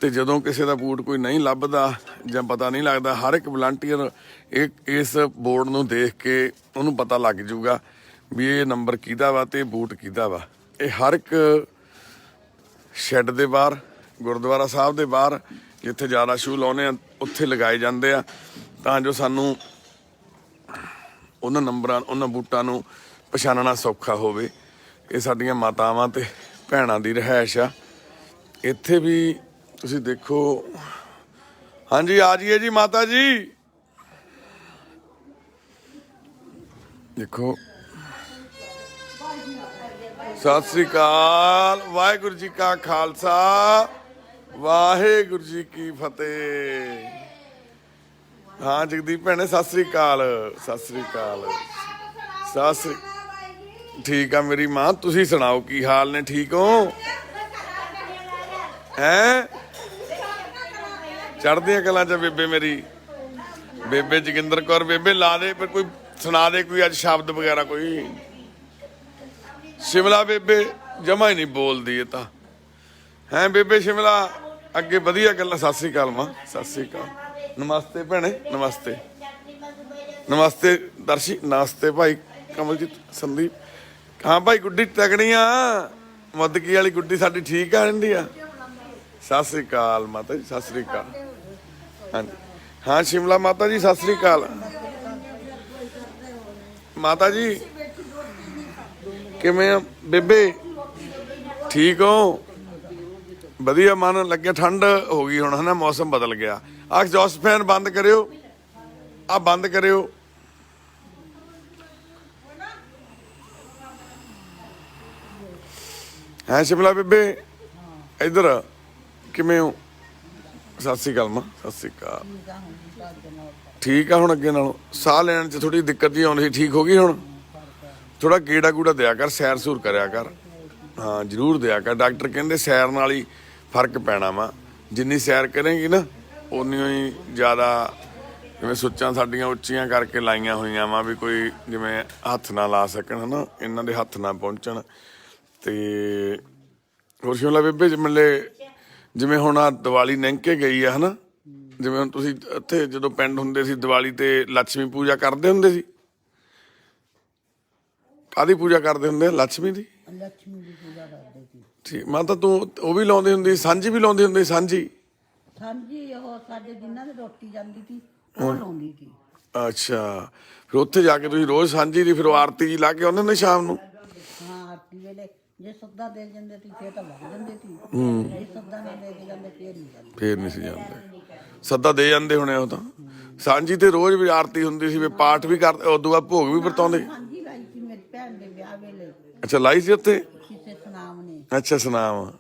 ਤੇ ਜਦੋਂ ਕਿਸੇ ਦਾ ਬੂਟ ਕੋਈ ਨਹੀਂ ਲੱਭਦਾ ਜਾਂ ਪਤਾ ਨਹੀਂ ਲੱਗਦਾ, ਹਰ ਇੱਕ ਵਲੰਟੀਅਰ ਇਸ ਬੋਰਡ ਨੂੰ ਦੇਖ ਕੇ ਉਹਨੂੰ ਪਤਾ ਲੱਗ ਜੂਗਾ ਵੀ ਇਹ ਨੰਬਰ ਕਿਹਦਾ ਵਾ ਤੇ ਬੂਟ ਕਿਹਦਾ ਵਾ। ਇਹ ਹਰ ਇੱਕ ਸ਼ੈੱਡ ਦੇ ਬਾਹਰ, ਗੁਰਦੁਆਰਾ ਸਾਹਿਬ ਦੇ ਬਾਹਰ ਜਿੱਥੇ ਜ਼ਿਆਦਾ ਸ਼ੂ ਲਾਉਨੇ ਆ ਉੱਥੇ ਲਗਾਏ ਜਾਂਦੇ ਆ, ਤਾਂ ਜੋ ਸਾਨੂੰ ਉਹਨਾਂ ਨੰਬਰਾਂ ਉਹਨਾਂ ਬੂਟਾਂ ਨੂੰ ਪਛਾਣਨਾ ਸੌਖਾ ਹੋਵੇ। ਇਹ ਸਾਡੀਆਂ ਮਾਤਾਵਾਂ ਤੇ ਭੈਣਾਂ ਦੀ ਰਿਹਾਇਸ਼ ਆ। ਇੱਥੇ ਵੀ ਤੁਸੀਂ ਦੇਖੋ। ਹਾਂਜੀ ਆ ਜਾਈਏ ਜੀ ਮਾਤਾ ਜੀ। ਦੇਖੋ ਸਤਿ ਸ੍ਰੀ ਅਕਾਲ। ਵਾਹਿਗੁਰੂ ਜੀ ਕਾ ਖਾਲਸਾ ਵਾਹਿਗੁਰੂ ਜੀ ਕੀ ਫਤਿਹ। ਹਾਂ ਜਗਦੀਪ ਭੈਣੇ ਸਤਿ ਸ੍ਰੀ ਅਕਾਲ। ਸਤਿ ਸ੍ਰੀ ਅਕਾਲ। ਸਤਿ ਸ੍ਰੀ ਠੀਕ ਆ ਮੇਰੀ ਮਾਂ। ਤੁਸੀਂ ਸੁਣਾਓ ਕੀ ਹਾਲ ਨੇ? ਠੀਕ ਹੋ? ਹੈਂ ਚੜ੍ਹਦੀਆਂ ਕਲਾਂ ਚ ਬੇਬੇ ਮੇਰੀ, ਬੇਬੇ ਜੋਗਿੰਦਰ ਕੌਰ। ਬੇਬੇ ਲਾ ਦੇ ਪਰ ਕੋਈ ਸੁਣਾ ਦੇ ਕੋਈ ਅੱਜ ਸ਼ਬਦ ਵਗੈਰਾ ਕੋਈ। ਸ਼ਿਮਲਾ ਬੇਬੇ ਜਮਾ ਹੀ ਨਹੀਂ ਬੋਲਦੀ ਇਹ ਤਾਂ। ਹੈਂ ਬੇਬੇ ਸ਼ਿਮਲਾ ਅੱਗੇ ਵਧੀਆ ਗੱਲਾਂ। ਸਤਿ ਸ੍ਰੀ ਅਕਾਲ ਮਾਂ। ਸਤਿ ਸ੍ਰੀ ਅਕਾਲ। ਨਮਸਤੇ ਭੈਣੇ। ਨਮਸਤੇ ਨਮਸਤੇ ਦਰਸ਼ੀ। ਨਮਸਤੇ ਭਾਈ ਕਮਲਜੀਤ ਸੰਦੀਪ। ਹਾਂ ਭਾਈ ਗੁੱਡੀ ਤਕੜੀਆਂ ਮੁੱਦਕੀ ਵਾਲੀ ਗੁੱਡੀ ਸਾਡੀ ਠੀਕ ਆ ਰਹਿੰਦੀ ਆ? ਸਤਿ ਸ੍ਰੀ ਅਕਾਲ ਮਾਤਾ ਜੀ, ਸਤਿ ਸ੍ਰੀ ਅਕਾਲ। ਹਾਂਜੀ ਹਾਂ ਸ਼ਿਮਲਾ ਮਾਤਾ ਜੀ, ਸਤਿ ਸ੍ਰੀ ਅਕਾਲ। ਮਾਤਾ ਜੀ ਕਿਵੇਂ ਆ ਬੇਬੇ? ਠੀਕ ਹੋ? ਵਧੀਆ। ਮਨ ਲੱਗਿਆ, ਠੰਡ ਹੋ ਗਈ ਹੁਣ ਹਨਾ, ਮੌਸਮ ਬਦਲ ਗਿਆ। ਆਹ ਐਗਜ਼ੌਸਟ ਫੈਨ ਬੰਦ ਕਰਿਓ, ਆ ਬੰਦ ਕਰਿਓ। ਹੈ ਸ਼ਿਮਲਾ ਬੇਬੇ ਇੱਧਰ ਕਿਵੇਂ ਹੋ? ਸਤਿ ਸ੍ਰੀ ਅਕਾਲ ਮਾਂ, ਸਤਿ ਸ੍ਰੀ ਅਕਾਲ। ਠੀਕ ਆ ਹੁਣ ਅੱਗੇ ਨਾਲੋਂ? ਸਾਹ ਲੈਣ 'ਚ ਥੋੜੀ ਦਿੱਕਤ ਜੀ ਆਉਂਦੀ ਸੀ, ਠੀਕ ਹੋ ਗਈ ਹੁਣ? ਥੋੜਾ ਗੇੜਾ ਗੂੜਾ ਦਿਆ ਕਰ, ਸੈਰ ਸੂਰ ਕਰਿਆ ਕਰ। ਹਾਂ ਜ਼ਰੂਰ ਦਿਆ ਕਰ, ਡਾਕਟਰ ਕਹਿੰਦੇ ਸੈਰ ਨਾਲ ਹੀ ਫਰਕ ਪੈਣਾ ਵਾ। ਜਿੰਨੀ ਸੈਰ ਕਰੇਂਗੀ ਨਾ ਉਨੀ ਹੀ ਜ਼ਿਆਦਾ, ਜਿਵੇਂ ਸੁੱਚਾਂ ਸਾਡੀਆਂ ਉੱਚੀਆਂ ਕਰਕੇ ਲਾਈਆਂ ਹੋਈਆਂ ਵਾ ਵੀ ਕੋਈ ਜਿਵੇਂ ਹੱਥ ਨਾ ਲਾ ਸਕਣ ਹਨਾ, ਇਹਨਾਂ ਦੇ ਹੱਥ ਨਾ ਪਹੁੰਚਣ। ਤੇ ਹੋਰ ਸ਼ਿਮਲਾ ਬੇਬੇ ਜਿਵੇਂ ਹੁਣ ਆ ਦੀਵਾਲੀ ਲੰਘ ਕੇ ਗਈ ਆ ਹਨਾ, ਜਿਵੇਂ ਹੁਣ ਤੁਸੀਂ ਇੱਥੇ ਜਦੋਂ ਪਿੰਡ ਹੁੰਦੇ ਸੀ ਦੀਵਾਲੀ ਤੇ ਲక్ష్ਮੀ ਪੂਜਾ ਕਰਦੇ ਹੁੰਦੇ ਸੀ? ਕਾਹਦੀ ਪੂਜਾ ਕਰਦੇ ਹੁੰਦੇ ਆ? ਲక్ష్ਮੀ ਦੀ। ਲక్ష్ਮੀ ਦੀ ਪੂਜਾ ਕਰਦੇ ਸੀ। ਠੀਕ। ਮੈਂ ਤਾਂ ਤੂੰ ਉਹ ਵੀ ਲਾਉਂਦੀ ਹੁੰਦੀ, ਸਾਂਝੀ ਵੀ ਲਾਉਂਦੀ ਹੁੰਦੀ? ਸਾਂਝੀ ਸਾਂਝੀ ਉਹ ਸਾਡੇ ਜਿਨ੍ਹਾਂ ਦੇ ਰੋਟੀ ਜਾਂਦੀ ਸੀ ਉਹ ਲਾਉਂਦੀ ਸੀ। ਅੱਛਾ, ਫਿਰ ਉੱਥੇ ਜਾ ਕੇ ਤੁਸੀਂ ਰੋਜ਼ ਸਾਂਝੀ ਦੀ ਫਿਰ ਉਹ ਆਰਤੀ ਜੀ ਲਾ ਕੇ ਆਉਂਦੇ ਹੁੰਦੇ ਸ਼ਾਮ ਨੂੰ? ਹਾਂ ਆਰਤੀ ਵੇਲੇ ਜੇ ਸੱਦਾ ਦੇ ਜਾਂਦੇ ਸੀ ਫੇਰ ਤਾਂ ਲੱਗ ਜਾਂਦੇ ਸੀ, ਜੇ ਸੱਦਾ ਨਾ ਦੇ ਕੇ ਜਾਂਦੇ ਫੇਰ ਨਹੀਂ ਜਾਂਦੇ। ਫੇਰ ਨਹੀਂ ਸੀ ਜਾਂਦੇ। ਸੱਦਾ ਦੇ ਜਾਂਦੇ ਹੋਣੇ ਉਹ ਤਾਂ। ਸਾਂਝੀ ਤੇ ਰੋਜ਼ ਵੀ ਆਰਤੀ ਹੁੰਦੀ ਸੀ, ਵੀ ਪਾਠ ਵੀ ਕਰਦੇ, ਉਦੋਂ ਬਾਅਦ ਭੋਗ ਵੀ ਵਰਤਾਉਂਦੇ? ਸਾਂਝੀ ਲਾਈ ਸੀ ਮੇਰੀ ਭੈਣ ਦੇ ਵਿਆਹ ਵੇਲੇ ਅੱਛਾ ਲਾਈ ਸੀ ਉੱਥੇ? ਕਿਸੇ ਸੁਨਾਮ ਨੇ। ਅੱਛਾ ਸੁਨਾਮ।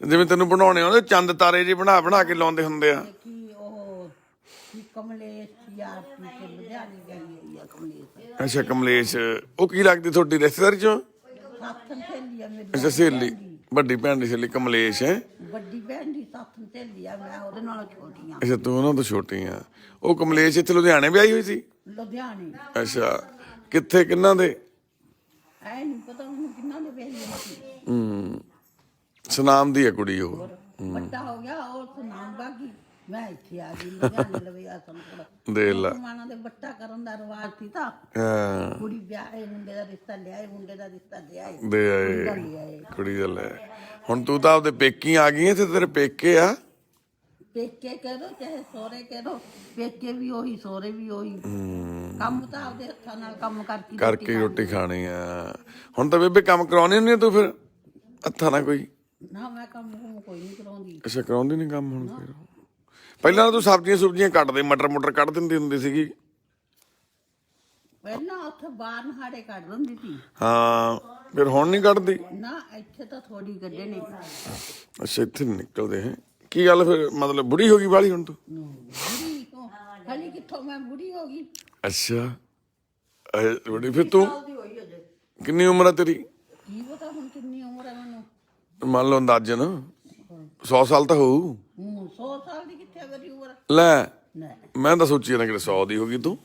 ਜਿਵੇਂ ਤੈਨੂੰ ਬਣਾਉਣੇ ਆਉਂਦੇ ਚੰਦ ਤਾਰੇ ਜੇ ਬਣਾ ਬਣਾ ਕੇ ਲਾਉਂਦੇ ਹੁੰਦੇ ਆ। ਕਿ ਉਹ ਕੀ ਕਮਲੇਸ਼ ਦੀ ਆਰਤੀ ਤੇ ਲੁਧਿਆਣੇ ਗਈ ਹੋਈ ਆ ਕਮਲੇਸ਼। ਅੱਛਾ ਕਮਲੇਸ਼, ਉਹ ਕੀ ਲੱਗਦੀ ਤੁਹਾਡੀ ਰਿਸ਼ਤੇਦਾਰੀ ਚੋਂ? ਸਾਥਨ ਸਹੇਲੀ ਆ ਮੇਰੀ। ਅੱਛਾ ਸਹੇਲੀ, ਵੱਡੀ ਭੈਣ ਦੀ ਸਹੇਲੀ ਕਮਲੇਸ਼ ਹੈ? ਵੱਡੀ ਭੈਣ ਦੀ ਸਾਥਨ ਸਹੇਲੀ ਆ, ਮੈਂ ਉਹਦੇ ਨਾਲੋਂ ਛੋਟੀ ਆ। ਅੱਛਾ ਤੂੰ ਉਹਨਾਂ ਤੋਂ ਛੋਟੀ ਆ। ਉਹ ਕਮਲੇਸ਼ ਇੱਥੇ ਲੁਧਿਆਣੇ ਵਿਆਹੀ ਹੋਈ ਸੀ? ਲੁਧਿਆਣੇ। ਅੱਛਾ ਕਿੱਥੇ, ਕਿੰਨਾਂ ਦੇ? ਐ ਨਹੀਂ ਪਤਾ ਉਹਨੂੰ ਕਿੰਨਾ ਦੇ ਵੇਲੀ ਸੀ। ਸੁਨਾਮ ਦੀ ਹੈ ਕੁੜੀ ਉਹ। ਵੱਡਾ ਹੋ ਗਿਆ ਉਹ ਸੁਨਾਮ ਬਾਗੀ, ਮੈਂ ਇੱਥੇ ਆ ਗਈ ਲੁਧਿਆਣੇ ਲਵੇ ਆ ਸੰਪੂਰ। ਦੇਖ ਲਾ। ਮਾਨਾ ਦੇ ਬੱਟਾ ਕਰਨ ਦਾ ਰਿਵਾਜ ਸੀ ਤਾਂ ਹਾਂ ਕੁੜੀ ਵਿਆਹੇ, ਮੁੰਡੇ ਦਾ ਰਿਸ਼ਤਾ ਲਿਆਏ, ਮੁੰਡੇ ਦਾ ਰਿਸ਼ਤਾ ਲਿਆਏ, ਦੇ ਆਏ ਕੁੜੀ ਦਾ ਲੈ। ਹੁਣ ਤੂੰ ਤਾਂ ਆਪਦੇ ਪੇਕੀ ਆ ਗਈ ਹੈ ਤੇ ਤੇਰੇ ਪੇਕੇ ਆ? ਪੇਕੇ ਕਹਿ ਦੋ ਚਾਹੇ ਸੋਹਰੇ ਕਹਿ ਦੋ, ਪੇਕੇ ਵੀ ਉਹੀ ਸੋਹਰੇ ਵੀ ਉਹੀ। ਕੰਮ ਤਾਂ ਆਪਦੇ ਹੱਥਾਂ ਨਾਲ ਕੰਮ ਕਰਕੇ ਹੀ ਰੋਟੀ ਖਾਣੀ ਆ। ਹੁਣ ਤਾਂ ਬੇਬੇ ਕੰਮ ਕਰਾਉਣੀ ਹੁੰਦੀ ਤੂੰ ਫਿਰ ਹੱਥਾਂ ਨਾਲ ਕੋਈ? ਨਾ ਮੈਂ ਕੰਮ ਕੋਈ ਨਹੀਂ ਕਰਾਉਂਦੀ। ਅੱਛਾ ਕਰਾਉਂਦੀ ਨਹੀਂ ਕੰਮ ਹੁਣ ਫਿਰ? ਪਹਿਲਾਂ ਤਾਂ ਤੂੰ ਸਬਜ਼ੀਆਂ ਸੁਬਜ਼ੀਆਂ ਕੱਟਦੇ, ਮਟਰ ਮੁਟਰ ਕੱਢ ਦਿੰਦੀ ਹੁੰਦੀ ਸੀਗੀ। ਪਹਿਲਾਂ ਉੱਥੇ ਬਾਹਰ ਨਹਾੜੇ ਕੱਢ ਦਿੰਦੀ ਸੀ। ਹਾਂ ਫਿਰ ਹੁਣ ਨਹੀਂ ਕੱਢਦੀ? ਨਾ ਇੱਥੇ ਤਾਂ ਥੋੜੀ ਗੱਡੇ ਨੇ। ਅੱਛਾ ਇੱਥੇ ਨੀ ਨਿਕਲਦੇ ਹੈ? ਕੀ ਗੱਲ ਫਿਰ, ਮਤਲਬ ਬੁੜੀ ਹੋ ਗਈ ਵਾਲੀ ਹੁਣ ਤੂੰ? ਬੁੜੀ ਤੋਂ ਹਾਲੇ ਕਿੱਥੋਂ ਮੈਂ ਬੁੜੀ ਹੋ ਗਈ। ਅੱਛਾ ਬੁੜੀ। ਫਿਰ ਤੂੰ ਸਾਲ ਦੀ ਹੋਈ ਅਜੇ। ਕਿੰਨੀ ਉਮਰ ਆ ਤੇਰੀ? ਕੀ ਪਤਾ ਹੁਣ ਕਿੰਨੀ ਉਮਰ ਹੈ ਮੈਨੂੰ। ਮੰਨ ਲਓ ਅੰਦਾਜ਼ਨ 100 ਸਾਲ ਤਾਂ ਹੋਊ। 100 ਸਾਲ ਦੀ ਕਿੱਥੇ ਮੇਰੀ ਉਮਰ। ਲੈ ਨਹੀਂ ਮੈਂ ਤਾਂ ਸੋਚੀ ਨਾ ਕਿ 100 ਦੀ ਹੋ ਗਈ ਤੂੰ।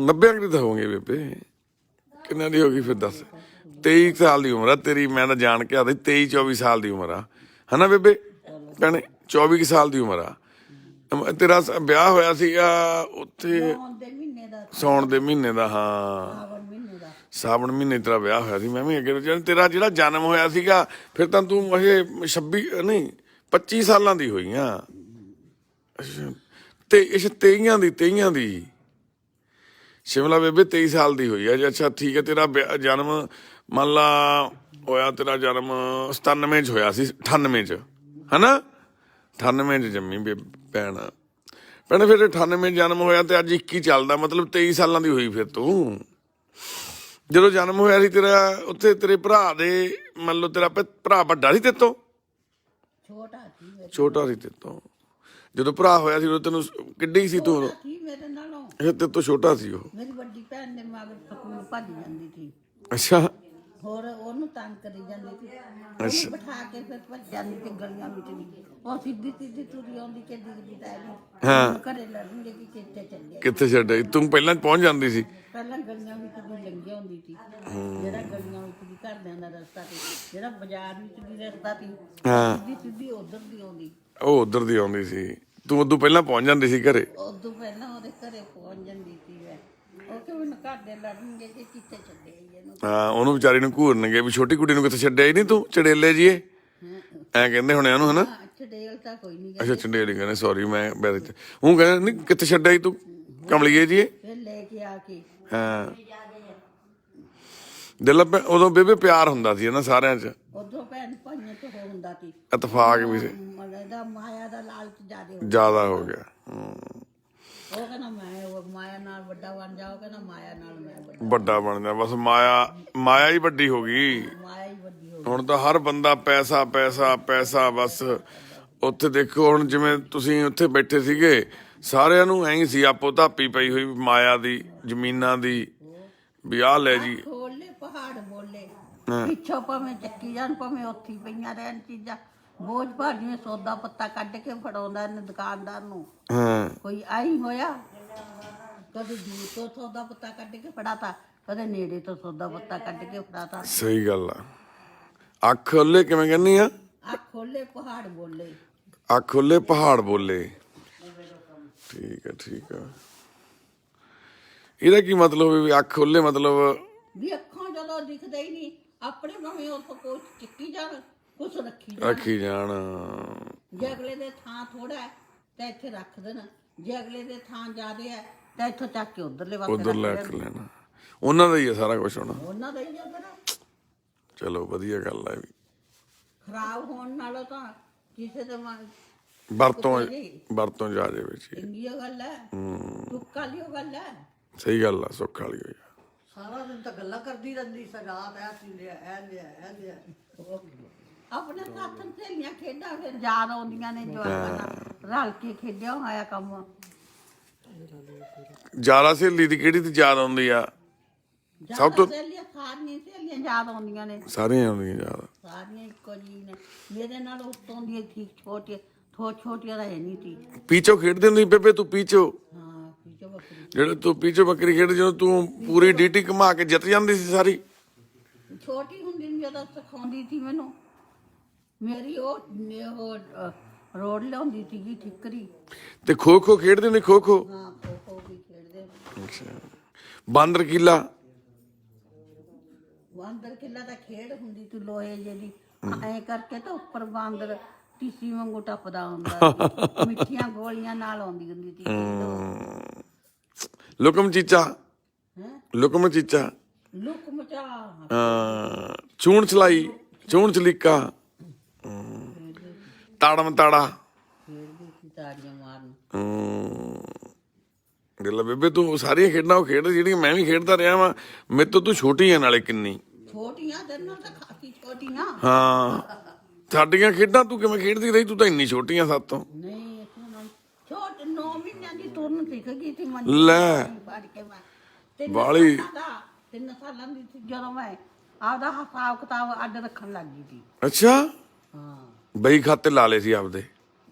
90 ਅੰਗਰੀ ਤਾਂ ਹੋਵਾਂਗੇ ਬੇਬੇ। ਕਿੰਨਾ ਦੀ ਹੋ ਗਈ ਫਿਰ ਦੱਸ? 23 ਸਾਲ ਦੀ ਉਮਰ ਆ ਤੇਰੀ। ਮੈਂ ਤਾਂ ਜਾਣ ਕੇ ਆਦਾ 23-24 ਸਾਲ ਦੀ ਉਮਰ ਆ ਹਨਾ ਬੇਬੇ? ਭੈਣੇ 24 ਸਾਲ ਦੀ ਉਮਰ ਆ। ਤੇਰਾ ਵਿਆਹ ਹੋਇਆ ਸੀਗਾ ਉੱਥੇ ਆਉਂਦੇ ਮਹੀਨੇ ਦਾ, ਸਾਉਣ ਦੇ ਮਹੀਨੇ ਦਾ। ਹਾਂ ਸਾਵਣ ਮਹੀਨੇ ਦਾ। ਸਾਵਣ ਮਹੀਨੇ ਤੇਰਾ ਵਿਆਹ ਹੋਇਆ ਸੀ। ਮੈਂ ਵੀ ਅੱਗੇ ਤੇਰਾ ਜਿਹੜਾ ਜਨਮ ਹੋਇਆ ਸੀਗਾ ਫਿਰ ਤਾਂ ਤੂੰ ਇਹ 26 ਨਹੀਂ 25 ਸਾਲਾਂ ਦੀ ਹੋਈ ਆ। ਅੱਛਾ ਤੇ ਇਸ 23 ਦੀ ਸ਼ਿਮਲਾ ਬੇਬੇ 23 ਸਾਲ ਦੀ ਹੋਈ ਆ ਜੀ। ਅੱਛਾ ਠੀਕ ਹੈ। ਤੇਰਾ ਜਨਮ ਮੰਨ ਲਾ ਹੋਇਆ, ਤੇਰਾ ਜਨਮ 97 ਚ ਹੋਇਆ ਸੀ, 98 ਚ ਹਨਾ? 98 ਚ ਜੰਮੀ ਭੈਣ। ਭੈਣ ਫਿਰ 98 ਜਨਮ ਹੋਇਆ ਤੇ ਅੱਜ 21 ਚੱਲਦਾ, ਮਤਲਬ 23 ਸਾਲਾਂ ਦੀ ਹੋਈ ਫਿਰ ਤੂੰ। ਜਦੋਂ ਜਨਮ ਹੋਇਆ ਸੀ ਤੇਰਾ ਉੱਥੇ ਤੇਰੇ ਭਰਾ ਦੇ, ਮੰਨ ਲਓ ਤੇਰਾ ਭਰਾ ਵੱਡਾ ਸੀ ਤੇਤੋਂ? ਛੋਟਾ ਸੀ ਮੇਰਾ। ਛੋਟਾ ਸੀ ਤੇਤੋਂ। ਜਦੋਂ ਭਰਾ ਹੋਇਆ ਸੀ ਉਦੋਂ ਤੈਨੂੰ ਕਿੱਡੀ ਸੀ ਤੂੰ? ਕੀ ਮੇਰੇ ਨਾਲੋਂ ਇਹ ਤੇਤੋਂ ਛੋਟਾ ਸੀ ਉਹ। ਮੇਰੀ ਵੱਡੀ ਭੈਣ ਨੇ ਮਗਰ ਸਕੂਲ ਭੱਜ ਜਾਂਦੀ ਸੀ। ਅੱਛਾ ਹੋਰ ਉਹਨੂੰ ਤੰਗ ਕਰੀ ਜਾਂਦੀ ਸੀ। ਉਹਨੂੰ ਬਿਠਾ ਕੇ ਫਿਰ ਭੱਜ ਜਾਂਦੀ ਸੀ ਗਲੀਆਂ ਵਿੱਚ ਵੀ। ਉਹ ਸਿੱਧੀ ਸਿੱਧੀ ਤੁਰੀ ਆਉਂਦੀ ਕਿ ਦਿਖਦੀ ਤਾਂ ਨਹੀਂ। ਹਾਂ ਘਰੇ ਲੜਨਗੇ ਕਿ ਕਿੱਥੇ ਚੱਲੇ। ਕਿੱਥੇ ਛੱਡੇ ਤੂੰ? ਪਹਿਲਾਂ ਪਹੁੰਚ ਜਾਂਦੀ ਸੀ? ਪਹਿਲਾਂ ਗਲੀਆਂ ਵਿੱਚ ਵੀ ਲੰਘੀ ਹੁੰਦੀ ਸੀ। ਜਿਹੜਾ ਗਲੀਆਂ ਵਿੱਚ ਵੀ ਘਰਦਿਆਂ ਦਾ ਰਸਤਾ ਸੀ, ਜਿਹੜਾ ਬਾਜ਼ਾਰ ਵਿੱਚ ਵੀ ਰਸਤਾ ਸੀ, ਹਾਂ ਸਿੱਧੀ ਸਿੱਧੀ ਉਧਰ ਦੀ ਆਉਂਦੀ। ਉਹ ਉਧਰ ਦੀ ਆਉਂਦੀ ਸੀ। ਤੂੰ ਉਦੋਂ ਪਹਿਲਾਂ ਪਹੁੰਚ ਜਾਂਦੀ ਸੀ ਘਰੇ? ਉਦੋਂ ਪਹਿਲਾਂ ਉਹਦੇ ਘਰੇ ਪਹੁੰਚ ਜਾਂਦੀ ਸੀ ਮੈਂ। ਉਹ ਕਿ ਮੈਨੂੰ ਘਰ ਦੇ ਲੜਨਗੇ ਕਿ ਕਿੱਥੇ ਛੱਡੇ ਇਹਨੂੰ। ਹਾਂ, ਉਹਨੂੰ ਵਿਚਾਰੀ ਨੂੰ ਘੂਰਨਗੇ ਵੀ ਛੋਟੀ ਕੁੜੀ ਨੂੰ ਕਿੱਥੇ ਛੱਡਿਆ ਹੀ ਨਹੀਂ ਤੂੰ, ਚੜੇਲੇ ਜੀਏ ਐ ਕਹਿੰਦੇ ਹੋਣੇ ਉਹਨੂੰ, ਹਨਾ? ਛਡੇਲ ਤਾਂ ਕੋਈ ਨਹੀਂ ਅੱਛਾ, ਚੰਡੇਲ ਹੀ ਕਹਿੰਦੇ, ਸੌਰੀ ਮੈਂ ਵੈਸੇ ਤੇ ਉਹ ਕਹਿੰਦੇ ਨਹੀਂ ਕਿੱਥੇ ਛੱਡਿਆ ਸੀ ਤੂੰ ਕਮਲੀਏ ਜੀਏ। ਫਿਰ ਲੈ ਕੇ ਆ ਕੇ ਹਾਂ, ਦਿਲ ਉਦੋਂ ਬੇਬੇ ਪਿਆਰ ਹੁੰਦਾ ਸੀ ਨਾ ਸਾਰਿਆਂ 'ਚ, ਉਦੋਂ ਭੈਣ ਭਾਈਆਂ ਤੋਂ ਹੋ ਹੁੰਦਾ ਸੀ। ਇਤਫਾਕ ਵੀ ਸੀ, ਦਾ ਮਾਇਆ ਦਾ ਲਾਲਚ ਜ਼ਿਆਦਾ ਹੋ ਗਿਆ। ਉਹ ਕਹਿੰਦਾ ਮੈਂ ਉਹ ਮਾਇਆ ਨਾਲ ਵੱਡਾ ਬਣ ਜਾ, ਉਹ ਕਹਿੰਦਾ ਮਾਇਆ ਨਾਲ ਮੈਂ ਵੱਡਾ ਬਣ ਜਾ, ਬਸ ਮਾਇਆ ਹੀ ਵੱਡੀ ਹੋ ਗਈ। ਮਾਇਆ ਹੀ ਵੱਡੀ ਹੋ ਹੁਣ ਤਾਂ ਹਰ ਬੰਦਾ ਪੈਸਾ ਪੈਸਾ ਪੈਸਾ, ਬਸ। ਉੱਥੇ ਦੇਖੋ ਹੁਣ ਜਿਵੇਂ ਤੁਸੀਂ ਉੱਥੇ ਬੈਠੇ ਸੀਗੇ, ਸਾਰਿਆਂ ਨੂੰ ਐਂ ਸੀ ਆਪੋ ਧਾਪੀ ਪਈ ਹੋਈ ਮਾਇਆ ਦੀ, ਜ਼ਮੀਨਾਂ ਦੀ, ਵੀ ਆਹ ਲੈ ਜੀ। ਖੋਲੇ ਪਹਾੜ ਬੋਲੇ ਪਿੱਛੋਂ ਭਾਵੇਂ ਚੱਕੀ ਜਾਣ ਭਾਵੇਂ ਉੱਥੇ ਹੀ ਪਈਆਂ ਰਹਿਣ ਚੀਜ਼ਾਂ। ਬੋਝ ਭਾਰ ਜਿਵੇਂ ਸੌਦਾ ਪੱਤਾ ਕੱਢ ਕੇ ਫੜਾਉਂਦਾ ਇਹਨੇ ਦੁਕਾਨਦਾਰ ਨੂੰ, ਹਾਂ, ਕੋਈ ਆਈ ਹੋਇਆ ਕਦੇ ਦੂਰ ਤੋਂ ਸੌਦਾ ਪੱਤਾ ਕੱਢ ਕੇ ਫੜਾਤਾ, ਕਦੇ ਨੇੜੇ ਤੋਂ ਸੌਦਾ ਪੱਤਾ ਕੱਢ ਕੇ ਫੜਾਤਾ। ਸਹੀ ਗੱਲ ਆ। ਅੱਖ ਖੋਲੇ ਕਿਵੇਂ ਕਹਿੰਦੀ ਆ? ਅੱਖ ਖੋਲੇ ਪਹਾੜ ਬੋਲੇ। ਅੱਖ ਖੋਲੇ ਪਹਾੜ ਬੋਲੇ। ਠੀਕ ਆ, ਠੀਕ ਆ। ਇਹਦਾ ਕੀ ਮਤਲਬ ਹੈ ਵੀ ਅੱਖ ਖੋਲੇ ਮਤਲਬ? ਵੀ ਅੱਖਾਂ ਜਦੋਂ ਦਿਖਦਾ ਹੀ ਨਹੀਂ, ਆਪਣੇ ਭਾਵੇਂ ਉੱਥੋਂ ਕੁਛ ਚੱਕੀ ਜਾਣ ਕੁਛ ਰੱਖੀ ਰੱਖੀ ਜਾਣ। ਜੇ ਅਗਲੇ ਦੇ ਥਾਂ ਥੋੜਾ ਹੈ ਤਾਂ ਇੱਥੇ ਰੱਖ ਦੇਣਾ, ਜੇ ਅਗਲੇ ਦੇ ਥਾਂ ਜ਼ਿਆਦੇ ਹੈ ਤਾਂ ਇੱਥੋਂ ਚੱਕ ਕੇ ਉਧਰਲੇ ਉਧਰ ਲੈ ਕੇ ਲੈਣਾ। ਉਹਨਾਂ ਦਾ ਹੀ ਆ ਸਾਰਾ ਕੁਝ ਹੁਣ। ਉਹਨਾਂ ਦਾ ਹੀ ਜਾਂਦਾ ਨਾ। ਚਲੋ ਵਧੀਆ ਗੱਲ ਹੈ ਵੀ। ਖਰਾਬ ਹੋਣ ਨਾਲੋਂ ਤਾਂ ਕਿਸੇ ਦੇ ਵਰਤੋਂ ਜਾ ਜਾਵੇ ਜੀ। ਚੰਗੀ ਗੱਲ ਹੈ, ਦੁੱਖ ਵਾਲੀ ਗੱਲ ਹੈ। ਸਹੀ ਗੱਲ ਆ, ਸੁੱਖ ਵਾਲੀ ਹੋਈ ਆ। ਸਾਰਾ ਦਿਨ ਤਾਂ ਗੱਲਾਂ ਕਰਦੀ ਰਹਿੰਦੀ ਸਗਾਤ ਐ ਲਿਆ ਐ ਲਿਆ ਐ ਲਿਆ। ਆਪਣੇ ਸਾਥ ਸਹੇਲੀਆਂ ਖੇਡਾਂ ਫਿਰ ਯਾਦ ਆਉਂਦੀਆਂ ਨੇ, ਜਵਾਨਾਂ ਨਾਲ ਰਲ ਕੇ ਖੇਡਿਆ ਹੋਇਆ ਕੰਮ। ਜ਼ਿਆਦਾ ਸਹੇਲੀ ਦੀ ਕਿਹੜੀ ਤੇ ਯਾਦ ਆਉਂਦੀ ਆ? ਸਭ ਤੋਂ ਸਹੇਲੀਆਂ ਸਾਰੀਆਂ ਯਾਦ ਆਉਂਦੀਆਂ ਨੇ, ਸਾਰੀਆਂ ਆਉਂਦੀਆਂ ਯਾਦ। ਸਾਰੀਆਂ ਇੱਕੋ ਜਿਹੀ ਨੇ। ਮੇਰੇ ਨਾਲ ਉੱਤੋਂ ਦੀ ਠੀਕ ਛੋਟੀਆਂ ਛੋਟੀਆਂ ਤਾਂ ਹੈ ਨਹੀਂ ਸੀ। ਪੀਚੋ ਖੇਡਦੀ ਹੁੰਦੀ ਬੇਬੇ ਤੂੰ? ਪੀਚੋ, ਹਾਂ ਪੀਚੋ ਬੱਕਰੀ। ਜਿਹੜੇ ਤੂੰ ਪੀਚੋ ਬੱਕਰੀ ਖੇਡਦੀ, ਜਦੋਂ ਤੂੰ ਪੂਰੀ ਡੀਟੀ ਘੁਮਾ ਕੇ ਜਿੱਤ ਜਾਂਦੀ ਸੀ ਸਾਰੀ। ਛੋਟੀ ਹੁੰਦੀ ਨੂੰ ਜਦੋਂ ਸਿਖਾਉਂਦੀ ਸੀ ਮੈਨੂੰ, ਮੇਰੀ ਉਹ ਰੋਡ ਲਿਆਉਂਦੀ ਸੀਗੀ ਠਿਕਰੀ। ਤੇ ਖੋ ਖੋ ਖੇਡਦੇ ਹੁੰਦੇ? ਖੋ ਖੋ, ਹਾਂ ਖੋ ਖੋ ਵੀ ਖੇਡਦੇ। ਅੱਛਾ। ਬਾਂਦਰ ਕਿੱਲਾ? ਬਾਂਦਰ ਕਿੱਲਾ ਦਾ ਖੇਡ ਹੁੰਦੀ ਸੀ ਲੋਹੇ ਜਿਹੀ, ਐ ਕਰਕੇ ਤਾਂ ਉੱਪਰ ਬਾਂਦਰ ਟੀਸੀ ਵਾਂਗੂ ਟੱਪਦਾ ਹੁੰਦਾ ਸੀ। ਮਿੱਠੀਆਂ ਗੋਲੀਆਂ ਨਾਲ ਆਉਂਦੀ ਹੁੰਦੀ ਸੀ। ਲੁਕਮ ਚੀਚਾ? ਹੈ ਲੁਕਮ ਚੀਚਾ, ਲੁਕ ਮਚਾ ਚੂਣ ਚਲਾਈ, ਚੂਣ ਚਲੀਕਾ, ਤਾੜਮ ਤਾੜਾ। ਖੇਡਦੀ ਸੀ ਤਾੜੀਆਂ ਮਾਰਨ। ਗੱਲ ਬੇਬੇ ਤੂੰ ਸਾਰੀਆਂ ਖੇਡਾਂ ਉਹ ਖੇਡ ਜਿਹੜੀਆਂ ਮੈਂ ਵੀ ਖੇਡਦਾ ਰਿਹਾ ਵਾਂ। ਮੇਰੇ ਤੋਂ ਤੂੰ ਛੋਟੀ ਆ ਨਾਲੇ ਕਿੰਨੀ। ਛੋਟੀਆਂ ਤੇ ਨਾਲ ਤਾਂ ਖਾਸੀ ਛੋਟੀਆਂ। ਹਾਂ, ਸਾਡੀਆਂ ਖੇਡਾਂ ਤੂੰ ਕਿਵੇਂ ਖੇਡਦੀ ਰਹੀ? ਤੂੰ ਤਾਂ ਇੰਨੀ ਛੋਟੀ ਆ ਸਾਤੋਂ। ਨਹੀਂ ਛੋਟ 9 ਮਹੀਨਿਆਂ ਦੀ ਤੁਰਨ ਸਿੱਖ ਗਈ ਸੀ ਮੈਂ। ਲੈ ਫੜ ਕੇ ਮੈਂ ਬਾਹਲੀ 3 ਸਾਲਾਂ ਦੀ ਸੀ ਜਦੋਂ ਮੈਂ ਆਪਦਾ ਹਿਸਾਬ ਕਿਤਾਬ ਅੱਡ ਰੱਖਣ ਲੱਗ ਗਈ ਸੀ। ਅੱਛਾ, ਹਾਂ ਬਈ ਖਾਤੇ ਲਾ ਲਏ ਸੀ ਆਪਦੇ।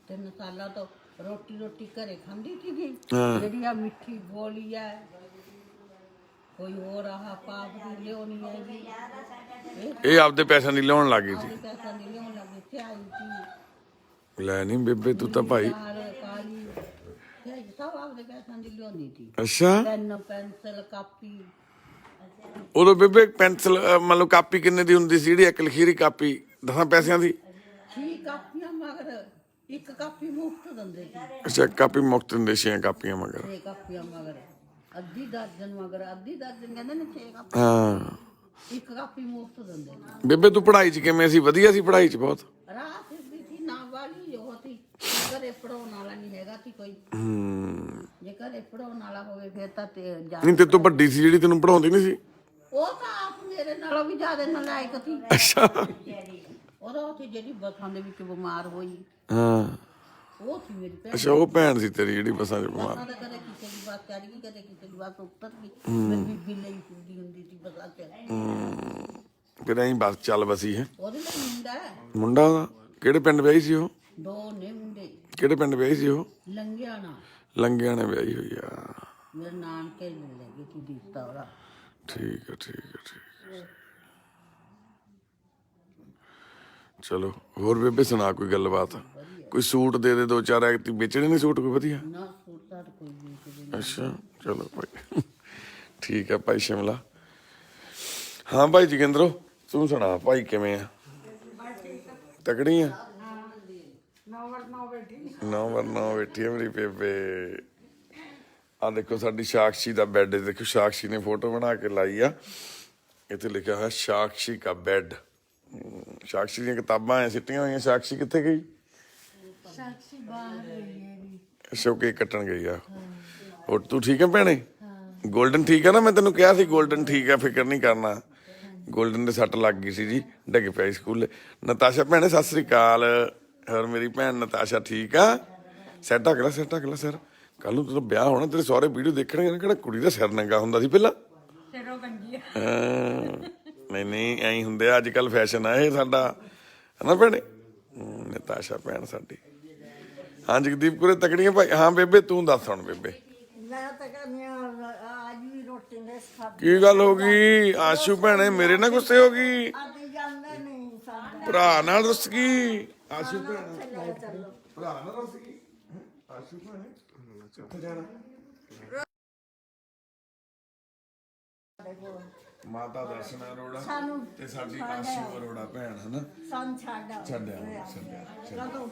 3 ਸਾਲਾਂ ਤੋਂ ਰੋਟੀ ਘਰੇ ਖਾਂਦੀ ਸੀਗੀ। ਹਾਂ। ਜਿਹੜੀ ਆ ਮਿੱਠੀ ਗੋਲੀ ਹੈ, ਕੋਈ ਹੋਰ ਆਹ ਪਾਪ ਦੀ ਲਿਆਉਣੀ ਹੈਗੀ, ਇਹ ਆਪਦੇ ਪੈਸਿਆਂ ਦੀ ਲਿਆਉਣ ਲੱਗ ਗਈ ਸੀ। ਆਪਦੇ ਪੈਸਿਆਂ ਦੀ ਲਿਆਉਣ ਲੱਗੀ। ਸਿਆਹੀ ਸੀ, ਲੈ ਨਹੀਂ ਬੇਬੇ ਤੂੰ ਤਾਂ ਭਾਈ। ਕਾਲੀ ਸਿਆਹੀ ਸਭ ਆਪਦੇ ਪੈਸਿਆਂ ਦੀ ਲਿਆਉਂਦੀ ਸੀ। ਅੱਛਾ, ਪੈਨ ਪੈਨਸਲ ਕਾਪੀ। ਉਦੋਂ ਬੇਬੇ ਪੈਨਸਲ ਮਤਲਬ ਕਾਪੀ ਕਿੰਨੇ ਦੀ ਹੁੰਦੀ ਸੀ? ਜਿਹੜੀ ਇੱਕ ਲਖੀਰੀ ਕਾਪੀ 10 ਪੈਸਿਆਂ ਦੀ? 6 ਕਾਪੀਆਂ ਮਗਰ 1 ਕਾਪੀ ਮੁਫਤ ਦਿੰਦੇ ਸੀ। ਅੱਛਾ, ਕਾਪੀ ਮੁਕਤ ਦਿੰਦੇ 6 ਕਾਪੀਆਂ ਮਗਰ। 6 ਕਾਪੀਆਂ ਮਗਰ ਅੱਧੀ ਦਰਜਨ ਮਗਰ, ਅੱਧੀ ਦਰਜਨ ਕਹਿੰਦੇ ਨੇ 6 ਕਾਪੀ। ਹਾਂ 1 ਕਾਪੀ ਮੁਫਤ ਦਿੰਦੇ ਸੀ। ਬੇਬੇ ਤੂੰ ਪੜ੍ਹਾਈ 'ਚ ਕਿਵੇਂ ਸੀ? ਵਧੀਆ ਸੀ ਪੜ੍ਹਾਈ 'ਚ? ਬਹੁਤ। ਰਾਹ ਸਿੱਧੀ ਸੀ ਨਾ ਵਾਲੀ ਉਹ ਸੀ। ਘਰੇ ਪੜਾਉਣ ਵਾਲਾ ਨਹੀਂ ਹੈਗਾ ਸੀ ਕੋਈ। ਜੇ ਘਰੇ ਪੜਾਉਣ ਵਾਲਾ ਹੋਵੇ ਫਿਰ ਤਾਂ ਨਹੀਂ, ਤੇ ਤੂੰ ਵੱਡੀ ਸੀ ਜਿਹੜੀ ਤੈਨੂੰ ਪੜਾਉਂਦੀ ਨਹੀਂ ਸੀ? ਉਹ ਤਾਂ ਆਪ ਮੇਰੇ ਨਾਲੋਂ ਵੀ ਜ਼ਿਆਦਾ ਨਲਾਇਕ ਸੀ। ਅੱਛਾ, ਉਹਦਾ ਉੱਥੇ ਜਿਹੜੀ ਬੱਸਾਂ ਦੇ ਵਿੱਚ ਬਿਮਾਰ ਹੋਈ, ਹਾਂ। ਉਹ ਸੀ ਮੇਰੀ ਭੈਣ। ਅੱਛਾ, ਉਹ ਭੈਣ ਸੀ ਤੇਰੀ ਜਿਹੜੀ ਬੱਸਾਂ 'ਚ ਬਿਮਾਰ? ਬੱਸਾਂ ਤਾਂ ਕਦੇ ਕਿਸੇ ਦੀ ਬੱਸ ਚੜ ਗਈ, ਕਦੇ ਕਿਸੇ ਦੀ ਬੱਸ ਉੱਤਰ ਗਈ। ਮੇਰੀ ਬੀਬੀ ਲਈ ਫਿਰਦੀ ਹੁੰਦੀ ਸੀ ਬੱਸਾਂ 'ਚ। ਫਿਰ ਐਂ ਬਸ ਚੱਲ ਬਸੀ ਹੈ। ਉਹਦੇ ਲਈ ਮੁੰਡਾ ਹੈ, ਮੁੰਡਾ ਉਹਦਾ ਕਿਹੜੇ ਪਿੰਡ ਵਿਆਹੀ ਸੀ ਉਹ? 2 ਨੇ ਮੁੰਡੇ। ਕਿਹੜੇ ਪਿੰਡ ਵਿਆਹੀ ਸੀ ਉਹ? ਲੰਘਿਆ ਨਾ ਲੰਗਿਆਂ ਨੇ ਵਿਆਹੀ ਹੋਈ ਆ। ਮੇਰੇ ਨਾਨਕੇ ਲੈ ਗਏ ਸੀ ਦਿੱਤਾ ਉਹਦਾ। ਠੀਕ ਹੈ, ਠੀਕ ਹੈ, ਠੀਕ ਹੈ। ਚਲੋ ਹੋਰ ਬੇਬੇ ਸੁਣਾ ਕੋਈ ਗੱਲਬਾਤ। ਕੋਈ ਸੂਟ ਦੇ 2-4 ਐਕਟੀ ਵੇਚਣੇ ਨੇ ਸੂਟ ਕੋਈ ਵਧੀਆ? ਨਾ ਸੂਟਾਂ ਕੋਈ ਨਹੀਂ। ਅੱਛਾ, ਚਲੋ ਭਾਈ ਠੀਕ ਹੈ ਭਾਈ ਸ਼ਿਮਲਾ। ਹਾਂ ਭਾਈ ਜੋਗਿੰਦਰੋ, ਤੂੰ ਸੁਣਾ ਭਾਈ ਕਿਵੇਂ ਆ? ਤਕੜੀ ਆ? 9/9 ਬੈਠੀ ਆ ਮੇਰੀ ਬੇਬੇ। ਆ ਦੇਖੋ ਸਾਡੀ ਸਾਕਸ਼ੀ ਦਾ ਬੈੱਡ, ਦੇਖੋ ਸਾਕਸ਼ੀ ਨੇ ਫੋਟੋ ਬਣਾ ਕੇ ਲਾਈ ਆ, ਇੱਥੇ ਲਿਖਿਆ ਹੋਇਆ ਸਾਕਸ਼ੀ ਕਾ ਬੈੱਡ। ਸਾਕਸ਼ੀ ਦੀਆਂ ਕਿਤਾਬਾਂ ਐ ਸਿੱਟੀਆਂ ਹੋਈਆਂ। ਸਾਕਸ਼ੀ ਕਿੱਥੇ ਗਈ? ਸਾਕਸ਼ੀ ਬਾਹਰ ਗਈ ਹੈ ਜੀ। ਅੱਛਾ, ਉਹ ਕੇਕ ਕੱਟਣ ਗਈ ਆ। ਹੋਰ ਤੂੰ ਠੀਕ ਹੈ ਭੈਣੇ? ਗੋਲਡਨ ਠੀਕ ਆ ਨਾ? ਮੈਂ ਤੈਨੂੰ ਕਿਹਾ ਸੀ ਗੋਲਡਨ ਠੀਕ ਆ, ਫਿਕਰ ਨਹੀਂ ਕਰਨਾ। ਗੋਲਡਨ ਦੇ ਸੱਟ ਲੱਗ ਗਈ ਸੀ ਜੀ, ਡਿੱਗ ਪਿਆ ਸਕੂਲੇ। ਨਤਾਸ਼ਾ ਭੈਣੇ ਸਤਿ ਸ੍ਰੀ ਅਕਾਲ। ਹੋਰ ਮੇਰੀ ਭੈਣ ਨਤਾਸ਼ਾ ਠੀਕ ਆ? ਸਿਰ ਢੱਕ ਲੈ, ਸਿਰ ਢੱਕ ਲੈ ਸਿਰ। ਕੱਲ ਨੂੰ ਤੇਰਾ ਵਿਆਹ ਹੋਣਾ, ਤੇਰੇ ਸਾਰੇ ਵੀਡੀਓ ਦੇਖਣਗੇ। ਕਿਹੜਾ ਕੁੜੀ ਦਾ ਸਿਰ ਨੰਗਾ ਹੁੰਦਾ ਸੀ ਪਹਿਲਾਂ? ਨਹੀਂ ਐਂ ਹੁੰਦੇ ਆ ਅੱਜ ਕੱਲ, ਫੈਸ਼ਨ ਆ ਇਹ ਸਾਡਾ, ਹਨਾ ਭੈਣੇ? ਨਤਾਸ਼ਾ ਭੈਣ ਸਾਡੀ। ਹਾਂ ਜਗਦੀਪ ਕੁਰੇ ਤਕੜੀਆਂ ਭਾਈ। ਹਾਂ ਬੇਬੇ ਤੂੰ ਦੱਸ ਹੁਣ ਬੇਬੇ। ਮੈਂ ਤਾਂ ਕਹਿੰਦੀ ਅੱਜ ਵੀ ਰੋਟੀ ਨੇ ਖਾਧੀ। ਕੀ ਗੱਲ ਹੋ ਗਈ ਆਸ਼ੂ ਭੈਣੇ? ਮੇਰੇ ਨਾਲ ਗੁੱਸੇ ਹੋ ਗਈ? ਅੱਜ ਜਾਂਦੇ ਨਹੀਂ ਸਾਡੇ ਭਰਾ ਨਾਲ ਰੁੱਸ ਗਈ ਆਸ਼ੂ ਭੈਣ? ਭਰਾ ਨਾਲ ਰੁੱਸ ਗਈ ਆਸ਼ੂ ਭੈਣੇ? ਕਿੱਥੇ ਜਾਣਾ? ਮਾਤਾ ਦਰਸ਼ਨ ਅਰੋੜਾ ਤੇ ਸਾਡੀ ਆਸ਼ੂ ਅਰੋੜਾ ਭੈਣ, ਹਨਾ? ਸਾਨੂੰ ਛੱਡਿਆ ਛੱਡਿਆ ਕਦੋਂ?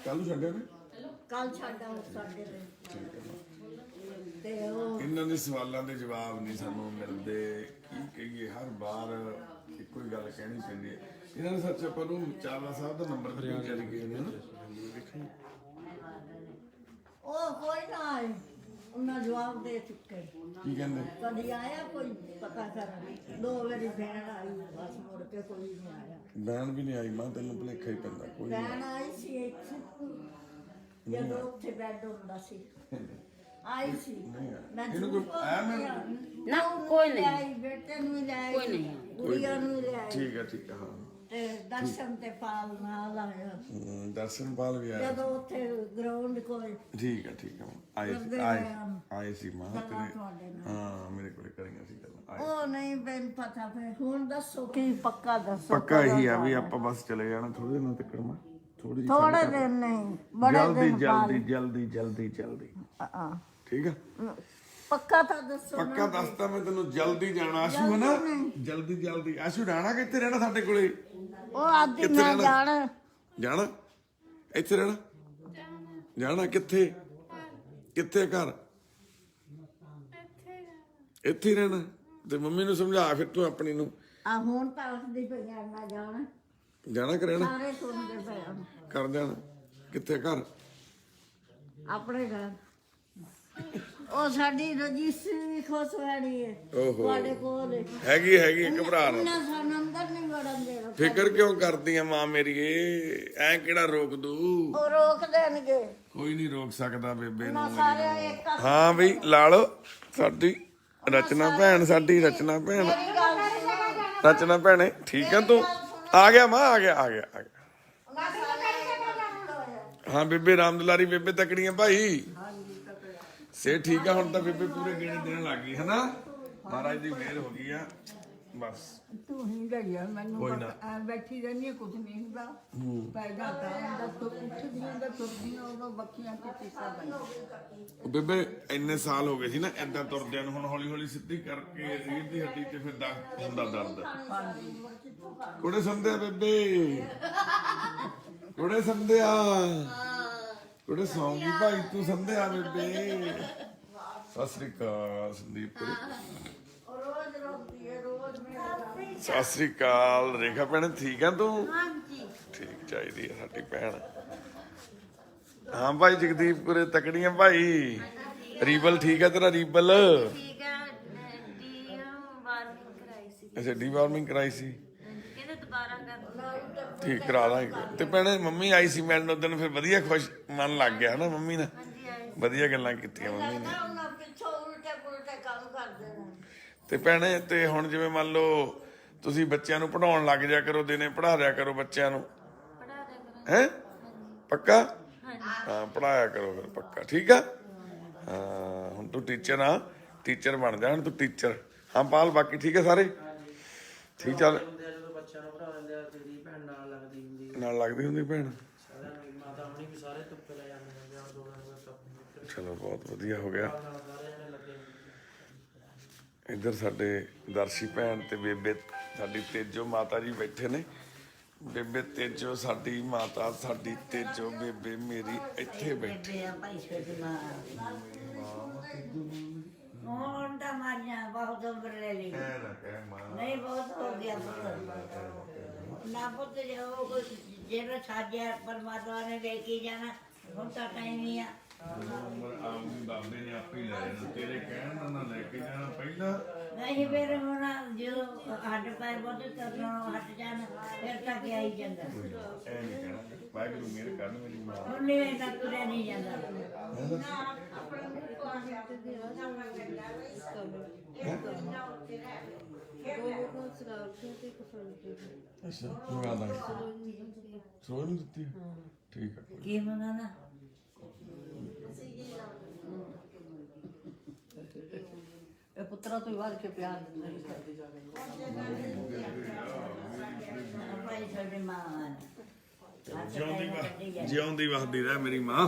ਕੱਲ ਨੂੰ ਛੱਡਿਆ ਨੇ। ਕੱਲ ਛੱਡਿਆ ਸਾਡੇ ਤੇ ਉਹ ਇਹਨਾਂ ਦੇ ਸਵਾਲਾਂ ਦੇ ਜਵਾਬ ਨਹੀਂ ਸਾਨੂੰ ਮਿਲਦੇ। ਕੀ ਕਹੀਏ, ਹਰ ਵਾਰ ਇੱਕੋ ਹੀ ਗੱਲ ਕਹਿਣੀ ਪੈਂਦੀ ਹੈ। ਇਹਨਾਂ ਨੇ ਸੱਚ ਆਪਾਂ ਨੂੰ ਚਾਵਲਾ ਸਾਹਿਬ ਦਾ ਨੰਬਰ ਵੀ ਜਾਰੀ ਕੀਤਾ ਨਾ। ਉਹ ਕੋਈ ਨਾ ਆਏ, ਉਹਨਾਂ ਜਵਾਬ ਦੇ ਚੁੱਕੇ। ਕੀ ਕਹਿੰਦੇ? ਕਦੀ ਆਇਆ ਕੋਈ ਪਤਾ ਕਰਨ? 2 ਵਾਰੀ ਭੈਣ ਆਈ, ਬਸ ਮੁੜ ਕੇ ਕੋਈ ਨਹੀਂ ਆਇਆ। ਬੈਣ ਵੀ ਨਹੀਂ ਆਈ ਮਾਂ, ਤੈਨੂੰ ਭੁਲੇਖਾ ਹੀ ਪੈਂਦਾ। ਕੋਈ ਭੈਣ ਆਈ ਸੀ ਇੱਥੇ, ਜਦੋਂ ਉੱਥੇ ਬੈੱਡ ਹੁੰਦਾ ਸੀ ਆਈ ਸੀ। ਮੈਂ ਇਹਨੂੰ ਕੋਈ ਨਾ ਕੋਈ ਨਹੀਂ ਆਈ, ਬੇਟੇ ਨੂੰ ਹੀ ਲੈ ਆਈ, ਗੁੜੀਆ ਨੂੰ ਹੀ ਲੈ ਆਈ। ਠੀਕ ਹੈ ਹਾਂ। ਤੇ ਦਰਸ਼ਨ ਤੇ ਪਾਲ ਨਾਲ ਆਇਆ ਦਰਸ਼ਨਪਾਲ ਵੀ ਆਇਆ ਜਦੋਂ ਉੱਥੇ ਗਰਾਊਂਡ ਕੋਲ। ਠੀਕ ਹੈ ਆਏ ਸੀ ਮਾਂ ਤੇਰੇ। ਹਾਂ ਮੇਰੇ ਕੋਲੇ ਕਰੀਆਂ ਸੀ ਗੱਲਾਂ। ਉਹ ਨਹੀਂ ਮੈਨੂੰ ਪਤਾ। ਫਿਰ ਹੁਣ ਦੱਸੋ ਕੀ ਪੱਕਾ ਦੱਸੋ। ਪੱਕਾ ਇਹੀ ਆ ਵੀ ਆਪਾਂ ਬਸ ਚਲੇ ਜਾਣਾ ਥੋੜੇ ਦਿਨਾਂ ਤੱਕ। ਮੈਂ ਥੋੜੇ ਦਿਨ ਨਹੀਂ, ਬੜੇ ਦਿਨ ਜਲਦੀ ਹਾਂ ਠੀਕ ਆ? ਪੱਕਾ ਤਾਂ ਦੱਸੋ। ਪੱਕਾ ਦੱਸਤਾ ਮੈਂ ਤੈਨੂੰ, ਜਲਦੀ ਜਾਣਾ ਆਸ਼ੂ, ਹੈ ਨਾ? ਜਲਦੀ ਆਸ਼ੂ। ਰਹਿਣਾ ਕਿੱਥੇ? ਰਹਿਣਾ ਸਾਡੇ ਕੋਲੇ। ਉਹ ਆਦੀ ਮੈਂ ਜਾਣਾ ਇੱਥੇ ਰਹਿਣਾ? ਜਾਣਾ ਕਿੱਥੇ? ਕਿੱਥੇ ਘਰ? ਇੱਥੇ ਹੀ ਰਹਿਣਾ? ਤੇ ਮੰਮੀ ਨੂੰ ਸਮਝਾ ਫਿਰ ਤੂੰ ਆਪਣੀ ਨੂੰ। ਆ ਹੁਣ ਤਾਂ ਉਸਦੀ ਪਈ ਨਾ ਜਾਣਾ ਕਿ ਰਹਿਣਾ? ਸਾਰੇ ਸੁਣਦੇ ਪਏ ਕਰ ਜਾਣਾ। ਕਿੱਥੇ ਘਰ? ਆਪਣੇ ਘਰ। ਉਹ ਸਾਡੀ ਰਜਿਸਟਰੀ ਖੁਸ਼ ਹੋਣੀ ਹੈ ਤੁਹਾਡੇ ਕੋਲ ਹੈਗੀ ਘਬਰਾ ਨਾ। ਨਾ ਸਾਨੂੰ ਅੰਦਰ ਨਹੀਂ ਵੜਨ ਦੇਣਾ। ਫਿਕਰ ਕਿਉਂ ਕਰਦੀ ਆ ਮਾਂ ਮੇਰੀਏ? ਐ ਕਿਹੜਾ ਰੋਕ ਦੂ? ਉਹ ਰੋਕ ਦੇਣਗੇ। ਕੋਈ ਨਹੀਂ ਰੋਕ ਸਕਦਾ ਬੇਬੇ ਨੂੰ। ਸਾਰੇ ਇੱਕ ਹਾਂ ਬਈ ਲਾ ਲਓ ਸਾਡੀ ਰਚਨਾ ਭੈਣ, ਸਾਡੀ ਰਚਨਾ ਭੈਣ। ਰਚਨਾ ਭੈਣੇ ਠੀਕ ਆ ਤੂੰ? ਆ ਗਿਆ ਮਾਂ, ਆ ਗਿਆ। ਹਾਂ ਬੇਬੇ ਰਾਮਦੁਲਾਰੀ ਬੇਬੇ ਤਕੜੀਆਂ ਭਾਈ। ਸੇ ਠੀਕ ਆ ਹੁਣ ਤਾਂ ਬੇਬੇ ਪੂਰੇ ਗੇੜੇ ਦੇਣ ਲੱਗ ਗਈ, ਹਨਾ? ਮਹਾਰਾਜ ਦੀ ਮਿਹਰ ਹੋ ਗਈ ਆ ਬਸ। ਤੂੰ ਹੀ ਲੱਗਿਆ ਮੈਨੂੰ। ਕੋਈ ਨਾ। ਬੈਠੀ ਰਹਿੰਦੀ ਕੁਝ ਨਹੀਂ ਹੁੰਦਾ। ਪੈਦਾ ਤਾਂ ਉੱਠਦੀਆਂ ਦਾ ਤੁਰਦੀਆਂ ਉਦੋਂ ਬੱਕੀਆਂ ਤੇ ਟੀਕਾ ਬਣ। ਬੇਬੇ ਇੰਨੇ ਸਾਲ ਹੋ ਗਏ ਸੀ ਨਾ ਏਦਾਂ ਤੁਰਦਿਆਂ ਨੂੰ, ਹੁਣ ਹੌਲੀ ਹੌਲੀ ਸਿੱਧੀ ਕਰਕੇ ਰੀੜ ਦੀ ਹੱਡੀ ਤੇ ਫਿਰ ਹੁੰਦਾ ਦਰਦ। ਕੁੜੇ ਸੰਧਿਆ ਬੇਬੇ, ਕੁੜੇ ਸੰਧਿਆ, ਕੁੜੇ ਸੌਂਗੀ ਭਾਈ ਤੂੰ ਸੰਧਿਆ ਬੇਬੇ। ਸਤਿ ਸ੍ਰੀ ਅਕਾਲ ਸੰਦੀਪ ਕੁੜੇ। ਰੋਜ਼ ਰੋਂਦੀ ਹੈ ਰੋਜ਼। ਸਤਿ ਸ੍ਰੀ ਅਕਾਲ ਰੇਖਾ ਭੈਣ, ਠੀਕ ਆ ਤੂੰ? ਠੀਕ ਚਾਹੀਦੀ ਹੈ ਸਾਡੀ ਭੈਣ। ਹਾਂ ਭਾਈ ਜਗਦੀਪ ਕੁਰੇ ਤਕੜੀਆਂ ਭਾਈ। ਰੀਬਲ ਠੀਕ ਆ ਤੇਰਾ? ਰੀਬਲ ਠੀਕ ਹੈ, ਡੀ-ਵਾਰਮਿੰਗ ਕਰਾਈ ਸੀ। ਅੱਛਾ ਡੀ-ਵਾਰਮਿੰਗ ਕਰਾਈ ਸੀ। ਕਹਿੰਦੇ ਦੁਬਾਰਾ ਕਰਨਾ। ਠੀਕ ਕਰਾ ਦਾਂਗੇ। ਤੇ ਭੈਣੇ ਮੰਮੀ ਆਈ ਸੀ ਮਿਲਣ ਉਦੋਂ, ਫਿਰ ਵਧੀਆ ਖੁਸ਼ ਮਨ ਲੱਗ ਗਿਆ ਨਾ ਮੰਮੀ ਨਾਲ? ਵਧੀਆ ਗੱਲਾਂ ਕੀਤੀਆਂ ਮੰਮੀ ਨੇ। ਉਹਨਾਂ ਪਿੱਛੋਂ ਉਲਟੇ ਪੁਲਟੇ ਕੰਮ ਕਰਦੇ ਨੇ। ਤੇ ਭੈਣੇ ਤੇ ਹੁਣ ਜਿਵੇਂ ਮੰਨ ਲਓ ਤੁਸੀਂ ਬੱਚਿਆਂ ਨੂੰ ਪੜਾਉਣ ਲੱਗ ਜਾ ਕਰੋ, ਦਿਨੇ ਪੜ੍ਹਾ ਦਿਆ ਕਰੋ ਬੱਚਿਆਂ ਨੂੰ, ਹੈ? ਪੱਕਾ? ਹਾਂ ਪੜਾਇਆ ਕਰੋ ਫਿਰ ਪੱਕਾ, ਠੀਕ ਆ? ਹਾਂ ਹੁਣ ਤੂੰ ਟੀਚਰ ਆ, ਟੀਚਰ ਬਣ ਜਾ ਹੁਣ ਤੂੰ ਟੀਚਰ। ਹਾਂ ਪਾਲ ਬਾਕੀ ਠੀਕ ਹੈ ਸਾਰੇ? ਠੀਕ ਚੱਲ। ਜਦੋਂ ਬੱਚਿਆਂ ਨੂੰ ਪੜਾ ਲੈਂਦੇ ਆ ਤੇਰੀ ਭੈਣ ਨਾਲ ਲੱਗਦੀ ਹੁੰਦੀ ਨਾਲ ਲੱਗਦੀ ਹੁੰਦੀ ਭੈਣ। ਸਾਰਿਆਂ ਨੂੰ ਮਾਤਾ ਹੁਣੀ ਵੀ ਸਾਰੇ ਧੁੱਪੇ ਲੈ ਜਾਂਦੇ ਨੇ ਜਾਂ ਦੋ ਦਿਨ ਤੱਕ। ਚਲੋ ਬਹੁਤ ਵਧੀਆ ਹੋ ਗਿਆ। ਸਾਰੇ ਜਣੇ ਲੱਗੇ ਇੱਧਰ ਸਾਡੇ ਦਰਸ਼ੀ ਭੈਣ ਤੇ ਬੇਬੇ ਸਾਡੀ ਤੇਜੋ ਮਾਤਾ ਜੀ ਬੈਠੇ ਨੇ। ਬੇਬੇ ਤੇਜੋ ਸਾਡੀ ਮਾਤਾ, ਸਾਡੀ ਤੇਜੋ ਬੇਬੇ ਮੇਰੀ ਇੱਥੇ ਬੈਠੀ। ਹੁਣ ਤਾਂ ਮਾਰੀਆਂ ਬਹੁਤ ਉਮਰ ਲੈ ਲਈ ਨਹੀਂ ਬਹੁਤ ਹੋ ਗਿਆ ਪੁੱਤ ਨਾ ਪੁੱਤ ਜੋ ਜਿਹੜਾ ਸਾਜਿਆ ਪਰਮਾਤਮਾ ਨੇ ਲੈ ਕੇ ਜਾਣਾ ਹੁਣ ਤਾਂ ਟਾਈਮ ਹੀ ਆ ਬਾਬੇ ਨੇ ਆਪੇ ਲੈ ਜਾਣਾ, ਤੇਰੇ ਕਹਿਣ ਨਾਲ ਲੈ ਕੇ ਜਾਣਾ ਪਹਿਲਾਂ। ਨਹੀਂ ਫਿਰ ਹੁਣ ਜਦੋਂ ਹੱਡ ਪੈਰ ਬਹੁਤ ਤਰਨੋਂ ਹਟ ਜਾਣ ਫਿਰ ਤਾਂ ਕਿਆ ਹੀ ਜਾਂਦਾ ਐ ਨਹੀਂ ਕਹਿਣਾ ਵਾਹਿਗੁਰੂ ਮਿਹਰ ਕਰਨ ਮੇਰੀ ਮਾਂ। ਹੁਣ ਨਹੀਂ ਇੰਨਾ ਤੁਰਿਆ ਨਹੀਂ ਜਾਂਦਾ ਅੱਛਾ ਮੰਗਾ ਦਾਂਗੇ। ਸੋਚ ਨੂੰ ਦਿੱਤੀ ਠੀਕ ਹੈ। ਕੀ ਮੰਗਾਣਾ ਇਹ ਪੁੱਤਰਾ ਤੋਂ ਵਾਰ ਕੇ ਪਿਆਰ ਨਹੀਂ ਕਰਦੀ ਭਾਈ ਸਾਡੇ ਮਾਂ ਜਿਉਂਦੀ ਵਸਦੀ ਰਹਿ ਮੇਰੀ ਮਾਂ।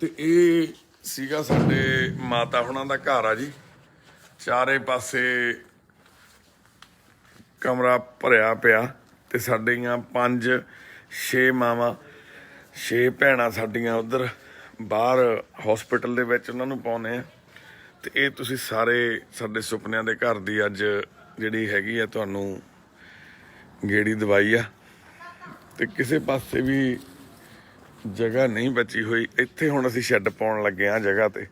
ਤੇ ਇਹ ਸੀਗਾ ਸਾਡੇ ਮਾਤਾ ਹੁਣਾਂ ਦਾ ਘਰ ਆ ਜੀ। ਚਾਰੇ ਪਾਸੇ ਕਮਰਾ ਭਰਿਆ ਪਿਆ ਤੇ ਸਾਡੀਆਂ 5-6 ਮਾਵਾਂ 6 ਭੈਣਾਂ ਸਾਡੀਆਂ ਉਧਰ ਬਾਹਰ ਹਸਪੀਟਲ ਦੇ ਵਿੱਚ ਉਹਨਾਂ ਨੂੰ ਪਾਉਨੇ ਆ। ਤੇ ਇਹ ਤੁਸੀਂ ਸਾਰੇ ਸਾਡੇ ਸੁਪਨਿਆਂ ਦੇ ਘਰ ਦੀ ਅੱਜ ਜਿਹੜੀ ਹੈਗੀ ਆ ਤੁਹਾਨੂੰ ਗੇੜੀ ਦਵਾਈ ਆ। ਤੇ ਕਿਸੇ ਪਾਸੇ ਵੀ ਜਗ੍ਹਾ ਨਹੀਂ ਬਚੀ ਹੋਈ। ਇੱਥੇ ਹੁਣ ਅਸੀਂ ਸ਼ੈੱਡ ਪਾਉਣ ਲੱਗੇ ਆ ਜਗ੍ਹਾ ਤੇ।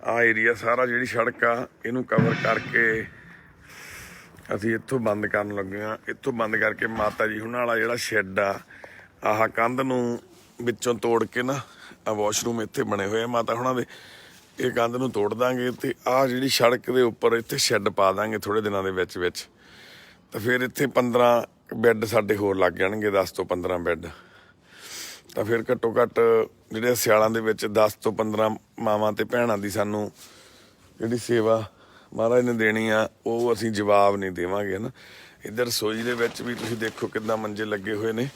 ਆ ਏਰੀਆ ਸਾਰਾ ਜਿਹੜੀ ਸੜਕ ਆ ਇਹਨੂੰ ਕਵਰ ਕਰਕੇ ਅਸੀਂ ਇੱਥੋਂ ਬੰਦ ਕਰਨ ਲੱਗੇ ਆ। ਇੱਥੋਂ ਬੰਦ ਕਰਕੇ ਮਾਤਾ ਜੀ ਹੁਣਾਂ ਵਾਲਾ ਜਿਹੜਾ ਸ਼ੈੱਡ ਆ ਆਹ ਕੰਧ ਨੂੰ ਵਿੱਚੋਂ ਤੋੜ ਕੇ ਨਾ ਆ ਵਾਸ਼ਰੂਮ ਇੱਥੇ ਬਣੇ ਹੋਏ ਆ ਮਾਤਾ ਹੁਣਾਂ ਦੇ, ਇਹ ਕੰਧ ਨੂੰ ਤੋੜ ਦਾਂਗੇ ਤੇ ਆਹ ਜਿਹੜੀ ਸੜਕ ਦੇ ਉੱਪਰ ਇੱਥੇ ਸ਼ੈੱਡ ਪਾ ਦਾਂਗੇ ਥੋੜੇ ਦਿਨਾਂ ਦੇ ਵਿੱਚ। ਤਾਂ ਫਿਰ ਇੱਥੇ 15 ਬੈੱਡ ਸਾਡੇ ਹੋਰ ਲੱਗ ਜਾਣਗੇ, 10 ਤੋਂ 15 ਬੈੱਡ। ਤਾਂ ਫਿਰ ਘੱਟੋ ਘੱਟ ਜਿਹੜੇ ਸਿਆਲਾਂ ਦੇ ਵਿੱਚ 10 ਤੋਂ 15 ਮਾਵਾਂ ਤੇ ਭੈਣਾਂ ਦੀ ਸਾਨੂੰ ਜਿਹੜੀ ਸੇਵਾ ਮਹਾਰਾਜ ਨੇ ਦੇਣੀ ਆ ਉਹ ਅਸੀਂ ਜਵਾਬ ਨਹੀਂ ਦੇਵਾਂਗੇ ਨਾ। ਇੱਧਰ ਰਸੋਈ ਦੇ ਵਿੱਚ ਵੀ ਤੁਸੀਂ ਦੇਖੋ ਕਿੰਨਾ ਮੰਜੇ ਲੱਗੇ ਹੋਏ ਨੇ।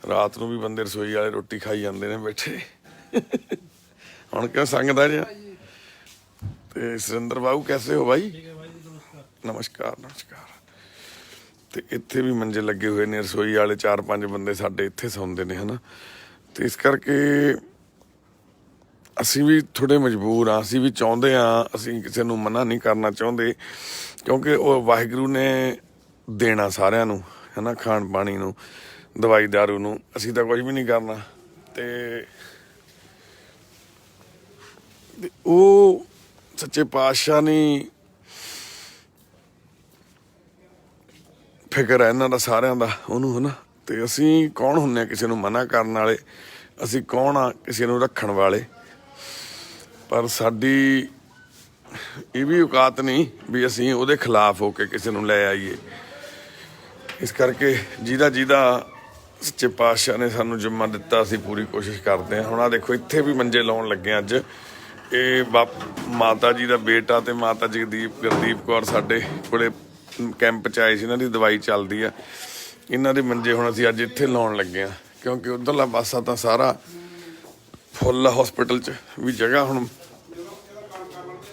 ਰਾਤ ਨੂੰ ਵੀ ਬੰਦੇ ਰਸੋਈ ਵਾਲੇ ਰੋਟੀ ਖਾਈ ਜਾਂਦੇ ਨੇ ਬੈਠੇ। ਹੁਣ ਕਿਉਂ ਸੰਗਦਾ ਜੀ? ਤੇ ਸੁਰਿੰਦਰ ਬਾਬੂ ਕੈਸੇ ਹੋ ਭਾਈ? ਨਮਸਕਾਰ। ਤੇ ਇੱਥੇ ਵੀ ਮੰਜੇ ਲੱਗੇ ਹੋਏ ਨੇ ਰਸੋਈ ਵਾਲੇ, 4-5 ਬੰਦੇ ਸਾਡੇ ਇੱਥੇ ਸੌਂਦੇ ਨੇ ਹਨਾ। ਤੇ ਇਸ ਕਰਕੇ ਅਸੀਂ ਵੀ ਥੋੜੇ ਮਜਬੂਰ ਆ। ਅਸੀਂ ਵੀ ਚਾਹੁੰਦੇ ਆ, ਅਸੀਂ ਕਿਸੇ ਨੂੰ ਮਨਾ ਨਹੀਂ ਕਰਨਾ ਚਾਹੁੰਦੇ ਕਿਉਂਕਿ ਉਹ ਵਾਹਿਗੁਰੂ ਨੇ ਦੇਣਾ ਸਾਰਿਆਂ ਨੂੰ ਹਨਾ, ਖਾਣ ਪਾਣੀ ਨੂੰ, ਦਵਾਈ ਦਾਰੂ ਨੂੰ। ਅਸੀਂ ਤਾਂ ਕੁਝ ਵੀ ਨਹੀਂ ਕਰਨਾ। ਤੇ ਉਹ ਸੱਚੇ ਪਾਤਸ਼ਾਹ ਨੇ ਫਿਕਰ ਹੈ ਇਹਨਾਂ ਦਾ ਸਾਰਿਆਂ ਦਾ ਉਹਨੂੰ ਹਨਾ। ਤੇ ਅਸੀਂ ਕੌਣ ਹੁੰਦੇ ਆ ਕਿਸੇ ਨੂੰ ਮਨਾ ਕਰਨ ਵਾਲੇ? ਅਸੀਂ ਕੌਣ ਆ ਕਿਸੇ ਨੂੰ ਰੱਖਣ ਵਾਲੇ? ਪਰ ਸਾਡੀ ਇਹ ਵੀ ਔਕਾਤ ਨਹੀਂ ਵੀ ਅਸੀਂ ਉਹਦੇ ਖਿਲਾਫ ਹੋ ਕੇ ਕਿਸੇ ਨੂੰ ਲੈ ਆਈਏ। ਇਸ ਕਰਕੇ ਜਿਹਦਾ ਸੱਚੇ ਪਾਤਸ਼ਾਹ ਨੇ ਸਾਨੂੰ ਜਿੰਮਾ ਦਿੱਤਾ ਅਸੀਂ ਪੂਰੀ ਕੋਸ਼ਿਸ਼ ਕਰਦੇ ਹਾਂ। ਹੁਣ ਆ ਦੇਖੋ ਇੱਥੇ ਵੀ ਮੰਜੇ ਲਾਉਣ ਲੱਗੇ ਅੱਜ। ਇਹ ਮਾਤਾ ਜੀ ਦਾ ਬੇਟਾ ਤੇ ਮਾਤਾ ਗੁਰਦੀਪ ਕੌਰ ਸਾਡੇ ਕੋਲੇ ਕੈਂਪ 'ਚ ਆਏ ਸੀ, ਇਹਨਾਂ ਦੀ ਦਵਾਈ ਚੱਲਦੀ ਆ। ਇਹਨਾਂ ਦੇ ਮੰਜੇ ਹੁਣ ਅਸੀਂ ਅੱਜ ਇੱਥੇ ਲਾਉਣ ਲੱਗੇ ਆ ਕਿਉਂਕਿ ਉੱਧਰਲਾ ਪਾਸਾ ਤਾਂ ਸਾਰਾ ਫੁੱਲ ਆ। ਹਸਪੀਟਲ 'ਚ ਵੀ ਜਗ੍ਹਾ ਹੁਣ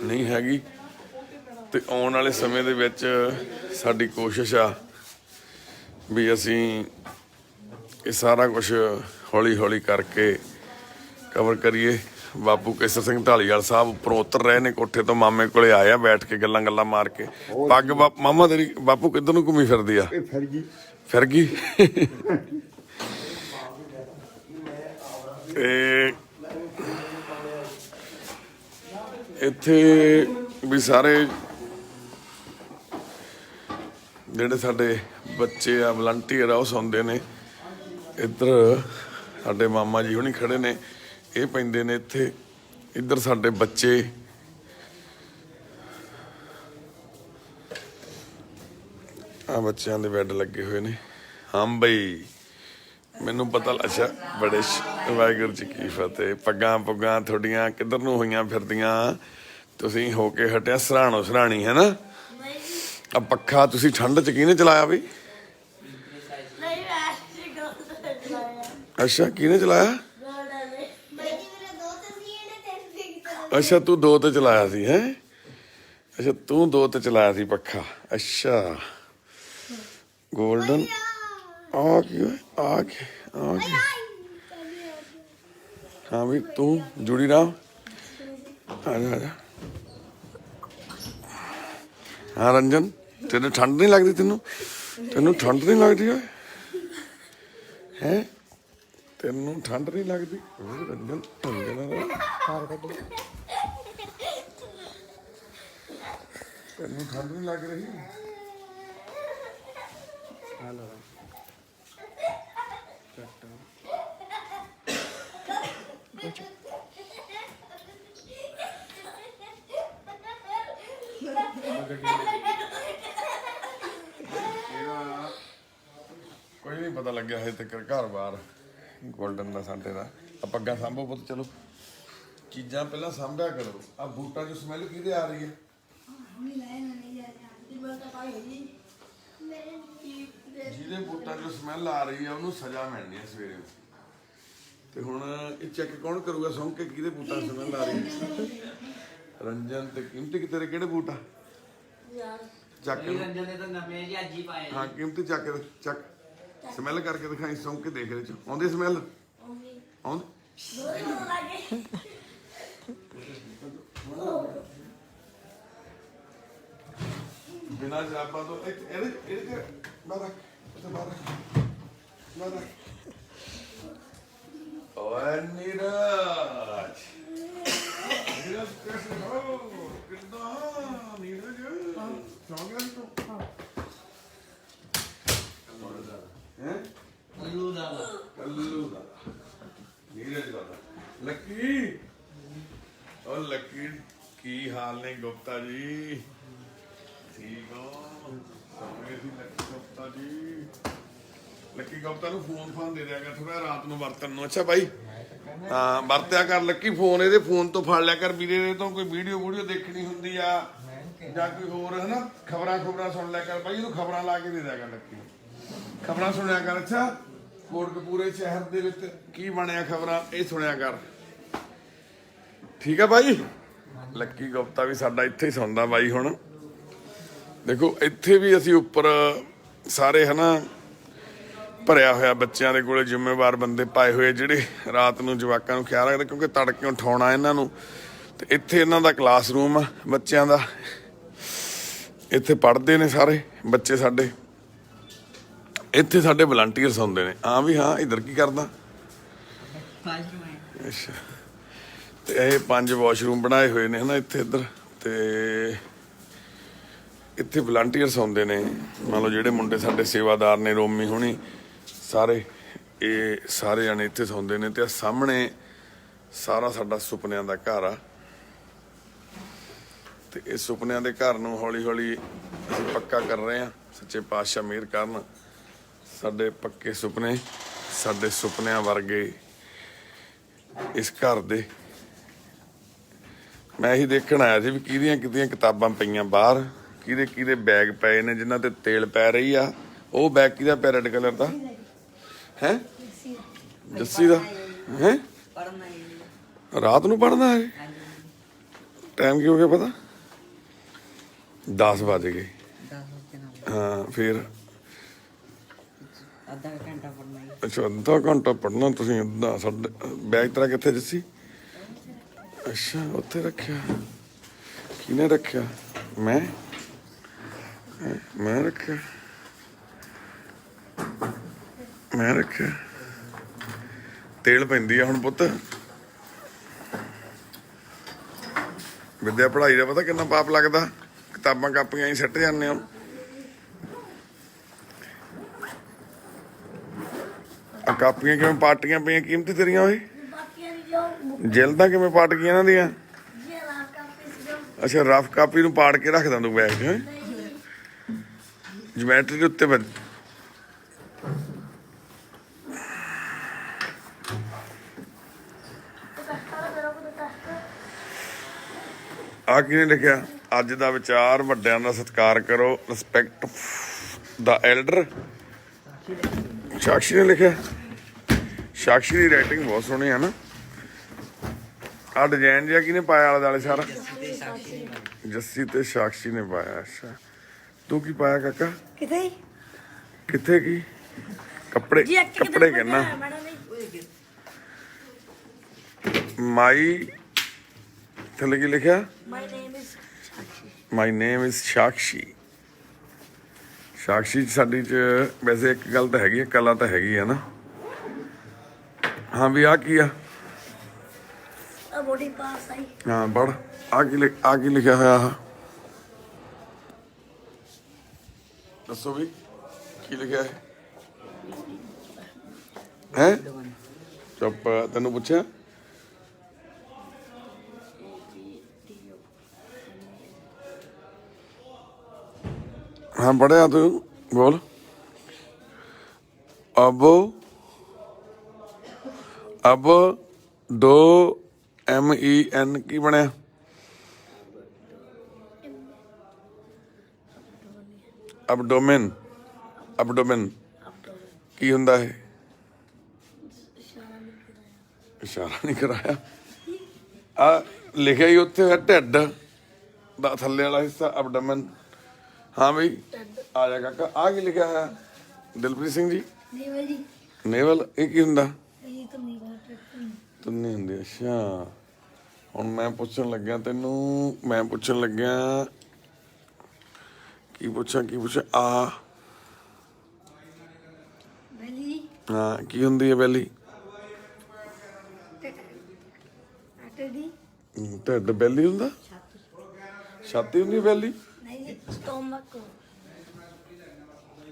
ਨਹੀਂ ਹੈਗੀ। ਤੇ ਆਉਣ ਵਾਲੇ ਸਮੇਂ ਦੇ ਵਿੱਚ ਸਾਡੀ ਕੋਸ਼ਿਸ਼ ਆ ਵੀ ਅਸੀਂ ਇਹ ਸਾਰਾ ਕੁਝ ਹੌਲੀ ਕਰਕੇ ਕਵਰ ਕਰੀਏ। ਬਾਪੂ ਕੇਸਰ ਸਿੰਘ ਢਾਲੀਵਾਲ ਸਾਹਿਬ ਉੱਪਰੋਂ ਉਤਰ ਰਹੇ ਨੇ ਕੋਠੇ ਤੋਂ, ਮਾਮੇ ਕੋਲੇ ਆਏ ਆ ਬੈਠ ਕੇ ਗੱਲਾਂ ਮਾਰ ਕੇ। ਪੱਗ ਮਾਮਾ ਤੇਰੀ ਬਾਪੂ ਕਿੱਧਰ ਨੂੰ ਘੁੰਮੀ ਫਿਰਦੀ ਆ? ਫਿਰ ਗਈ। ਤੇ ਇੱਥੇ ਵੀ ਸਾਰੇ ਜਿਹੜੇ ਸਾਡੇ ਬੱਚੇ ਆ ਵਲੰਟੀਅਰ ਆ ਉਹ ਸੌਂਦੇ ਨੇ। ਇੱਧਰ ਸਾਡੇ ਮਾਮਾ ਜੀ ਹੁਣੀ ਖੜੇ ਨੇ, ਇਹ ਪੈਂਦੇ ਨੇ ਇੱਥੇ। ਇੱਧਰ ਸਾਡੇ ਬੱਚੇ ਆ, ਬੱਚਿਆਂ ਦੇ ਬੈੱਡ ਲੱਗੇ ਹੋਏ ਨੇ। ਹਾਂ ਬਈ ਮੈਨੂੰ ਪਤਾ ਅੱਛਾ ਬੜੇ ਵਾਹਿਗੁਰੂ ਜੀ ਕੀ ਫਤਿਹ। ਪੱਗਾਂ ਪੁੱਗਾਂ ਤੁਹਾਡੀਆਂ ਕਿੱਧਰ ਨੂੰ ਹੋਈਆਂ ਫਿਰਦੀਆਂ? ਤੁਸੀਂ ਹੋ ਕੇ ਹਟਿਆ ਸਰਾਣੀ ਹੈ ਨਾ। ਆ ਪੱਖਾ ਤੁਸੀਂ ਠੰਡ 'ਚ ਕਿਹਨੇ ਚਲਾਇਆ ਬਈ? ਅੱਛਾ ਕਿਹਨੇ ਚਲਾਇਆ? ਅੱਛਾ ਤੂੰ 2 ਤੇ ਚਲਾਇਆ ਸੀ ਹੈ। ਅੱਛਾ ਤੂੰ 2 ਤੇ ਚਲਾਇਆ ਸੀ ਪੱਖਾ। ਅੱਛਾ 골ਡਨ ਆ ਕੀ ਓਏ ਆ ਕੀ ਹਾਂ ਵੀ ਤੂੰ ਜੁੜੀ ਰਾਮ ਆ ਜਾ ਹਾਂ ਰੰਜਨ ਤੈਨੂੰ ਠੰਡ ਨਹੀਂ ਲੱਗਦੀ ਤੈਨੂੰ ਠੰਡ ਨਹੀਂ ਲੱਗਦੀ ਓਏ ਹੈ ਤੈਨੂੰ ਠੰਡ ਨਹੀਂ ਲੱਗਦੀ ਓਏ ਰੰਜਨ ਤੈਨੂੰ ਠੰਡ ਨਹੀਂ ਲੱਗ ਰਹੀ ਕੋਈ ਨਹੀਂ ਪਤਾ ਲੱਗਿਆ ਹਜੇ ਤੱਕ ਘਰ ਬਾਰ 골ਡਨ ਦਾ ਸਾਡੇ ਦਾ ਆ ਪੱਗਾਂ ਸਾਂਭੋ ਪੁੱਤ ਚਲੋ ਚੀਜ਼ਾਂ ਪਹਿਲਾਂ ਸਾਂਭਿਆ ਕਰੋ ਆ ਬੂਟਾਂ ਦੀ ਸਮੈਲ ਕਿਹਦੇ ਆ ਰਹੀ ਹੈ ਜਿਹਦੇ ਬੂਟਾਂ ਦੀ ਸਮੈਲ ਆ ਰਹੀ ਹੈ ਉਹਨੂੰ ਸਜ਼ਾ ਮਿਲਣੀ ਹੈ ਸਵੇਰੇ ਤੇ ਹੁਣ ਇਹ ਚੈੱਕ ਕੌਣ ਕਰੂਗਾ ਸੌਂ ਕੇ ਕਿਹਦੇ ਬੂਟਾਂ ਦੀ ਸਮੈਲ ਆ ਰਹੀ ਹੈ ਰੰਜਨ ਤੇ ਕੀਮਤੀ ਕਿ ਤੇਰੇ ਕਿਹੜੇ ਬੂਟ ਆ ਚੱਕ ਰੰਜਨ ਨੇ ਤਾਂ ਨਵੇਂ ਜੀ ਅੱਜ ਹੀ ਪਾਏ ਹਾਂ ਕੀਮਤੀ ਚੱਕ ਸਮੈਲ ਕਰਕੇ ਦਿਖਾਈ ਸੌਂ ਕੇ ਦੇਖ ਰਹੇ ਚ ਆਉਂਦੀ ਸਮੈਲ ਆਉਂਦੀ ਬਿਨਾਂ ਜਰਾਬਾਂ ਤੋਂ ਇਹਦੇ ਬਾਹਰ ਓਏ ਨੀਰਜ कैसे हो कितना नीरज सो गया तो हैं कल्लू दादा नीरज दादा लक्की और लक्की की हाल ने गुप्ता जी ठीक हो समय थी लक्की गुप्ता जी ਲੱਕੀ ਗੁਪਤਾ ਨੂੰ ਫੋਨ ਦੇ ਦਿਆਗਾ ਥੋੜਾ ਰਾਤ ਨੂੰ ਵਰਤਣ ਨੂੰ ਅੱਛਾ ਬਾਈ ਹਾਂ ਵਰਤਿਆ ਕਰ ਲੱਕੀ ਫੋਨ ਇਹਦੇ ਫੋਨ ਤੋਂ ਫੜ ਲਿਆ ਕਰ ਵੀਰੇ ਦੇ ਤੋਂ ਕੋਈ ਵੀਡੀਓ ਦੇਖਣੀ ਹੁੰਦੀ ਆ ਜਾਂ ਕੋਈ ਹੋਰ ਹੈ ਨਾ ਖਬਰਾਂ ਸੁਣ ਲਿਆ ਕਰ ਬਾਈ ਇਹਨੂੰ ਖਬਰਾਂ ਲਾ ਕੇ ਦੇ ਦਿਆ ਕਰ ਲੱਕੀ ਖਬਰਾਂ ਸੁਣਿਆ ਕਰ ਅੱਛਾ ਕੋਟਕਪੂਰੇ ਸ਼ਹਿਰ ਦੇ ਵਿੱਚ ਕੀ ਬਣਿਆ ਖਬਰਾਂ ਇਹ ਸੁਣਿਆ ਕਰ ਠੀਕ ਆ ਬਾਈ ਲੱਕੀ ਗੁਪਤਾ ਵੀ ਸਾਡਾ ਇੱਥੇ ਹੀ ਸੌਂਦਾ ਬਾਈ ਹੁਣ ਦੇਖੋ ਇੱਥੇ ਵੀ ਅਸੀਂ ਉੱਪਰ ਸਾਰੇ ਹਨਾ ਭਰਿਆ ਹੋਇਆ ਬੱਚਿਆਂ ਦੇ ਕੋਲੇ ਜ਼ਿੰਮੇਵਾਰ ਬੰਦੇ ਪਾਏ ਹੋਏ ਜਿਹੜੇ ਰਾਤ ਨੂੰ ਜਵਾਕਾਂ ਨੂੰ ਖਿਆਲ ਰੱਖਦੇ ਕਿਉਂਕਿ ਤੜਕੇ ਉਠਾਉਣਾ ਇਹਨਾਂ ਨੂੰ ਤੇ ਇੱਥੇ ਇਹਨਾਂ ਦਾ ਕਲਾਸਰੂਮ ਆ ਬੱਚਿਆਂ ਦਾ ਇੱਥੇ ਪੜ੍ਹਦੇ ਨੇ ਸਾਰੇ ਬੱਚੇ ਸਾਡੇ ਇੱਥੇ ਸਾਡੇ ਵਲੰਟੀਅਰਸ ਹੁੰਦੇ ਨੇ ਹਾਂ ਵੀ ਹਾਂ ਇੱਧਰ ਕੀ ਕਰਦਾ ਅੱਛਾ ਤੇ ਇਹ 5 ਵਾਸ਼ਰੂਮ ਬਣਾਏ ਹੋਏ ਨੇ ਹਨਾ ਇੱਥੇ ਇੱਧਰ ਤੇ ਇੱਥੇ ਵਲੰਟੀਅਰਸ ਹੁੰਦੇ ਨੇ ਮੰਨ ਲਓ ਜਿਹੜੇ ਮੁੰਡੇ ਸਾਡੇ ਸੇਵਾਦਾਰ ਨੇ ਰੋਮੀ ਹੁਣੀ ਸਾਰੇ ਜਾਣੇ ਇੱਥੇ ਸੌਂਦੇ ਨੇ ਤੇ ਸਾਹਮਣੇ ਸਾਰਾ ਸਾਡਾ ਸੁਪਨਿਆਂ ਦਾ ਘਰ ਆ ਤੇ ਇਹ ਸੁਪਨਿਆਂ ਦੇ ਘਰ ਨੂੰ ਹੌਲੀ ਹੌਲੀ ਅਸੀਂ ਪੱਕਾ ਕਰ ਰਹੇ ਹਾਂ ਸੱਚੇ ਪਾਤਸ਼ਾਹ ਮਿਹਰ ਕਰਨ ਸਾਡੇ ਪੱਕੇ ਸੁਪਨੇ ਸਾਡੇ ਸੁਪਨਿਆਂ ਵਰਗੇ ਇਸ ਘਰ ਦੇ ਮੈਂ ਇਹੀ ਦੇਖਣ ਆਇਆ ਸੀ ਵੀ ਕਿਹਦੀਆਂ ਕਿਤਾਬਾਂ ਪਈਆਂ ਬਾਹਰ ਕਿਹਦੇ ਬੈਗ ਪਏ ਨੇ ਜਿਨ੍ਹਾਂ ਤੇ ਤੇਲ ਪੈ ਰਹੀ ਆ ਉਹ ਬੈਗ ਕਿਹਦਾ ਪਿਆ ਰੈੱਡ ਕਲਰ ਦਾ ਹੈ ਜੱਸੀ ਦਾ ਹੈ ਰਾਤ ਨੂੰ ਪੜ੍ਹਨਾ ਹੈ ਟਾਈਮ ਕੀ ਹੋ ਗਿਆ ਪਤਾ 10 ਵਜ ਗਏ ਹਾਂ ਫਿਰ ਅੱਛਾ ਅੱਧਾ ਘੰਟਾ ਪੜ੍ਹਨਾ ਤੁਸੀਂ ਅੱਧਾ ਸਾਡੇ ਬੈਗ ਤੇਰਾ ਕਿੱਥੇ ਜੱਸੀ ਅੱਛਾ ਉੱਥੇ ਰੱਖਿਆ ਕਿਹਨੇ ਰੱਖਿਆ ਮੈਂ ਰੱਖਿਆ ਤੇਲ ਪੈਂਦੀ ਆ ਹੁਣ ਪੁੱਤ ਵਿਦਿਆ ਪੜ੍ਹਾਈ ਦਾ ਪਤਾ ਕਿੰਨਾ ਪਾਪ ਲੱਗਦਾ ਕਿਤਾਬਾਂ ਕਾਪੀਆਂ ਹੀ ਸਿੱਟ ਜਾਂਦੇ ਹੋ ਆ ਕਾਪੀਆਂ ਕਿਵੇਂ ਪਾਟੀਆਂ ਪਈਆਂ ਕੀਮਤੀ ਤੇਰੀਆਂ ਓਏ ਜਿਲਦਾਂ ਕਿਵੇਂ ਪਾਟ ਗਈਆਂ ਇਹਨਾਂ ਦੀਆਂ ਅੱਛਾ ਰਫ ਕਾਪੀ ਨੂੰ ਪਾੜ ਕੇ ਰੱਖਦਾ ਤੂੰ ਬੈਗ 'ਚ ਜਮੈਟਰੀ ਦੇ ਉੱਤੇ ਆ ਕਿਹਨੇ ਲਿਖਿਆ ਅੱਜ ਦਾ ਵਿਚਾਰ ਵੱਡਿਆਂ ਦਾ ਸਤਿਕਾਰ ਕਰੋ ਰਿਸਪੈਕਟ ਦਾ ਐਲਡਰ ਸਾਕਸ਼ੀ ਨੇ ਲਿਖਿਆ ਸਾਕਸ਼ੀ ਦੀ ਰਾਈਟਿੰਗ ਬਹੁਤ ਸੋਹਣੀ ਹੈ ਨਾ ਆ ਡਿਜ਼ਾਈਨ ਜਿਹਾ ਕਿਹਨੇ ਪਾਇਆ ਆਲੇ ਦੁਆਲੇ ਸਾਰਾ? ਜੱਸੀ ਤੇ ਸਾਕਸ਼ੀ ਨੇ ਪਾਇਆ। ਅੱਛਾ ਤੂੰ ਕੀ ਪਾਇਆ ਕਾਕਾ? ਕਿਤੇ ਕਿੱਥੇ ਕੀ ਕੱਪੜੇ? ਕੱਪੜੇ ਕਹਿਣਾ ਮਾਈ ਥੱਲੇ ਕੀ ਲਿਖਿਆ? ਮਾਈ ਨੇਮ ਇਜ਼ ਸਾਕਸ਼ੀ। ਸਾਕਸ਼ੀ ਸਾਡੀ ਚ ਵੈਸੇ ਇੱਕ ਗੱਲ ਤਾਂ ਹੈਗੀ ਹੈ, ਕਲਾ ਤਾਂ ਹੈਗੀ ਹੈ ਨਾ। ਹਾਂ ਵੀ ਆ ਕੀ ਆ? ਬੋਡੀ ਪਾਸ ਆਈ ਹਾਂ ਪੜ ਆ ਕੀ ਲਿਖਿਆ ਹੋਇਆ? ਆ ਦੱਸੋ ਵੀ ਕੀ ਲਿਖਿਆ ਹੈ? ਹੈ ਚੁੱਪ, ਤੈਨੂੰ ਪੁੱਛਿਆ? हाँ पढ़िया तू बोल। अब दो MEN की बनया? अबडोमेन की हुंदा है? इशारा नहीं कराया। आ लिखिया ही उत्थे है ढिड दा थल्ले वाला हिस्सा अबडोमेन। हाँ भाई आ जा काका। आ की लिखा है? दिलप्रीत सिंह जी नेवल। ये की हुंदा? तुन्नी हुंदी। अच्छा हुण मैं पुछण लग्या तैनू, मैं पुछण लग्या की पुछां आ हाँ की हुंदी है बैली? ढिड बैली हुंदा? छाती हुंदी बैली?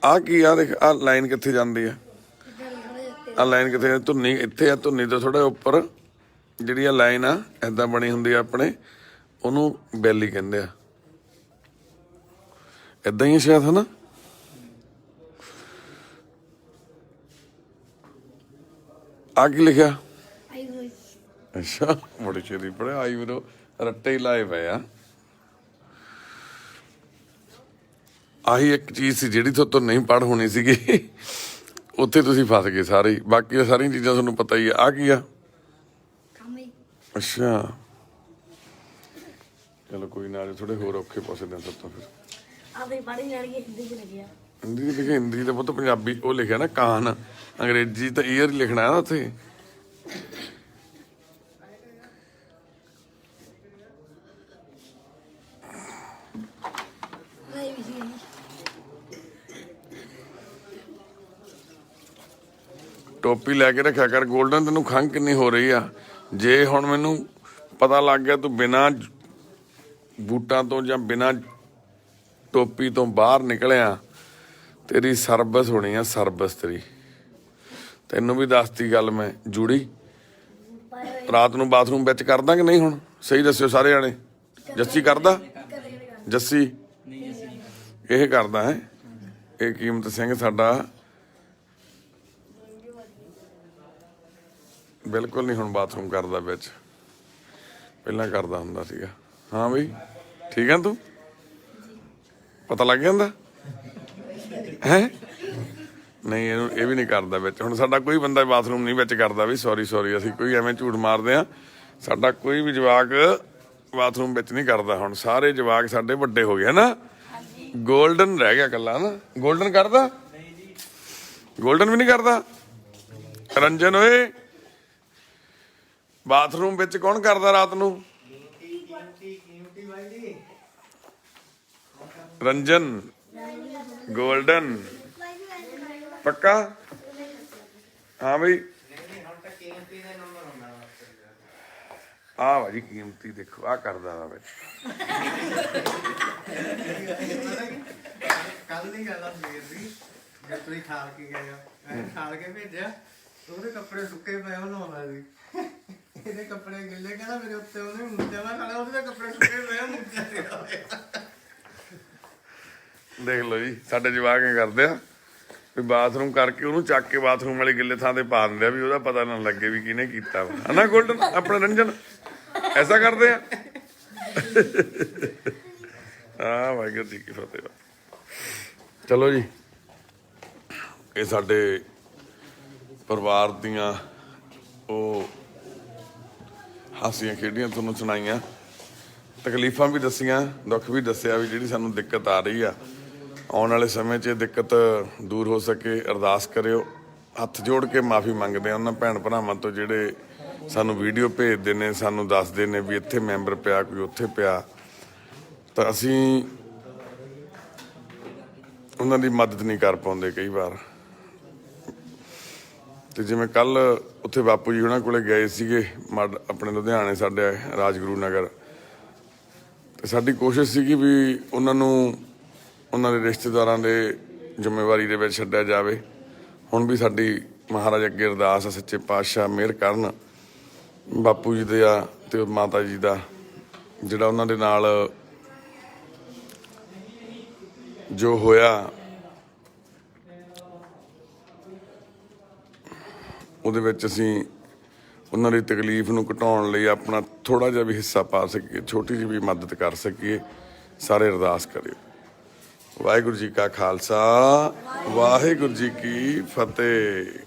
आ की आ देख आ लाइन कित्थे जांदी है? आ लाइन कित्थे? धुन्नी इत्थे आ, धुन्नी तो थोड़ा उपर जिहड़ी आ लाइन आ ऐदां बनी हुंदी आ अपने, ओनू बैली कहंदे आ। ऐदां ही शायद है ना। आ की लिखिया? अच्छा बड़ी छेती पढ़े। आई ब्रो रट्टे ही लाए पे आ। आही एक चीज़ सी जिहड़ी तो नहीं पढ़ होनी सीगी, उत्थे तुसीं फस गए सारे। बाकी सारी चीज़ां तुहानूं पता ही आ की आ? अच्छा चलो कोई ना, थोड़े होर औखे पुछदे सब तो फिर। हिंदी च लिखिया? हिंदी तो पुत्त पंजाबी वो लिखिया ना कान। अंग्रेजी तो ईयर ही लिखना है ना उत्थे। टोपी लैके रखा कर गोल्डन। तेनू खंघ किन्नी हो रही आ? जे हुण मैनू पता लग गया तू बिना बूटां तो जां बिना टोपी तो बाहर निकलिया, तेरी सर्विस होनी आ। सर्विस तेरी तेनू भी दसती गल मैं जूड़ी। रात नू बाथरूम विच करदा कि नहीं? हुण सही दस्सिओ सारे जाने। जस्सी करदा? जस्सी ਇਹ ਕਰਦਾ ਹੈ। ਇਹ ਕੀਮਤ ਸਿੰਘ ਸਾਡਾ ਬਿਲਕੁਲ ਨਹੀਂ ਹੁਣ ਬਾਥਰੂਮ ਕਰਦਾ ਵਿੱਚ, ਪਹਿਲਾਂ ਕਰਦਾ ਹੁੰਦਾ ਸੀਗਾ। ਹਾਂ ਬਈ ਠੀਕ ਆ ਤੂੰ? ਪਤਾ ਲੱਗ ਜਾਂਦਾ ਹੈ? ਨਹੀਂ ਇਹਨੂੰ ਇਹ ਵੀ ਨਹੀਂ ਕਰਦਾ ਵਿੱਚ। ਹੁਣ ਸਾਡਾ ਕੋਈ ਬੰਦਾ ਬਾਥਰੂਮ ਨਹੀਂ ਵਿੱਚ ਕਰਦਾ ਵੀ। ਸੌਰੀ ਅਸੀਂ ਕੋਈ ਐਵੇਂ ਝੂਠ ਮਾਰਦੇ ਆ। ਸਾਡਾ ਕੋਈ ਵੀ ਜਵਾਕ ਬਾਥਰੂਮ ਵਿੱਚ ਨਹੀਂ ਕਰਦਾ। ਹੁਣ ਸਾਰੇ ਜਵਾਕ ਸਾਡੇ ਵੱਡੇ ਹੋ ਗਏ ਨਾ। ਗੋਲਡਨ ਰਹਿ ਗਿਆ ਇਕੱਲਾ ਨਾ। ਗੋਲਡਨ ਕਰਦਾ? ਗੋਲਡਨ ਵੀ ਨਹੀਂ ਕਰਦਾ। ਰੰਜਨ ਓਏ ਬਾਥਰੂਮ ਵਿੱਚ ਕੌਣ ਕਰਦਾ ਰਾਤ ਨੂੰ? ਰੰਜਨ ਗੋਲਡਨ ਪੱਕਾ? ਹਾਂ ਬਈ ਆ ਭਾਜੀ ਕੀਮਤੀ ਦੇਖੋ ਆ ਕਰਦਾ ਵਾ ਵਿੱਚ। ਕੱਲ ਦੀ ਗੱਲ ਆ ਸਵੇਰ ਦੀ, ਜਦ ਤੁਸੀਂ ਖਾਲ ਕੇ ਗਏ ਹੋ, ਖਾਲ ਕੇ ਭੇਜਿਆ, ਉਹਦੇ ਕੱਪੜੇ ਸੁੱਕੇ ਪਏ ਉਹ ਲਾਉਂਦਾ ਸੀ। ਇਹਦੇ ਕੱਪੜੇ ਗਿੱਲੇ ਕਹਿੰਦਾ ਮੇਰੇ ਉੱਤੇ ਉਹਨੇ ਮੁੱਦਿਆ ਵਾ ਖਾਣਾ, ਉਹਦੇ ਕੱਪੜੇ ਸੁੱਕੇ ਪਏ ਮੁੱਦਿਆ ਸੀਗਾ। ਦੇਖ ਲਓ ਜੀ ਸਾਡੇ ਜਵਾਕ ਕੀ ਕਰਦੇ ਆ ਵੀ ਬਾਥਰੂਮ ਕਰਕੇ ਉਹਨੂੰ ਚੱਕ ਕੇ ਬਾਥਰੂਮ ਵਾਲੀ ਗਿੱਲੇ ਥਾਂ ਤੇ ਪਾ ਦਿੰਦੇ ਆ ਵੀ ਉਹਦਾ ਪਤਾ ਨਾ ਲੱਗੇ ਵੀ ਕਿਹਨੇ ਕੀਤਾ ਵਾ। ਹਨਾ ਗੋਲਡਨ ਆਪਣਾ ਰੰਜਨ ਐਸਾ ਕਰਦੇ ਆ। ਹਾਂ ਵਾਹਿਗੁਰੂ ਜੀ ਕੀ ਫਤਿਹ। ਚਲੋ ਜੀ ਇਹ ਸਾਡੇ ਪਰਿਵਾਰ ਦੀਆਂ ਉਹ ਹਾਸੀਆਂ ਖੇਡੀਆਂ ਤੁਹਾਨੂੰ ਸੁਣਾਈਆਂ, ਤਕਲੀਫਾਂ ਵੀ ਦੱਸੀਆਂ, ਦੁੱਖ ਵੀ ਦੱਸਿਆ ਵੀ ਜਿਹੜੀ ਸਾਨੂੰ ਦਿੱਕਤ ਆ ਰਹੀ ਆ ਆਉਣ ਵਾਲੇ ਸਮੇਂ 'ਚ ਇਹ ਦਿੱਕਤ ਦੂਰ ਹੋ ਸਕੇ। ਅਰਦਾਸ ਕਰਿਓ, ਹੱਥ ਜੋੜ ਕੇ ਮਾਫੀ ਮੰਗਦੇ ਆ ਉਹਨਾਂ ਭੈਣ ਭਰਾਵਾਂ ਤੋਂ ਜਿਹੜੇ ਸਾਨੂੰ ਵੀਡੀਓ ਭੇਜਦੇ ਨੇ, ਸਾਨੂੰ ਦੱਸਦੇ ਨੇ ਵੀ ਇੱਥੇ ਮੈਂਬਰ ਪਿਆ, ਕੋਈ ਉੱਥੇ ਪਿਆ, ਤਾਂ ਅਸੀਂ ਉਹਨਾਂ ਦੀ ਮਦਦ ਨਹੀਂ ਕਰ ਪਾਉਂਦੇ ਕਈ ਵਾਰ। ਤੇ ਜਿਵੇਂ ਕੱਲ ਉੱਥੇ ਬਾਪੂ ਜੀ ਉਹਨਾਂ ਕੋਲੇ ਗਏ ਸੀਗੇ ਆਪਣੇ ਲੁਧਿਆਣੇ ਸਾਡੇ ਰਾਜਗੁਰੂ ਨਗਰ, ਤੇ ਸਾਡੀ ਕੋਸ਼ਿਸ਼ ਸੀਗੀ ਵੀ ਉਹਨਾਂ ਨੂੰ ਉਹਨਾਂ ਦੇ ਰਿਸ਼ਤੇਦਾਰਾਂ ਦੇ ਜ਼ਿੰਮੇਵਾਰੀ ਦੇ ਵਿੱਚ ਛੱਡਿਆ ਜਾਵੇ। ਹੁਣ ਵੀ ਸਾਡੀ ਮਹਾਰਾਜ ਅੱਗੇ ਅਰਦਾਸ ਆ, ਸੱਚੇ ਪਾਤਸ਼ਾਹ ਮਿਹਰ ਕਰਨ ਬਾਪੂ ਜੀ ਦੇ ਆ ਤੇ ਮਾਤਾ ਜੀ ਦਾ ਜਿਹੜਾ ਉਹਨਾਂ ਦੇ ਨਾਲ ਜੋ ਹੋਇਆ ਉਹਦੇ ਵਿੱਚ ਅਸੀਂ ਉਹਨਾਂ ਦੀ ਤਕਲੀਫ ਨੂੰ ਘਟਾਉਣ ਲਈ ਆਪਣਾ ਥੋੜਾ ਜਿਹਾ ਵੀ ਹਿੱਸਾ ਪਾ ਸਕੀਏ, ਛੋਟੀ ਜਿਹੀ ਵੀ ਮਦਦ ਕਰ ਸਕੀਏ। ਸਾਰੇ ਅਰਦਾਸ ਕਰਿਓ। ਵਾਹਿਗੁਰੂ ਜੀ ਕਾ ਖਾਲਸਾ, ਵਾਹਿਗੁਰੂ ਜੀ ਕੀ ਫਤਿਹ।